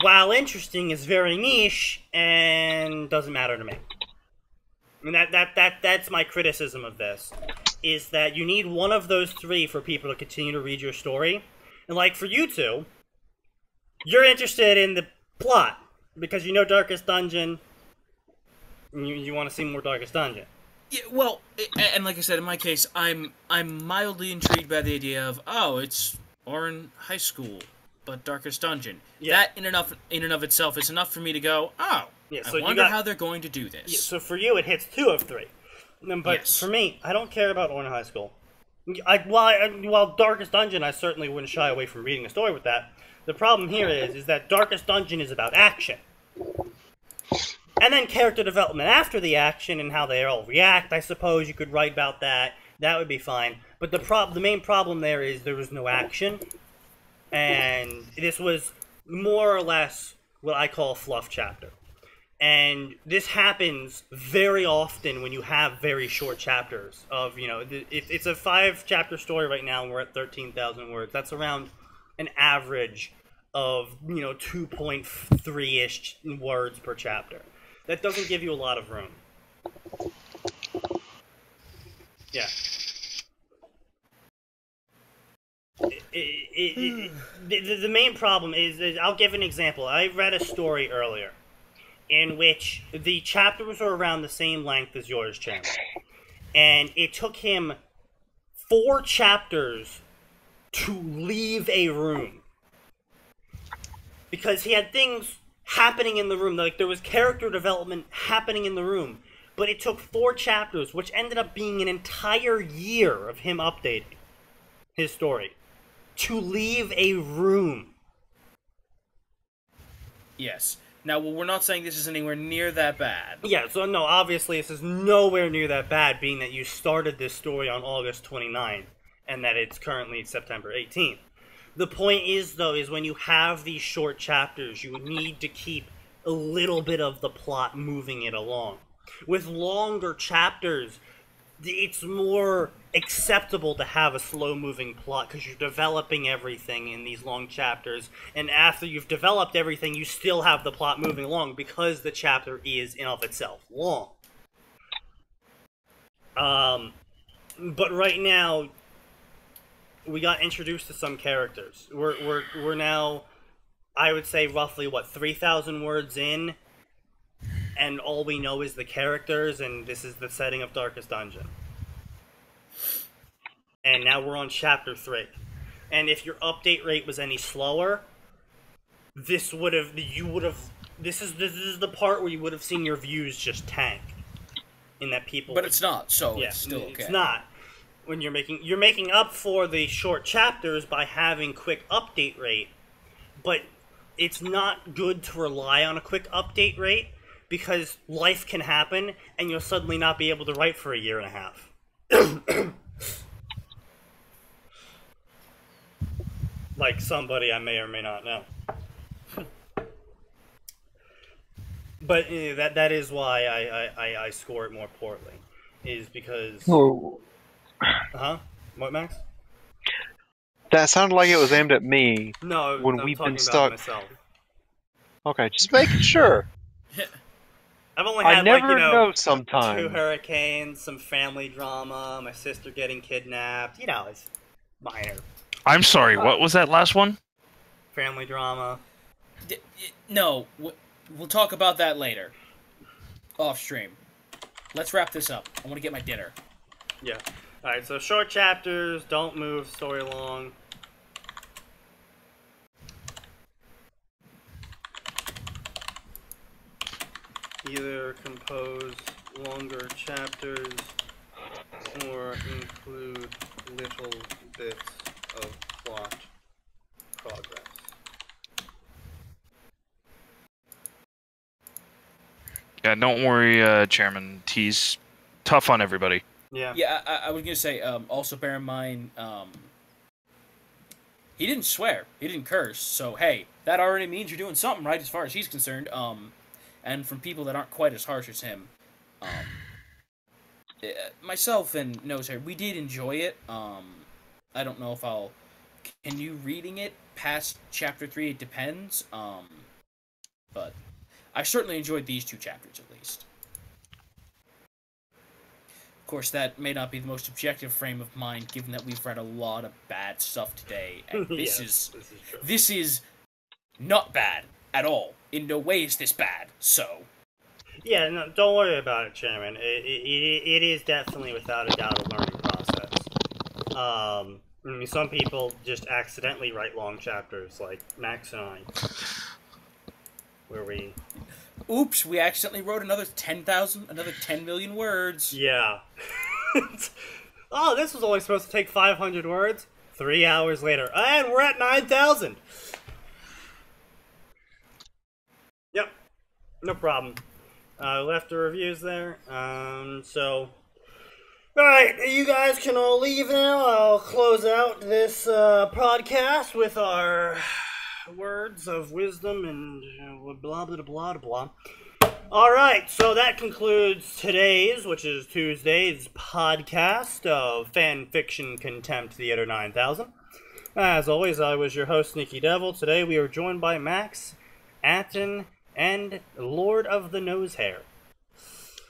[SPEAKER 1] while interesting, is very niche and doesn't matter to me. I mean, that's my criticism of this, is that you need one of those 3 for people to continue to read your story. And like for you two, you're interested in the plot because you know Darkest Dungeon. And you want to see more Darkest Dungeon.
[SPEAKER 2] Yeah, well, and like I said, in my case, I'm mildly intrigued by the idea of, oh, it's Orin High School, but Darkest Dungeon. Yeah. That in and of itself is enough for me to go, oh, yeah, so I wonder how they're going to do this.
[SPEAKER 1] Yeah, so for you, it hits 2 of 3. But yes. For me, I don't care about Orin High School. While Darkest Dungeon, I certainly wouldn't shy away from reading a story with that. The problem here is that Darkest Dungeon is about action. And then character development after the action and how they all react, I suppose you could write about that. That would be fine. But the main problem there is there was no action. And this was more or less what I call a fluff chapter. And this happens very often when you have very short chapters of, you know, it's a 5-chapter story right now, and we're at 13,000 words. That's around an average of, you know, 2.3-ish words per chapter. That doesn't give you a lot of room. Yeah. The main problem is, I'll give an example. I read a story earlier in which the chapters are around the same length as yours, Chandler. And it took him 4 chapters to leave a room. Because he had things happening in the room. Like, there was character development happening in the room. But it took 4 chapters, which ended up being an entire year of him updating his story, to leave a room.
[SPEAKER 2] Yes. Now, well, we're not saying this is anywhere near that bad.
[SPEAKER 1] Yeah, so no, obviously this is nowhere near that bad, being that you started this story on August 29th, and that it's currently September 18th. The point is, though, is when you have these short chapters, you need to keep a little bit of the plot moving it along. With longer chapters, it's more acceptable to have a slow-moving plot because you're developing everything in these long chapters, and after you've developed everything, you still have the plot moving along because the chapter is, in of itself, long. But right now, we got introduced to some characters. We're now, I would say, roughly, what, 3,000 words in? And all we know is the characters, and this is the setting of Darkest Dungeon. And now we're on Chapter 3. And if your update rate was any slower, this is the part where you would have seen your views just tank. In that people...
[SPEAKER 2] But it's not, so
[SPEAKER 1] yeah,
[SPEAKER 2] it's still okay.
[SPEAKER 1] It's not. When you're making up for the short chapters by having quick update rate, but it's not good to rely on a quick update rate, because life can happen, and you'll suddenly not be able to write for a year and a half. Like somebody I may or may not know. But that is why I score it more poorly. Is because...
[SPEAKER 3] Oh.
[SPEAKER 1] Huh? What, Max?
[SPEAKER 3] That sounded like it was aimed at me.
[SPEAKER 1] No,
[SPEAKER 3] when
[SPEAKER 1] I'm
[SPEAKER 3] we've
[SPEAKER 1] talking
[SPEAKER 3] been
[SPEAKER 1] about
[SPEAKER 3] stuck.
[SPEAKER 1] myself.
[SPEAKER 3] Okay, just making sure.
[SPEAKER 1] I've only had,
[SPEAKER 3] I never
[SPEAKER 1] like, you
[SPEAKER 3] know sometimes.
[SPEAKER 1] 2 hurricanes, some family drama, my sister getting kidnapped. You know, it's minor.
[SPEAKER 4] I'm sorry, what was that last one?
[SPEAKER 1] Family drama.
[SPEAKER 2] No, we'll talk about that later. Off stream. Let's wrap this up. I want to get my dinner.
[SPEAKER 1] Yeah. Alright, so short chapters, don't move story long. Either compose longer chapters or include little bits of plot progress.
[SPEAKER 4] Yeah, don't worry, Chairman. He's tough on everybody.
[SPEAKER 1] Yeah.
[SPEAKER 2] Yeah, I was going to say, also bear in mind, he didn't swear. He didn't curse. So, hey, that already means you're doing something right as far as he's concerned. And from people that aren't quite as harsh as him. Myself and Nosehair, we did enjoy it. I don't know if I'll continue reading it past Chapter 3. It depends. But I certainly enjoyed these 2 chapters, at least. Of course, that may not be the most objective frame of mind, given that we've read a lot of bad stuff today, and this is not bad at all. In no way is this bad, so...
[SPEAKER 1] Yeah, no, don't worry about it, Chairman. It is definitely, without a doubt, a learning process. I mean, some people just accidentally write long chapters, like Max and I. Where we...
[SPEAKER 2] Oops, we accidentally wrote another 10 million words.
[SPEAKER 1] Yeah. Oh, this was only supposed to take 500 words. 3 hours later. And we're at 9,000. Yep. No problem. Left the reviews there. So... Alright, you guys can all leave now. I'll close out this podcast with our words of wisdom and blah blah blah blah blah. Alright, so that concludes today's, which is Tuesday's, podcast of Fanfiction Contempt Theater 9000. As always, I was your host, SneakyDevil. Today we are joined by Max, Atin, and Lord of the Nosehair.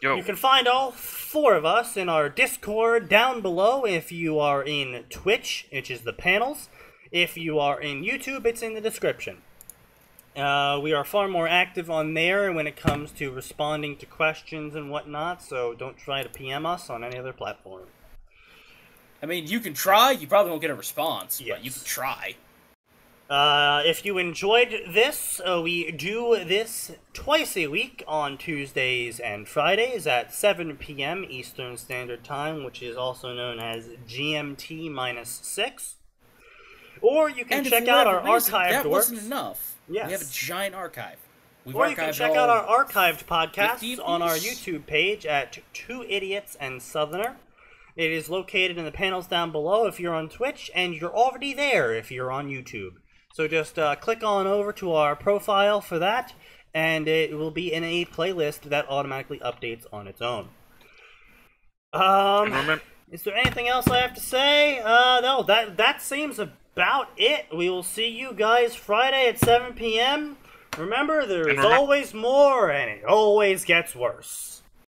[SPEAKER 4] Yo.
[SPEAKER 1] You can find all four of us in our Discord down below if you are in Twitch, which is the panels. If you are in YouTube, it's in the description. We are far more active on there when it comes to responding to questions and whatnot, so don't try to PM us on any other platform.
[SPEAKER 2] I mean, you can try, you probably won't get a response,
[SPEAKER 1] Yes.
[SPEAKER 2] but you can try.
[SPEAKER 1] If you enjoyed this, we do this twice a week on Tuesdays and Fridays at 7 p.m. Eastern Standard Time, which is also known as GMT-6. Or you can check out our archived
[SPEAKER 2] that
[SPEAKER 1] works.
[SPEAKER 2] wasn't enough.
[SPEAKER 1] Yes.
[SPEAKER 2] We have a giant archive. We've
[SPEAKER 1] Or you can
[SPEAKER 2] archived
[SPEAKER 1] check
[SPEAKER 2] all
[SPEAKER 1] out our archived podcasts
[SPEAKER 2] 50
[SPEAKER 1] on our
[SPEAKER 2] apiece.
[SPEAKER 1] YouTube page at Two Idiots and Suthner. It is located in the panels down below if you're on Twitch, and you're already there if you're on YouTube. So just click on over to our profile for that, and it will be in a playlist that automatically updates on its own. Is there anything else I have to say? No, that seems about it. We will see you guys Friday at 7 p.m. Remember, there is always more, and it always gets worse.